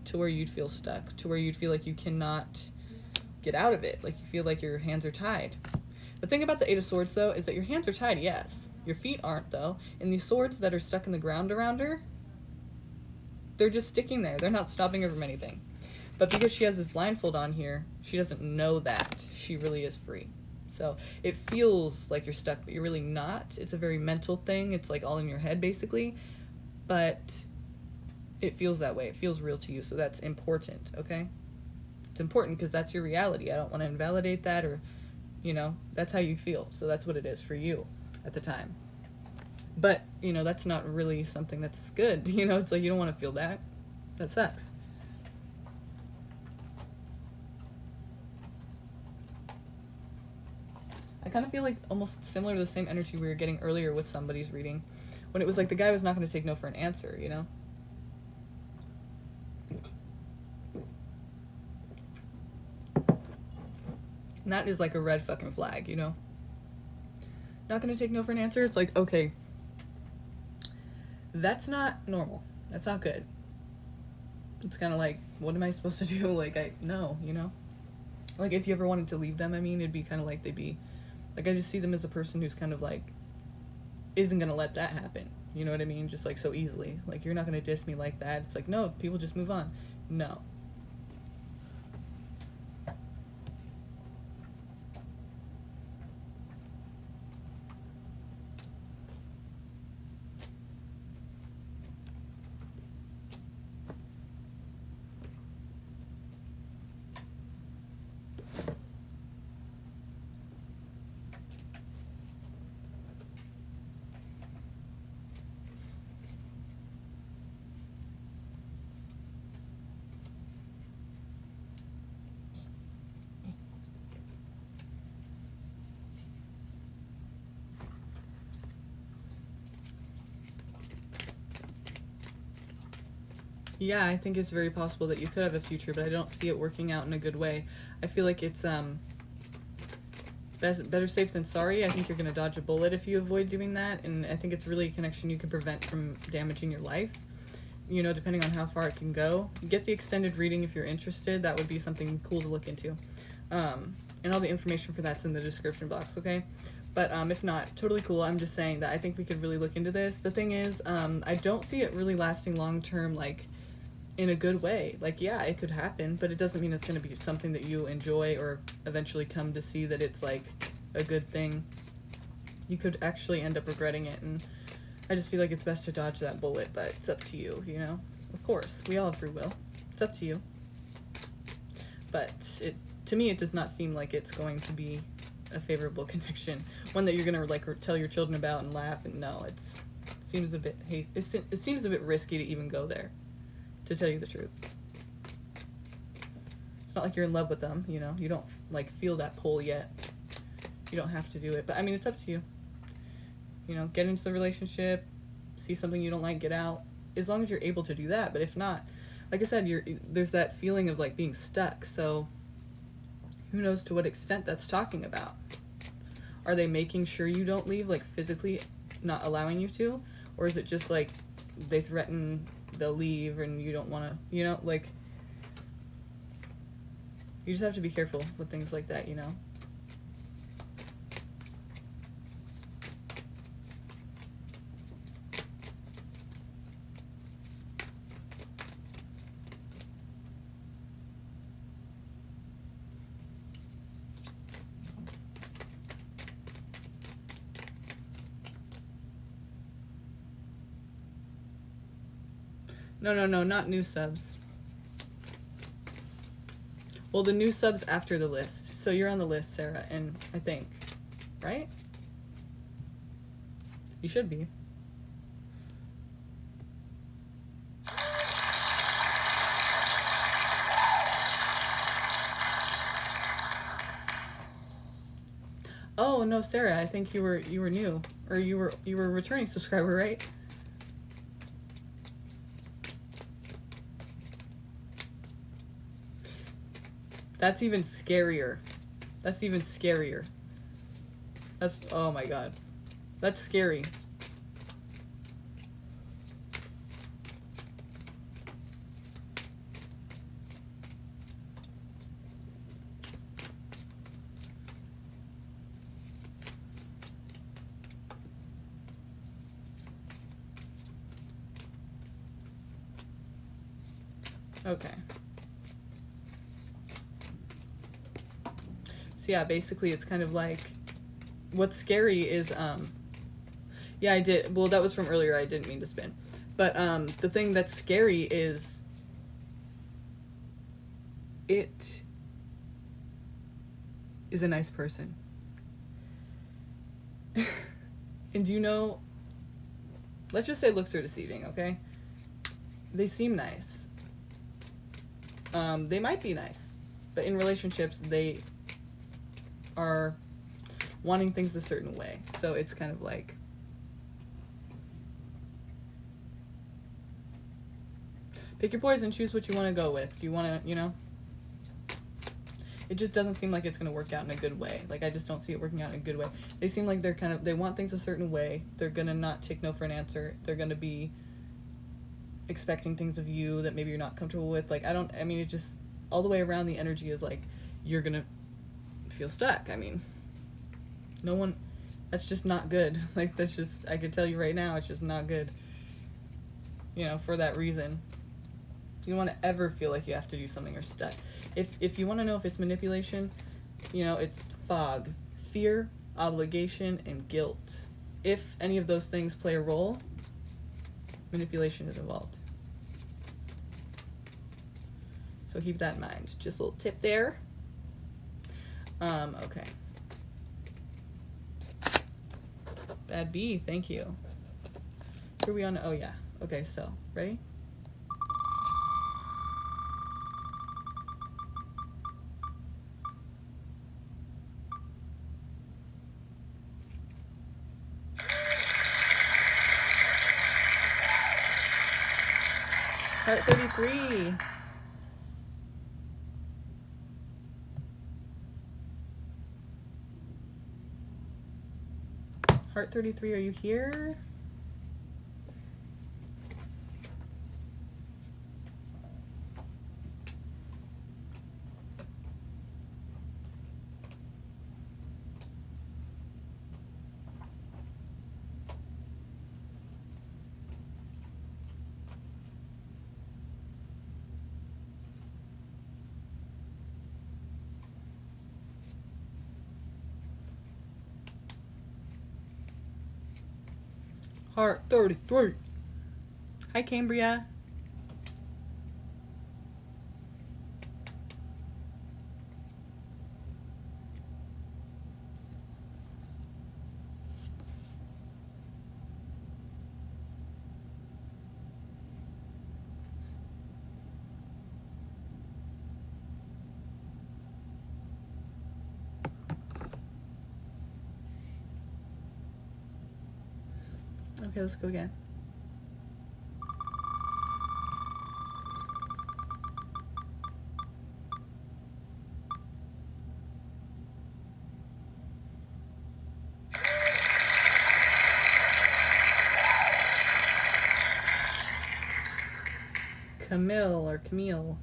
to where you'd feel stuck, to where you'd feel like you cannot get out of it. Like you feel like your hands are tied. The thing about the Eight of Swords, though, is that your hands are tied, yes. Your feet aren't, though. And these swords that are stuck in the ground around her, they're just sticking there. They're not stopping her from anything. But because she has this blindfold on here, she doesn't know that she really is free. So it feels like you're stuck, but you're really not. It's a very mental thing. It's like all in your head, basically. But it feels that way. It feels real to you. So that's important, okay? It's important because that's your reality. I don't want to invalidate that, or, you know, that's how you feel. So that's what it is for you at the time. But, you know, that's not really something that's good. You know, it's like you don't want to feel that. That sucks. I kind of feel like almost similar to the same energy we were getting earlier with somebody's reading, when it was like the guy was not going to take no for an answer, you know? And that is like a red fucking flag, you know? Not going to take no for an answer. It's like, okay, that's not normal. That's not good. It's kind of like, what am I supposed to do? Like, no, you know? Like, if you ever wanted to leave them, I mean, it'd be kind of like they'd be, like, I just see them as a person who's kind of like, isn't gonna let that happen. You know what I mean? Just like so easily. Like, you're not gonna diss me like that. It's like, no, people just move on. No. Yeah, I think it's very possible that you could have a future, but I don't see it working out in a good way. I feel like it's better safe than sorry. I think you're going to dodge a bullet if you avoid doing that, and I think it's really a connection you can prevent from damaging your life, you know, depending on how far it can go. Get the extended reading if you're interested. That would be something cool to look into. And all the information for that's in the description box, okay? But if not, totally cool. I'm just saying that I think we could really look into this. The thing is, I don't see it really lasting long term, like, in a good way. Like, yeah, it could happen, but it doesn't mean it's going to be something that you enjoy or eventually come to see that it's like a good thing. You could actually end up regretting it, and I just feel like it's best to dodge that bullet, but it's up to you, you know? Of course, we all have free will. It's up to you. But to me, it does not seem like it's going to be a favorable connection, one that you're going to like tell your children about and laugh, and no, it seems a bit it seems a bit risky to even go there, to tell you the truth. It's not like you're in love with them, you know? You don't, like, feel that pull yet. You don't have to do it. But, I mean, it's up to you. You know, get into the relationship, see something you don't like, get out. As long as you're able to do that. But if not, like I said, there's that feeling of, like, being stuck. So, who knows to what extent that's talking about? Are they making sure you don't leave, like, physically not allowing you to? Or is it just, like, they threaten they'll leave and you don't want to, you know, like, you just have to be careful with things like that, you know? No, not new subs. Well, the new subs after the list. So you're on the list, Sarah, and I think, right? You should be. Oh no, Sarah, I think you were new, or you were a returning subscriber, right? That's even scarier. That's even scarier. That's, oh my god. That's scary. Okay. So yeah, basically it's kind of like, what's scary is, yeah, I did, well, that was from earlier, I didn't mean to spin. But, the thing that's scary is, it is a nice person. And you know, let's just say looks are deceiving, okay? They seem nice. They might be nice, but in relationships, they are wanting things a certain way. So it's kind of like, pick your poison, choose what you want to go with. You want to, you know? It just doesn't seem like it's going to work out in a good way. Like, I just don't see it working out in a good way. They seem like they're kind of, they want things a certain way. They're going to not take no for an answer. They're going to be expecting things of you that maybe you're not comfortable with. Like, I mean, it just, all the way around the energy is like, you're gonna feel stuck. I mean, no one, that's just not good. Like, that's just, I can tell you right now, it's just not good. You know, for that reason. You don't want to ever feel like you have to do something or stuck. If you want to know if it's manipulation, you know, it's fog, fear, obligation, and guilt. If any of those things play a role, manipulation is involved. So keep that in mind. Just a little tip there. Okay. Bad B, thank you. Who are we on? Oh yeah. Okay, so ready? Heart 33. Heart 33, are you here? Heart 33. Hi, Cambria. Okay, let's go again. Camille or Camille.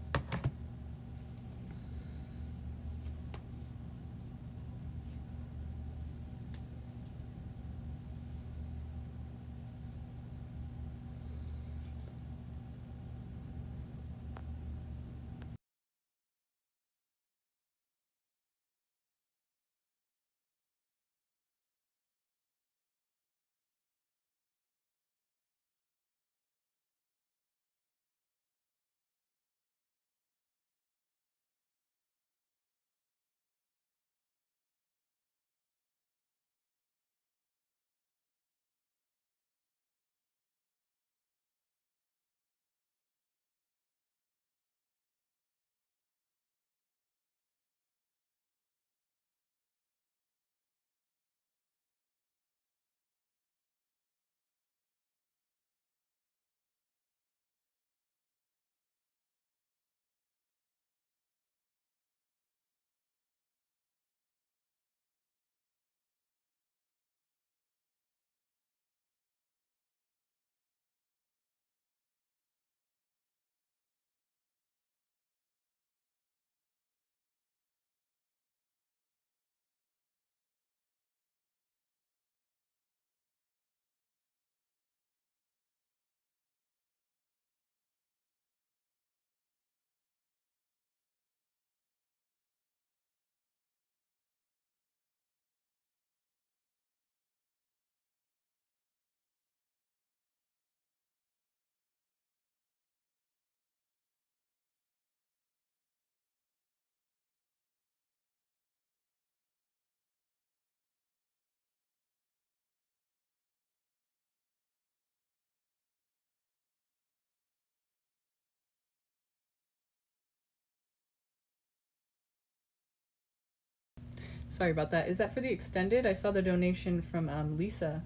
Sorry about that. Is that for the extended? I saw the donation from Lisa.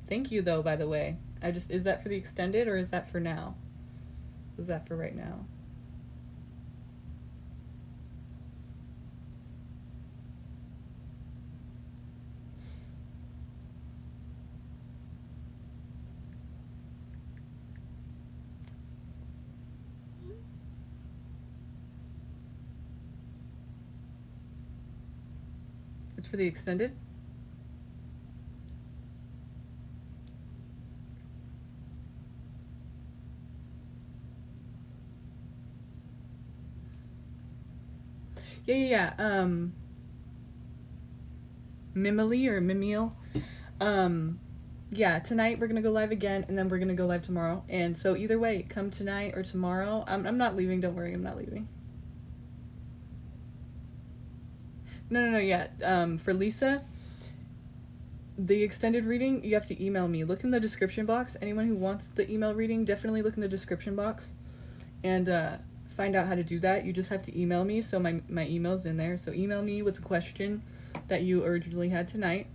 Thank you, though, by the way. Is that for the extended or is that for now? Is that for right now? It's for the extended? Yeah. Mimily or Mimiel. Yeah, tonight we're gonna go live again, and then we're gonna go live tomorrow. And so either way, come tonight or tomorrow. I'm not leaving. Don't worry, I'm not leaving. No. Yeah. For Lisa, the extended reading, you have to email me. Look in the description box. Anyone who wants the email reading, definitely look in the description box, and find out how to do that. You just have to email me. So my email's in there. So email me with the question that you originally had tonight,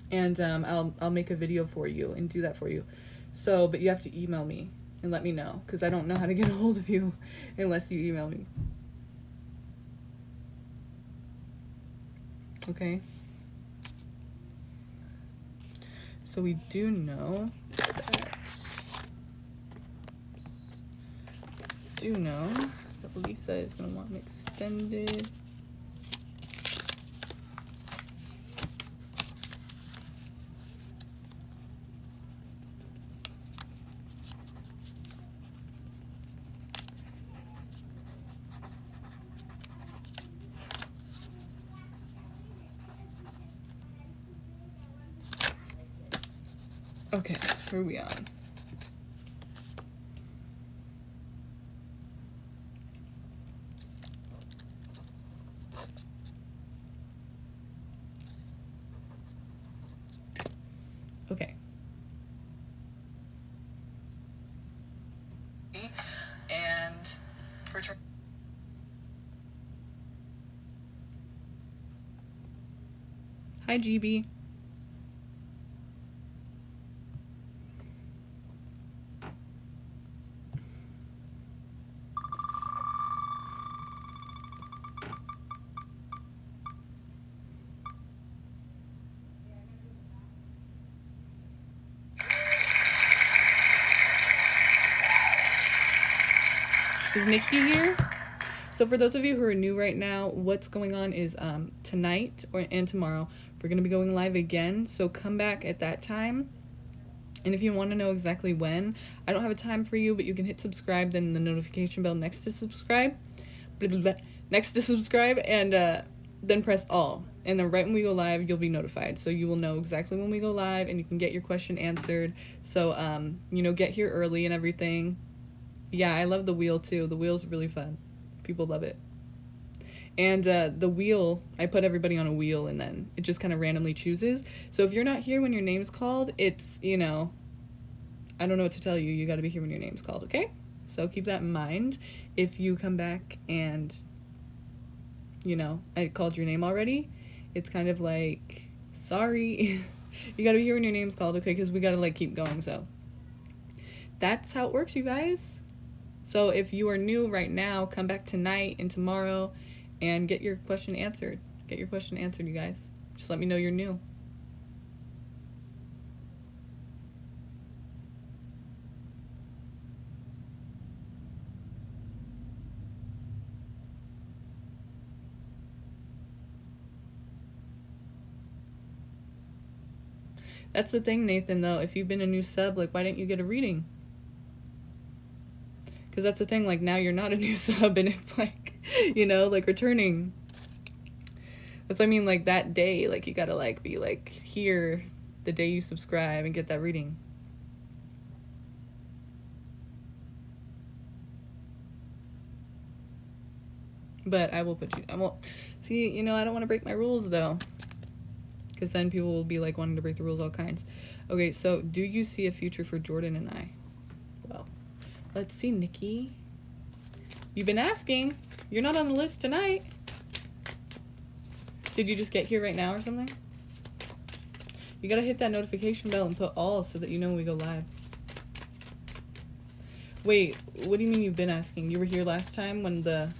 and I'll make a video for you and do that for you. So, but you have to email me and let me know, because I don't know how to get a hold of you unless you email me. Okay. So we do know that Lisa is going to want an extended. Okay, where are we on? Okay. And return. Hi, GB. Is Nikki here? So for those of you who are new right now, what's going on is tonight and tomorrow we're going to be going live again. So come back at that time. And if you want to know exactly when, I don't have a time for you, but you can hit subscribe, then the notification bell next to subscribe. Next to subscribe, and then press all. And then right when we go live, you'll be notified. So you will know exactly when we go live, and you can get your question answered. So, get here early and everything. Yeah, I love the wheel too. The wheel's really fun. People love it. And the wheel, I put everybody on a wheel, and then it just kind of randomly chooses. So if you're not here when your name's called, it's, I don't know what to tell you. You got to be here when your name's called, okay? So keep that in mind. If you come back and, I called your name already, it's kind of like, sorry. You got to be here when your name's called, okay? Because we got to, keep going, so. That's how it works, you guys. So if you are new right now, come back tonight and tomorrow and get your question answered. Get your question answered, you guys. Just let me know you're new. That's the thing, Nathan, though. If you've been a new sub, why didn't you get a reading? Because that's the thing, now you're not a new sub, and it's returning. That's what I mean, that day, you gotta, be, here the day you subscribe and get that reading. But I won't, see, I don't want to break my rules, though. Because then people will be, wanting to break the rules all kinds. Okay, so, do you see a future for Jordan and I? Well, let's see, Nikki. You've been asking. You're not on the list tonight. Did you just get here right now or something? You gotta hit that notification bell and put all so that you know when we go live. Wait, what do you mean you've been asking? You were here last time when there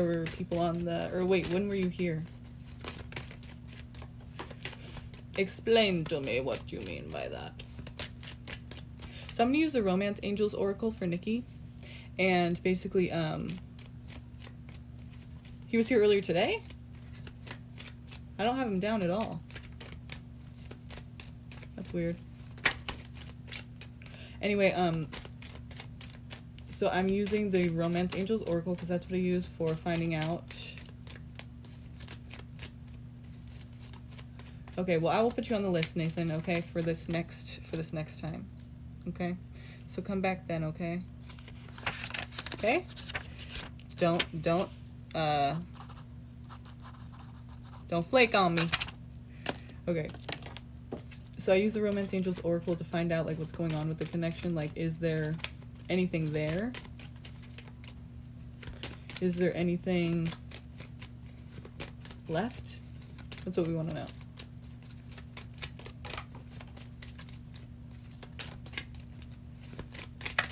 were people on or wait, when were you here? Explain to me what you mean by that. So I'm going to use the Romance Angels Oracle for Nikki. And basically, He was here earlier today? I don't have him down at all. That's weird. Anyway, so I'm using the Romance Angels Oracle because that's what I use for finding out. Okay, well, I will put you on the list, Nathan, okay, for this next time. Okay? So come back then, okay? Okay? Don't flake on me. Okay. So I use the Romance Angels Oracle to find out, like, what's going on with the connection. Like, is there anything there? Is there anything left? That's what we want to know.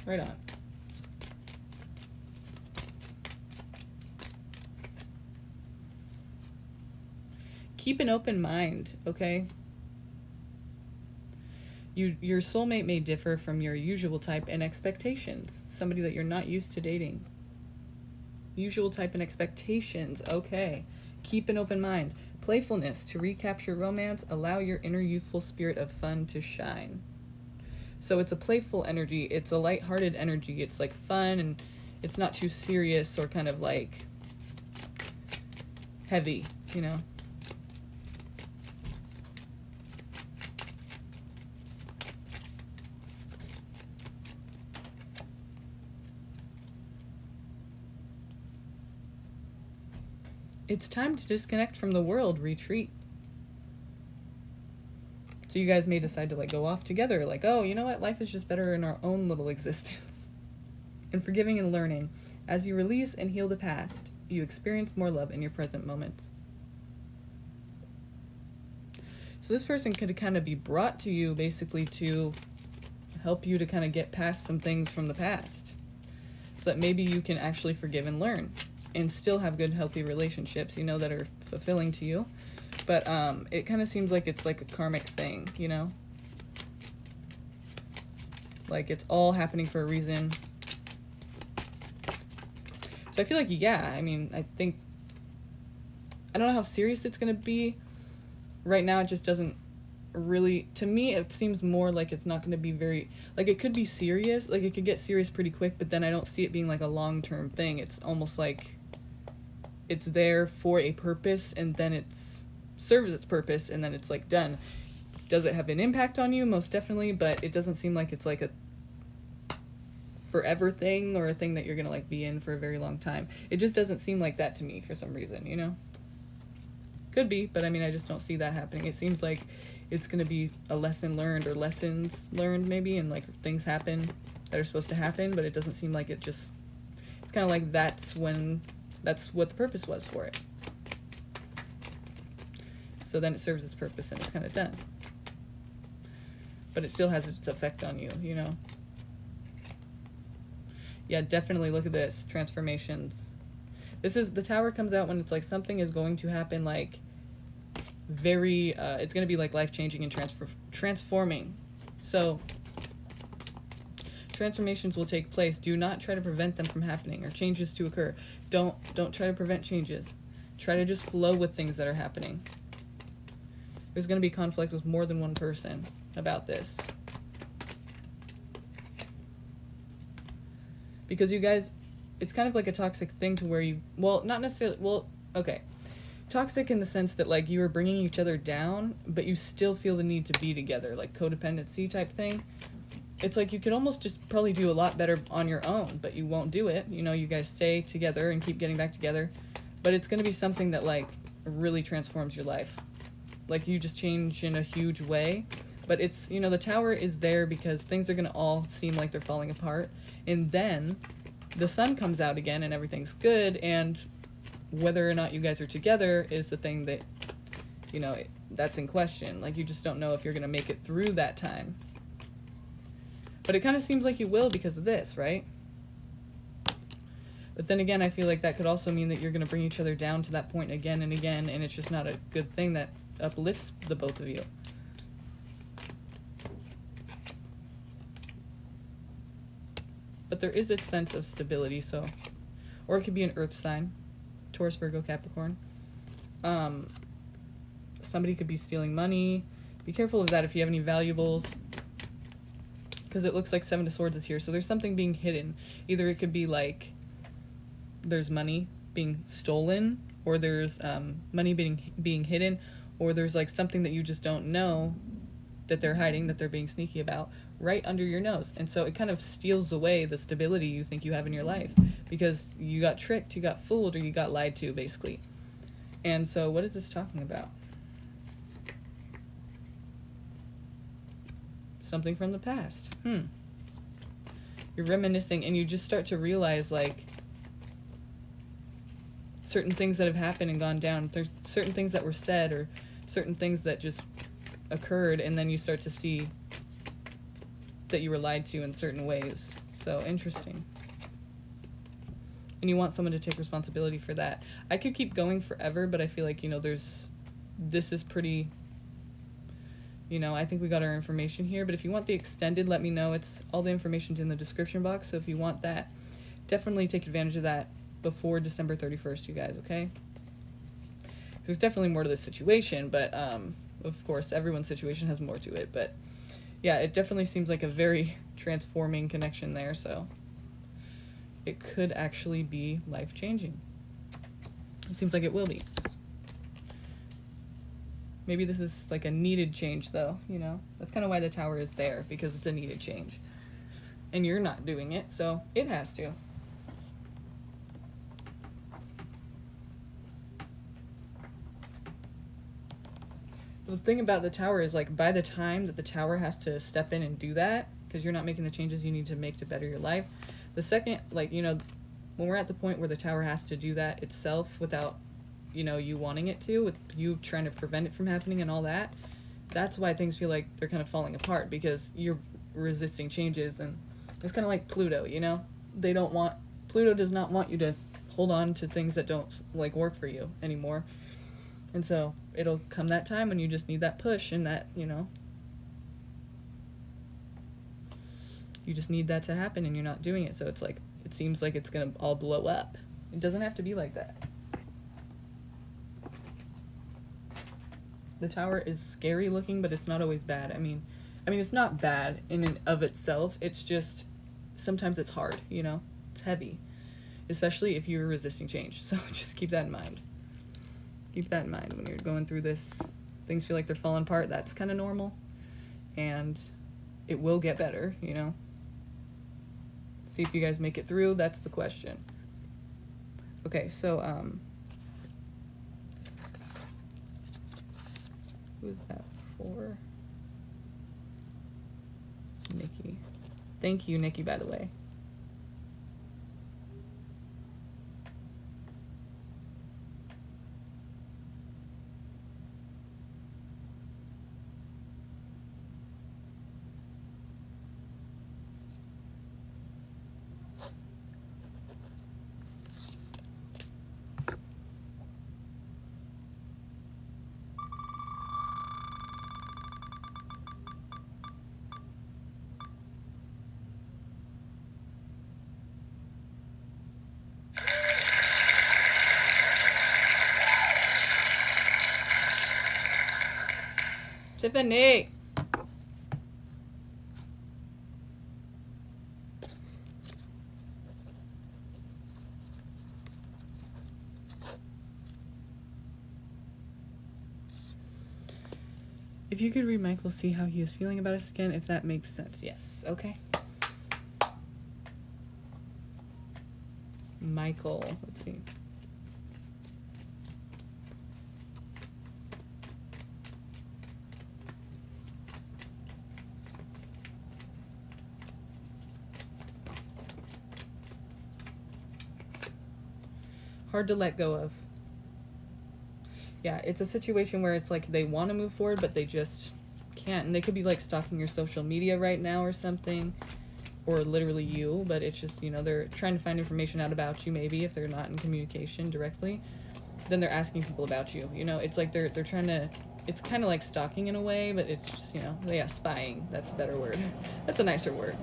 Right on. Keep an open mind, okay? Your soulmate may differ from your usual type in expectations. Somebody that you're not used to dating. Usual type and expectations, okay. Keep an open mind. Playfulness to recapture romance. Allow your inner youthful spirit of fun to shine. So it's a playful energy. It's a lighthearted energy. It's like fun and it's not too serious or kind of like heavy, you know? It's time to disconnect from the world, retreat. So you guys may decide to like go off together, like, oh, you know what? Life is just better in our own little existence. And forgiving and learning. As you release and heal the past, you experience more love in your present moment. So this person could kind of be brought to you basically to help you to kind of get past some things from the past. So that maybe you can actually forgive and learn and still have good, healthy relationships, you know, that are fulfilling to you. But it kind of seems like it's like a karmic thing, you know? Like it's all happening for a reason. So I feel like, yeah, I mean, I don't know how serious it's going to be. Right now, it just doesn't really, to me, it seems more like it's not going to be very, like it could be serious, like it could get serious pretty quick, but then I don't see it being like a long-term thing. It's almost like it's there for a purpose and then it's serves its purpose and then it's like done. Does it have an impact on you? Most definitely, but it doesn't seem like it's like a forever thing or a thing that you're gonna like be in for a very long time. It just doesn't seem like that to me for some reason, you know? Could be, but I mean, I just don't see that happening. It seems like it's gonna be a lesson learned or lessons learned maybe, and like things happen that are supposed to happen, but it doesn't seem like it just, it's kind of like that's what the purpose was for it. So then it serves its purpose and it's kind of done. But it still has its effect on you, you know? Yeah, definitely look at this. Transformations. This is, the Tower comes out when it's like something is going to happen like very, it's going to be like life-changing and transforming. So transformations will take place. Do not try to prevent them from happening or changes to occur. Don't try to prevent changes. Try to just flow with things that are happening. There's going to be conflict with more than one person about this. Because you guys, it's kind of like a toxic thing to where you, well, not necessarily, well, okay. Toxic in the sense that, like, you are bringing each other down, but you still feel the need to be together, like codependency type thing. It's like you could almost just probably do a lot better on your own, but you won't do it. You know, you guys stay together and keep getting back together. But it's going to be something that, like, really transforms your life. Like, you just change in a huge way. But it's, you know, the Tower is there because things are going to all seem like they're falling apart. And then the sun comes out again and everything's good. And whether or not you guys are together is the thing that, you know, that's in question. Like, you just don't know if you're going to make it through that time. But it kind of seems like you will because of this, right? But then again, I feel like that could also mean that you're going to bring each other down to that point again and again, and it's just not a good thing that uplifts the both of you. But there is this sense of stability, so, or it could be an earth sign. Taurus, Virgo, Capricorn. Somebody could be stealing money. Be careful of that if you have any valuables, because it looks like Seven of Swords is here. So there's something being hidden. Either it could be like there's money being stolen, or there's money being hidden, or there's like something that you just don't know that they're hiding, that they're being sneaky about, right under your nose. And so it kind of steals away the stability you think you have in your life, because you got tricked, you got fooled, or you got lied to, basically. And so what is this talking about? Something from the past. You're reminiscing, and you just start to realize, like, certain things that have happened and gone down. There's certain things that were said, or certain things that just occurred, and then you start to see that you were lied to in certain ways. So interesting. And you want someone to take responsibility for that. I could keep going forever, but I feel like, you know, this is pretty, you know, I think we got our information here. But if you want the extended, let me know. It's all the information's in the description box. So if you want that, definitely take advantage of that before December 31st, you guys, okay? There's definitely more to this situation, but of course, everyone's situation has more to it. But yeah, it definitely seems like a very transforming connection there, so it could actually be life-changing. It seems like it will be. Maybe this is like a needed change, though, you know? That's kind of why the Tower is there, because it's a needed change. And you're not doing it, so it has to. The thing about the Tower is, like, by the time that the Tower has to step in and do that, because you're not making the changes you need to make to better your life, the second, like, you know, when we're at the point where the Tower has to do that itself without, you know, you wanting it to, with you trying to prevent it from happening and all that, that's why things feel like they're kind of falling apart, because you're resisting changes. And it's kind of like Pluto, you know? Pluto does not want you to hold on to things that don't, like, work for you anymore. And so it'll come that time when you just need that push, and that, you know, you just need that to happen, and you're not doing it. So it's like, it seems like it's gonna all blow up. It doesn't have to be like that. The Tower is scary looking, but it's not always bad. I mean, it's not bad in and of itself. It's just, sometimes it's hard, you know? It's heavy. Especially if you're resisting change. So just keep that in mind. Keep that in mind when you're going through this. Things feel like they're falling apart. That's kind of normal. And it will get better, you know? See if you guys make it through. That's the question. Okay, so, who's that for? Nikki. Thank you, Nikki, by the way. Tiffany! If you could read Michael, see how he is feeling about us again, if that makes sense. Yes, okay. Michael, let's see. Hard to let go of. Yeah, it's a situation where it's like they want to move forward, but they just can't. And they could be like stalking your social media right now or something, or literally you, but it's just, you know, they're trying to find information out about you, maybe, if they're not in communication directly. Then they're asking people about you, you know? It's like they're trying to, it's kind of like stalking in a way, but it's just, you know, yeah, spying. That's a better word. That's a nicer word.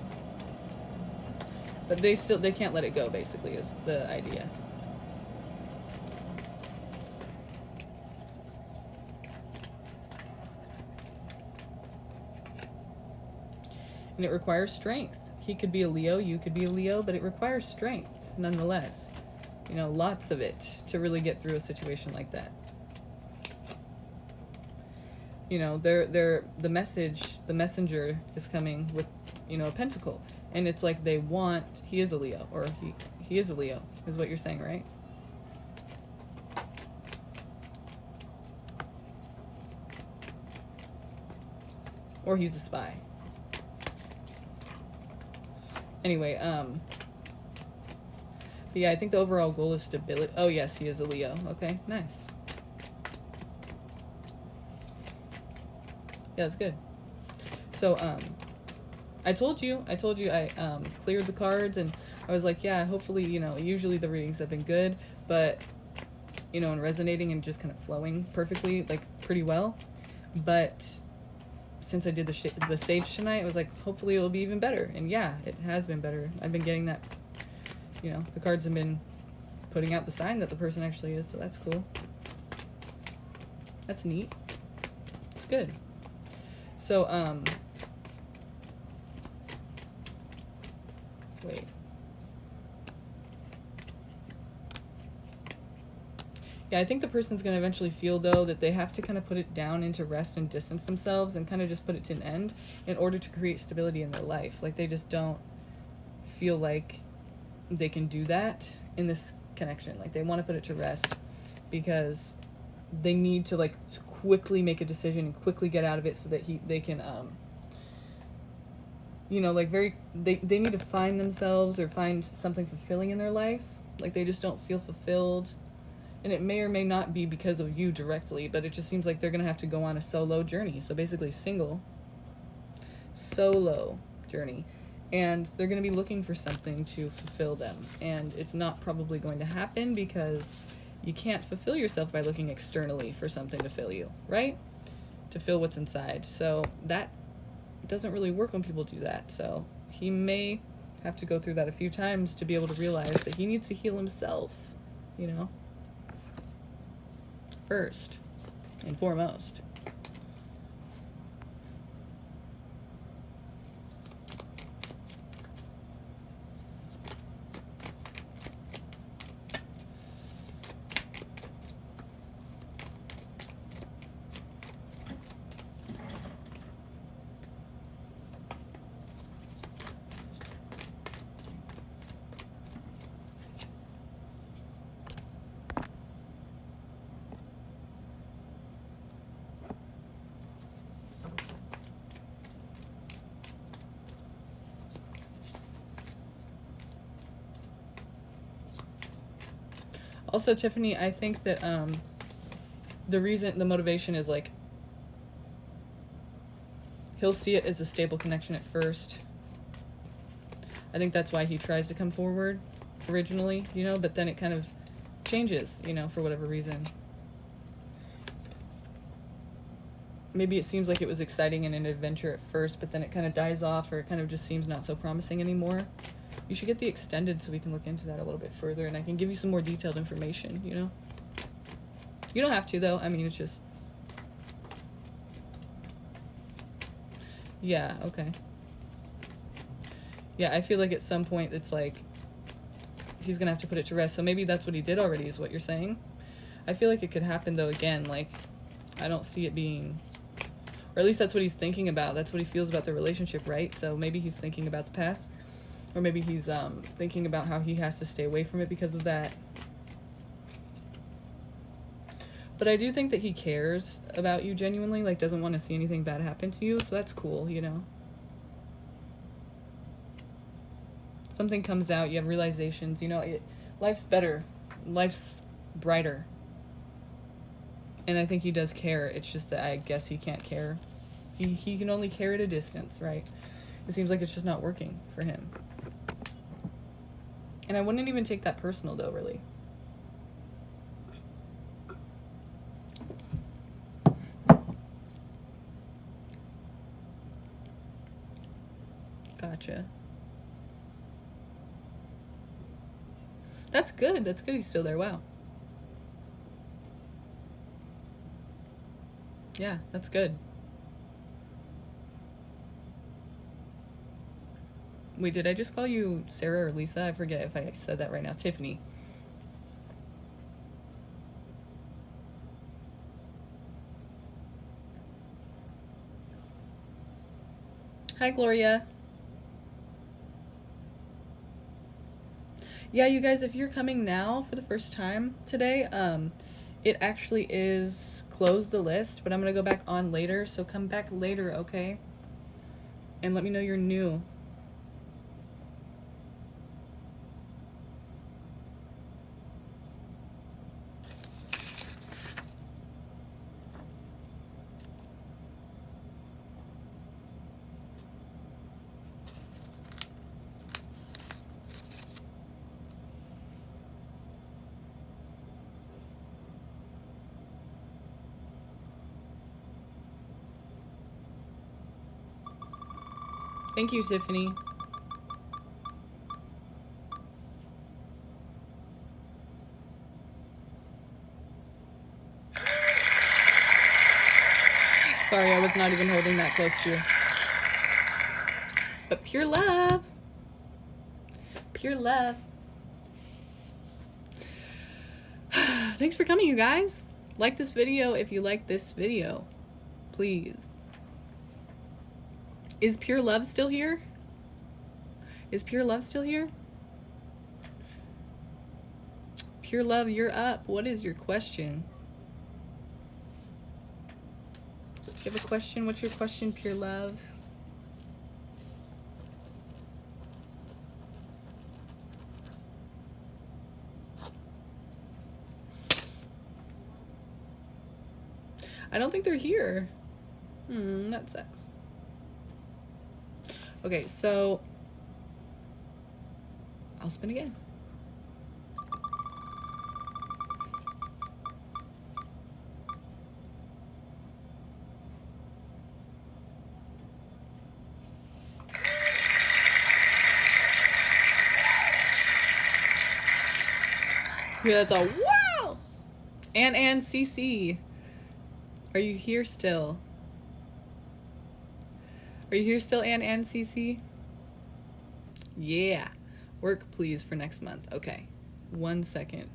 But they can't let it go, basically, is the idea. And it requires strength. He could be a Leo, you could be a Leo, but it requires strength nonetheless. You know, lots of it to really get through a situation like that. You know, the messenger is coming with, you know, a pentacle. And it's like they want, he is a Leo, or he is a Leo, is what you're saying, right? Or he's a spy. Anyway, but yeah, I think the overall goal is stability. Oh yes, he is a Leo. Okay, nice. Yeah, that's good. So, I told you I cleared the cards, and I was like, yeah, hopefully, you know, usually the readings have been good, but, you know, and resonating and just kind of flowing perfectly, like, pretty well. But since I did the sage tonight, I was like, hopefully it'll be even better. And yeah, it has been better. I've been getting that, you know, the cards have been putting out the sign that the person actually is, so that's cool. That's neat. It's good. So, wait. Yeah, I think the person's going to eventually feel, though, that they have to kind of put it down into rest and distance themselves and kind of just put it to an end in order to create stability in their life. Like, they just don't feel like they can do that in this connection. Like, they want to put it to rest because they need to, like, quickly make a decision and quickly get out of it so that they can, you know, like, they need to find themselves or find something fulfilling in their life. Like, they just don't feel fulfilled. And it may or may not be because of you directly, but it just seems like they're going to have to go on a solo journey. So basically solo journey. And they're going to be looking for something to fulfill them. And it's not probably going to happen because you can't fulfill yourself by looking externally for something to fill you, right? To fill what's inside. So that doesn't really work when people do that. So he may have to go through that a few times to be able to realize that he needs to heal himself, you know? First and foremost. Also, Tiffany, I think that the motivation is like he'll see it as a stable connection at first. I think that's why he tries to come forward originally, you know, but then it kind of changes, you know, for whatever reason. Maybe it seems like it was exciting and an adventure at first, but then it kind of dies off, or it kind of just seems not so promising anymore. You should get the extended so we can look into that a little bit further, and I can give you some more detailed information, you know? You don't have to, though. I mean, it's just... Yeah, okay. Yeah, I feel like at some point it's like he's gonna have to put it to rest, so maybe that's what he did already, is what you're saying. I feel like it could happen, though, again, like, I don't see it being... Or at least that's what he's thinking about. That's what he feels about the relationship, right? So maybe he's thinking about the past. Or maybe he's thinking about how he has to stay away from it because of that. But I do think that he cares about you genuinely, like doesn't want to see anything bad happen to you, so that's cool, you know? Something comes out, you have realizations, you know, life's better. Life's brighter. And I think he does care, it's just that I guess he can't care. He can only care at a distance, right? It seems like it's just not working for him. And I wouldn't even take that personal, though, really. Gotcha. That's good. That's good he's still there. Wow. Yeah, that's good. Wait, did I just call you Sarah or Lisa? I forget if I said that right now. Tiffany. Hi, Gloria. Yeah, you guys, if you're coming now for the first time today, it actually is closed the list, but I'm gonna go back on later, so come back later, okay? And let me know you're new. Thank you, Tiffany. Sorry, I was not even holding that close to you. But pure love. Pure love. Thanks for coming, you guys. Like this video if you like this video. Please. Is Pure Love still here? Is Pure Love still here? Pure Love, you're up. What is your question? Do you have a question? What's your question, Pure Love? I don't think they're here. That sucks. Okay, so I'll spin again. Yeah, that's a wow! And CC. Are you here still? Are you here still, and CC? Yeah. Work, please, for next month. Okay. 1 second.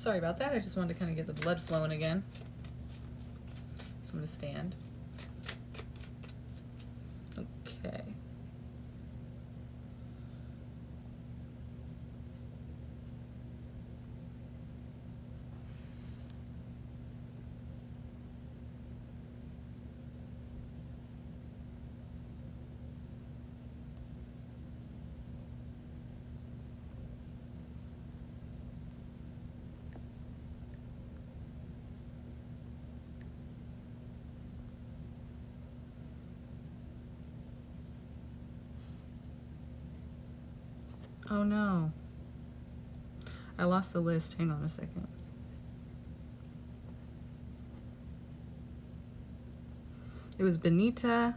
sorry about that. I just wanted to kind of get the blood flowing again. So I'm going to stand. Okay. Oh no. I lost the list. Hang on a second. It was Benita,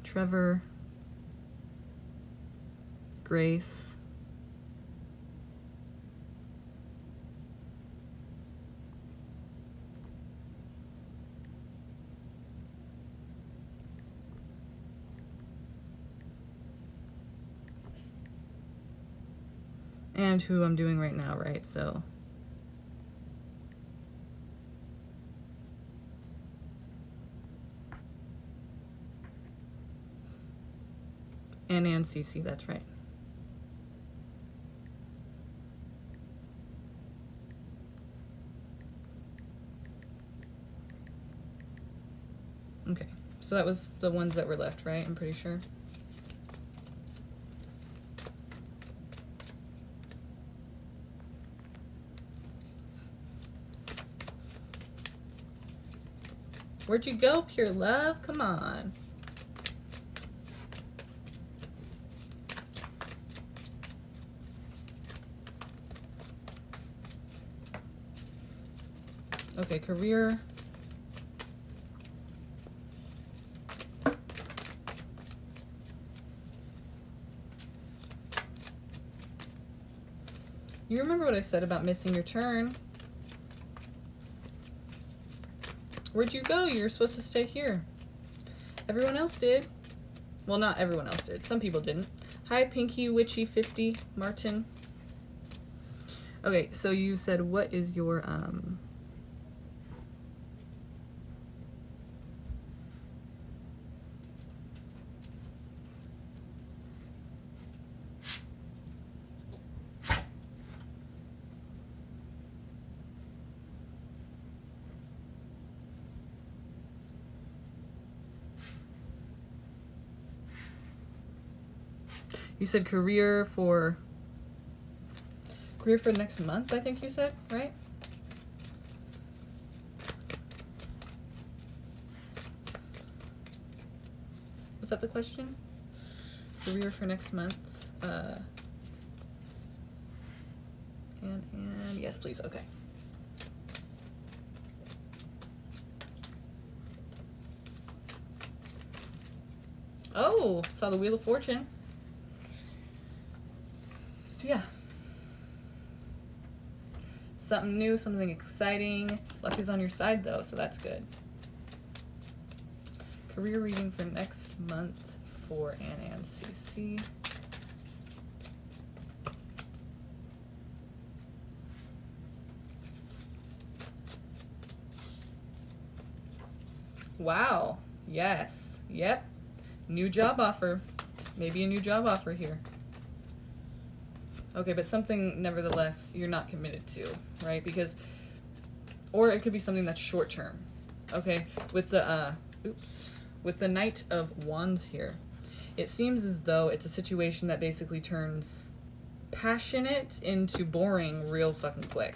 Trevor, Grace, and who I'm doing right now, right? So and CC, that's right. Okay, so that was the ones that were left, right? I'm pretty sure. Where'd you go, pure love? Come on. Okay, career. You remember what I said about missing your turn? Where'd you go? You were supposed to stay here. Everyone else did. Well, not everyone else did. Some people didn't. Hi, Pinky Witchy 50 Martin. Okay, so you said, what is your you said career for next month, I think you said, right? Was that the question? Career for next month. And yes, please. Okay. Oh, saw the Wheel of Fortune. So yeah. Something new, something exciting. Luck is on your side though, so that's good. Career reading for next month for Ann and CC. Wow. Yes. Yep. New job offer. Maybe a new job offer here. Okay, but something, nevertheless, you're not committed to, right? Because, or it could be something that's short term, okay? With the, with the Knight of Wands here, it seems as though it's a situation that basically turns passionate into boring real fucking quick.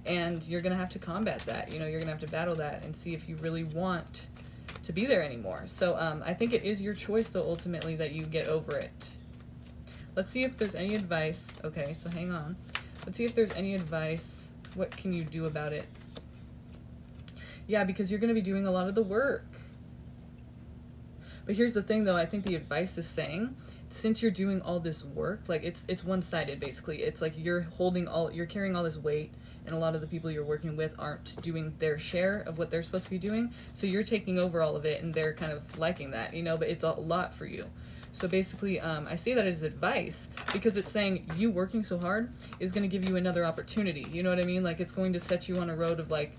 And you're gonna have to combat that, you know, you're gonna have to battle that and see if you really want to be there anymore. So, I think it is your choice, though, ultimately, that you get over it. Let's see if there's any advice. Okay, so hang on. Let's see if there's any advice. What can you do about it? Yeah, because you're going to be doing a lot of the work. But here's the thing, though. I think the advice is saying, since you're doing all this work, like it's one-sided, basically. It's like you're carrying all this weight, and a lot of the people you're working with aren't doing their share of what they're supposed to be doing. So you're taking over all of it, and they're kind of liking that, you know, but it's a lot for you. So basically, I see that as advice because it's saying you working so hard is going to give you another opportunity. You know what I mean? Like, it's going to set you on a road of, like,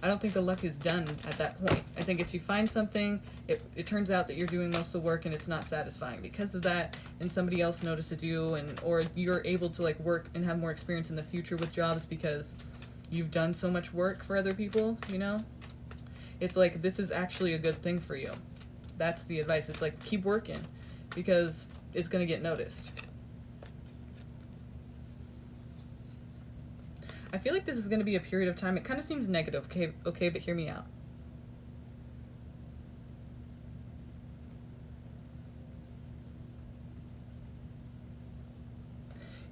I don't think the luck is done at that point. I think it's you find something, it turns out that you're doing most of the work and it's not satisfying because of that, and somebody else notices you, and or you're able to, like, work and have more experience in the future with jobs because you've done so much work for other people, you know? It's like, this is actually a good thing for you. That's the advice. It's like, keep working because it's going to get noticed. I feel like this is going to be a period of time. It kind of seems negative, okay, but hear me out.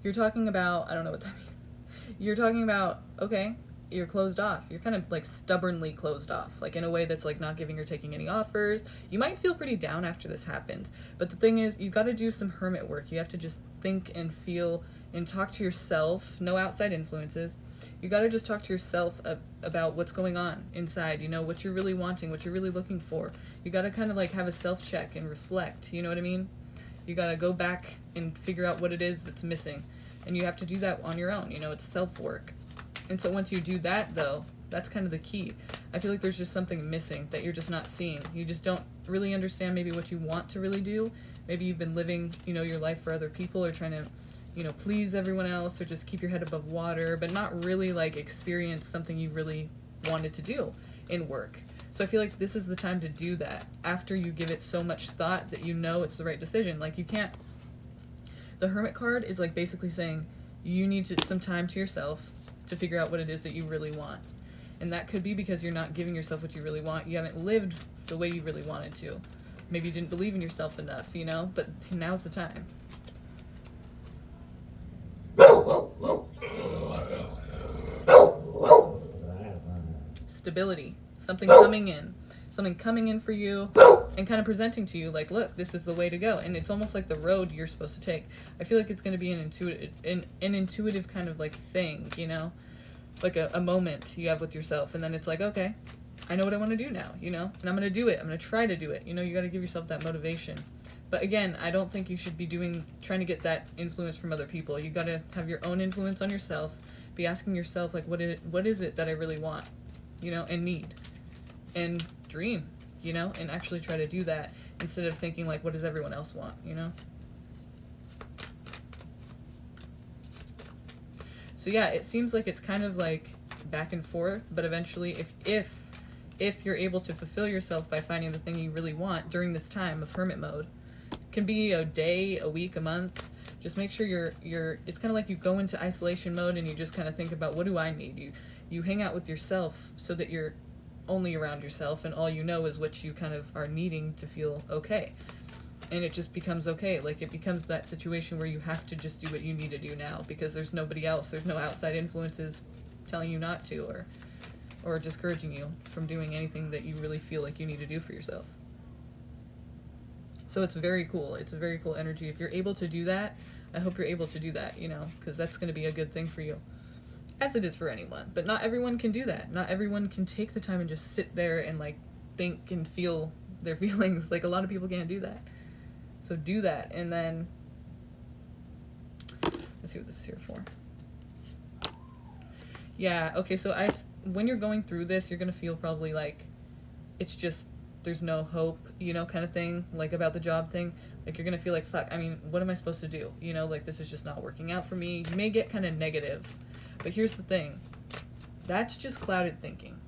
You're talking about, I don't know what that means. You're talking about, okay, you're closed off. You're kind of like stubbornly closed off, like in a way that's like not giving or taking any offers. You might feel pretty down after this happens, but the thing is, you got to do some hermit work. You have to just think and feel and talk to yourself, no outside influences. You got to just talk to yourself about what's going on inside, you know, what you're really wanting, what you're really looking for. You got to kind of like have a self-check and reflect, you know what I mean? You got to go back and figure out what it is that's missing. And you have to do that on your own, you know, it's self-work. And so once you do that, though, that's kind of the key. I feel like there's just something missing that you're just not seeing. You just don't really understand maybe what you want to really do. Maybe you've been living, you know, your life for other people or trying to, you know, please everyone else or just keep your head above water, but not really like experience something you really wanted to do in work. So I feel like this is the time to do that after you give it so much thought that you know it's the right decision. Like, you can't, the Hermit card is like basically saying you need some time to yourself to figure out what it is that you really want. And that could be because you're not giving yourself what you really want. You haven't lived the way you really wanted to. Maybe you didn't believe in yourself enough, you know, but now's the time. Stability. Something coming in for you and kind of presenting to you like, look, this is the way to go. And it's almost like the road you're supposed to take. I feel like it's going to be an intuitive kind of like thing, you know, like a moment you have with yourself. And then it's like, okay, I know what I want to do now, you know, and I'm going to do it. I'm going to try to do it. You know, you got to give yourself that motivation. But again, I don't think you should be trying to get that influence from other people. You got to have your own influence on yourself. Be asking yourself, like, what is it that I really want, you know, and need, and dream, you know, and actually try to do that instead of thinking like, what does everyone else want, you know? So yeah, it seems like it's kind of like back and forth, but eventually if you're able to fulfill yourself by finding the thing you really want during this time of hermit mode, it can be a day, a week, a month. Just make sure you're it's kind of like you go into isolation mode and you just kind of think about, what do I need? You hang out with yourself so that you're only around yourself and all you know is what you kind of are needing to feel okay. And it just becomes okay. Like, it becomes that situation where you have to just do what you need to do now because there's nobody else. There's no outside influences telling you not to or discouraging you from doing anything that you really feel like you need to do for yourself. So it's very cool. It's a very cool energy. If you're able to do that, I hope you're able to do that, you know, because that's going to be a good thing for you. As it is for anyone. But not everyone can do that. Not everyone can take the time and just sit there and, like, think and feel their feelings. Like, a lot of people can't do that. So do that. And then, let's see what this is here for. Yeah, okay, so when you're going through this, you're going to feel probably like it's just, there's no hope, you know, kind of thing, like about the job thing. Like, you're going to feel like, fuck, I mean, what am I supposed to do? You know, like, this is just not working out for me. You may get kind of negative. But here's the thing. That's just clouded thinking.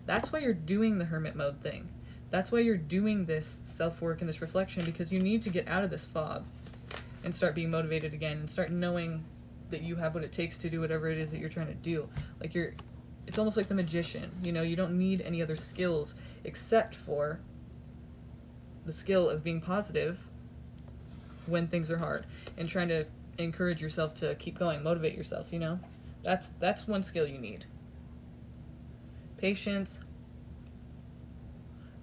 That's why you're doing the hermit mode thing. That's why you're doing this self-work and this reflection, because you need to get out of this fog and start being motivated again and start knowing that you have what it takes to do whatever it is that you're trying to do. Like, it's almost like the magician, you know, you don't need any other skills except for the skill of being positive when things are hard and trying to encourage yourself to keep going, motivate yourself, you know? That's one skill you need. Patience,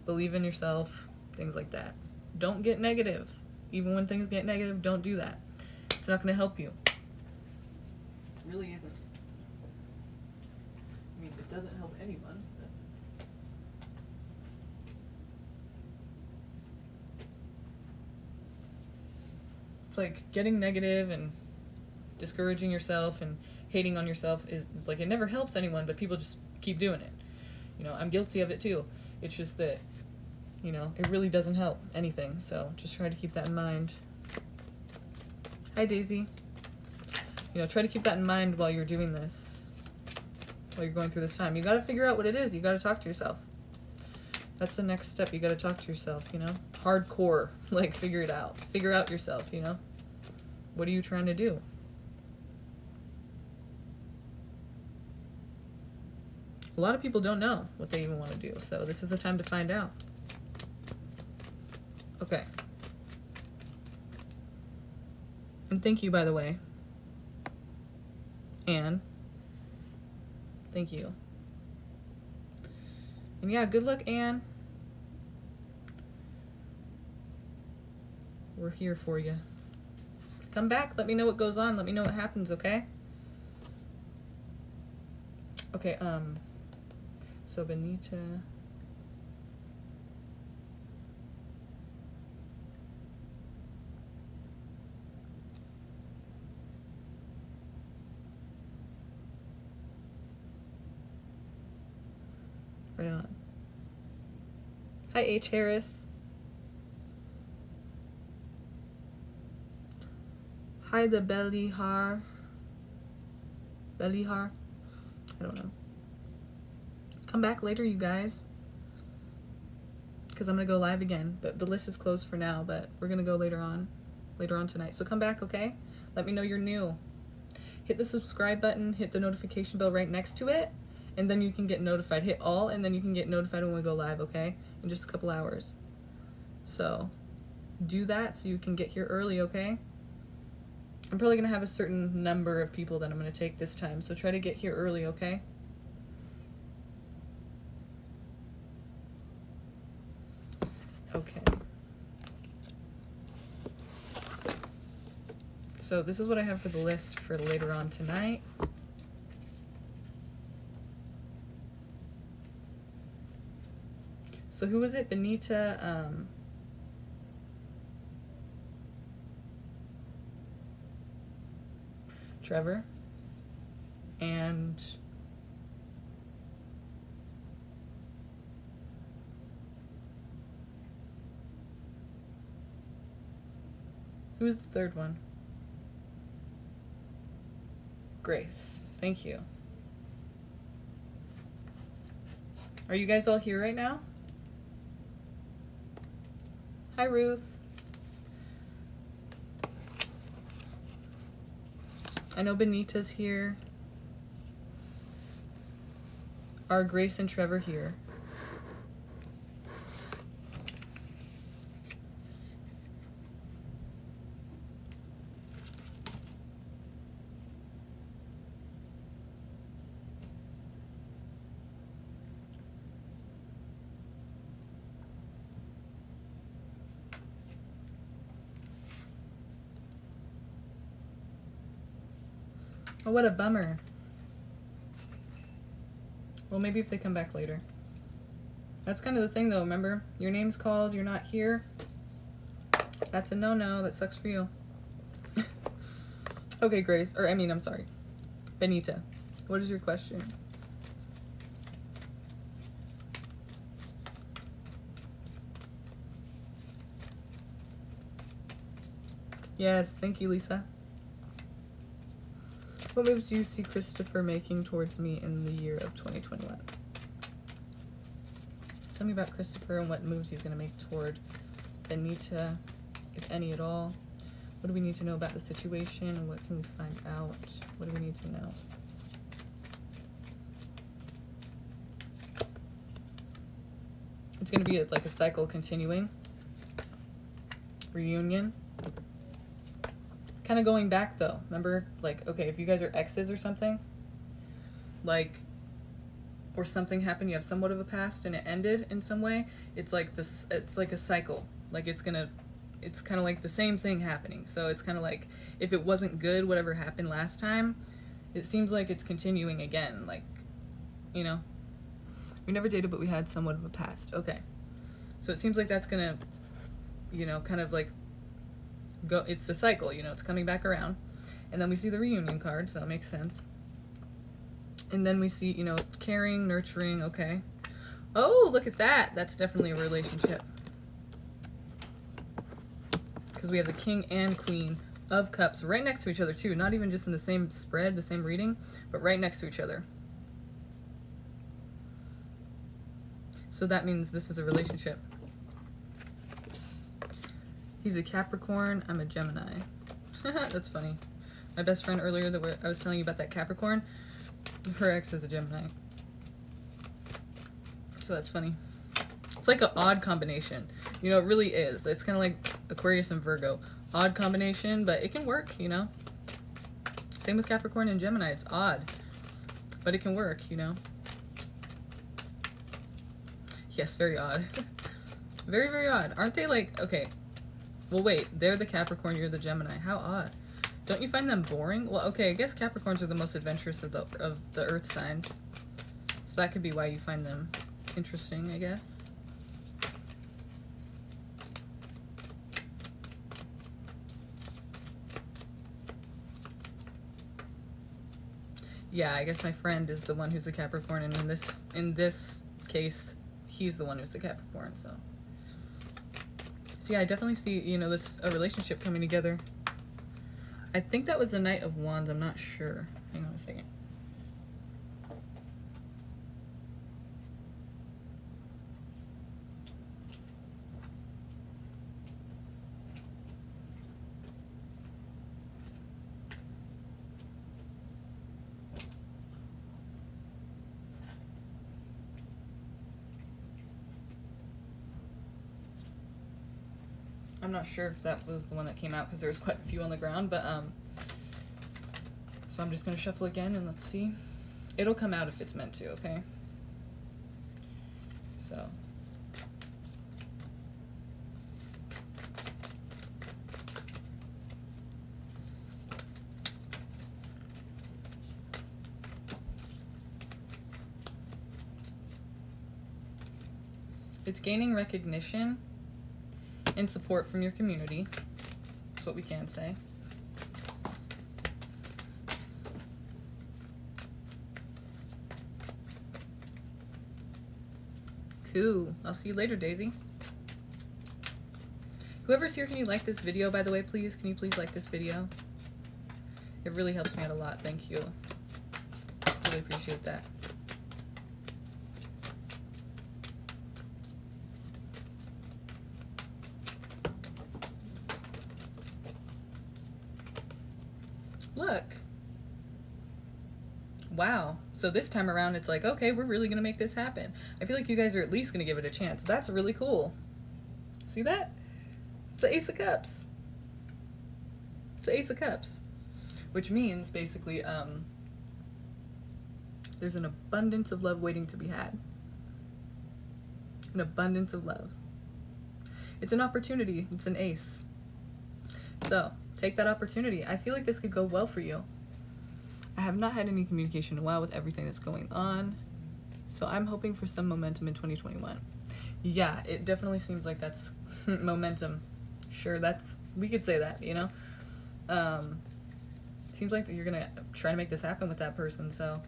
believe in yourself, things like that. Don't get negative. Even when things get negative, don't do that. It's not going to help you. It really isn't. I mean, it doesn't help anyone, but... it's like getting negative and discouraging yourself and hating on yourself is like, it never helps anyone, but people just keep doing it. You know, I'm guilty of it too. It's just that, you know, it really doesn't help anything. So just try to keep that in mind. Hi, Daisy. You know, try to keep that in mind while you're doing this, while you're going through this time. You got to figure out what it is. You got to talk to yourself. That's the next step. You got to talk to yourself, you know, hardcore, like figure it out, figure out yourself, you know, what are you trying to do? A lot of people don't know what they even want to do, so this is the time to find out. Okay. And thank you, by the way. Anne. Thank you. And yeah, good luck, Anne. We're here for you. Come back, let me know what goes on, let me know what happens, okay? Okay, so Benita. Right on. Hi, H. Harris. Hi, the Belihar. Belihar? I don't know. Come back later, you guys. Because I'm going to go live again. But the list is closed for now, but we're going to go later on tonight. So come back, okay? Let me know you're new. Hit the subscribe button, hit the notification bell right next to it, and then you can get notified. Hit all, and then you can get notified when we go live, okay? In just a couple hours. So do that so you can get here early, okay? I'm probably going to have a certain number of people that I'm going to take this time, so try to get here early, okay? Okay. So this is what I have for the list for later on tonight. So who was it? Benita, Trevor, and who's the third one? Grace. Thank you. Are you guys all here right now? Hi, Ruth. I know Benita's here. Are Grace and Trevor here? Oh, what a bummer. Well, maybe if they come back later. That's kind of the thing, though, remember? Your name's called, you're not here. That's a no-no. That sucks for you. Okay, Grace. Or, I mean, I'm sorry. Benita, what is your question? Yes, thank you, Lisa. What moves do you see Christopher making towards me in the year of 2021? Tell me about Christopher and what moves he's going to make toward Benita, if any at all. What do we need to know about the situation and what can we find out? What do we need to know? It's going to be like a cycle continuing. Reunion. Kind of going back though, remember, like, okay, if you guys are exes or something, like, or something happened, you have somewhat of a past and it ended in some way, it's like this, it's like a cycle, like it's kind of like the same thing happening. So it's kind of like, if it wasn't good, whatever happened last time, it seems like it's continuing again, like, you know, we never dated, but we had somewhat of a past. Okay, so it seems like that's gonna, you know, kind of like it's a cycle, you know, it's coming back around. And then we see the reunion card, so it makes sense. And then we see, you know, caring, nurturing, okay. Oh, look at that. That's definitely a relationship. Because we have the King and Queen of Cups right next to each other too. Not even just in the same spread, the same reading, but right next to each other. So that means this is a relationship. He's a Capricorn, I'm a Gemini. That's funny. My best friend earlier that I was telling you about that Capricorn, her ex is a Gemini. So that's funny. It's like an odd combination. You know, it really is. It's kind of like Aquarius and Virgo. Odd combination, but it can work, you know. Same with Capricorn and Gemini. It's odd, but it can work, you know. Yes, very odd. Very, very odd. Aren't they like, okay, well wait, they're the Capricorn, you're the Gemini. How odd. Don't you find them boring? Well, okay, I guess Capricorns are the most adventurous of the earth signs. So that could be why you find them interesting, I guess. Yeah, I guess my friend is the one who's a Capricorn, and in this case, he's the one who's the Capricorn, so. So yeah, I definitely see, you know, a relationship coming together. I think that was the Knight of Wands, I'm not sure. Hang on a second. I'm not sure if that was the one that came out because there was quite a few on the ground, but so I'm just gonna shuffle again and let's see. It'll come out if it's meant to, okay? So. It's gaining recognition and support from your community. That's what we can say. Cool. I'll see you later, Daisy. Whoever's here, can you like this video, by the way, please? Can you please like this video? It really helps me out a lot. Thank you. Really appreciate that. Look. Wow. So this time around, it's like, okay, we're really going to make this happen. I feel like you guys are at least going to give it a chance. That's really cool. See that? It's an Ace of Cups. It's an Ace of Cups. Which means, basically, there's an abundance of love waiting to be had. An abundance of love. It's an opportunity. It's an ace. So, take that opportunity. I feel like this could go well for you. I have not had any communication in a while with everything that's going on. So I'm hoping for some momentum in 2021. Yeah, it definitely seems like that's momentum. Sure, we could say that, you know? Seems like that you're gonna try to make this happen with that person, so,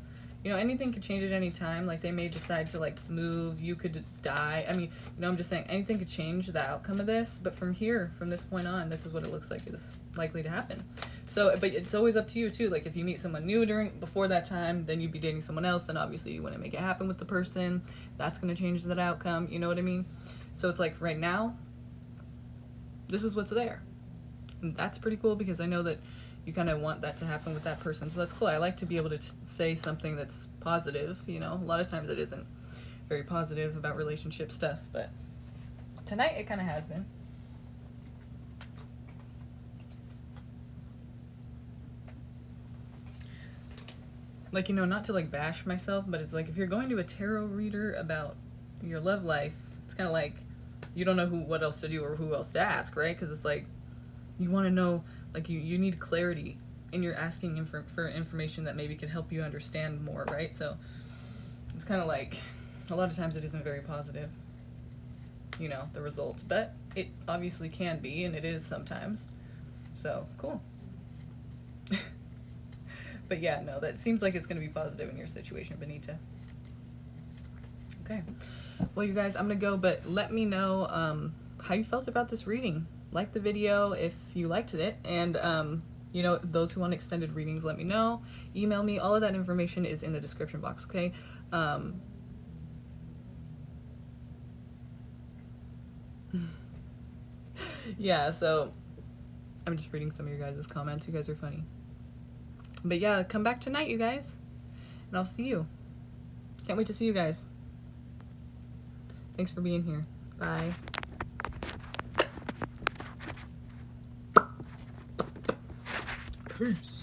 you know, anything could change at any time. Like, they may decide to, like, move, you could die. I mean, you know, I'm just saying, anything could change the outcome of this, but from this point on, this is what it looks like is likely to happen. So, but it's always up to you, too. Like, if you meet someone new before that time, then you'd be dating someone else, then obviously you wouldn't make it happen with the person. That's gonna change that outcome, you know what I mean? So it's like, right now, this is what's there. And that's pretty cool because I know that you kind of want that to happen with that person. So that's cool. I like to be able to say something that's positive, you know. A lot of times it isn't very positive about relationship stuff, but tonight it kind of has been. Like, you know, not to like bash myself, but it's like if you're going to a tarot reader about your love life, it's kind of like you don't know what else to do or who else to ask, right? Because it's like you want to know, like you need clarity, and you're asking for information that maybe can help you understand more, right? So it's kind of like a lot of times it isn't very positive, you know, the results, but it obviously can be, and it is sometimes. So, cool. But yeah, no, that seems like it's going to be positive in your situation, Benita. Okay. Well, you guys, I'm going to go, but let me know how you felt about this reading. Like the video if you liked it, and you know, those who want extended readings, let me know. Email me. All of that information is in the description box, okay? Yeah, so I'm just reading some of your guys' comments. You guys are funny. But yeah, come back tonight, you guys. And I'll see you. Can't wait to see you guys. Thanks for being here. Bye. Peace.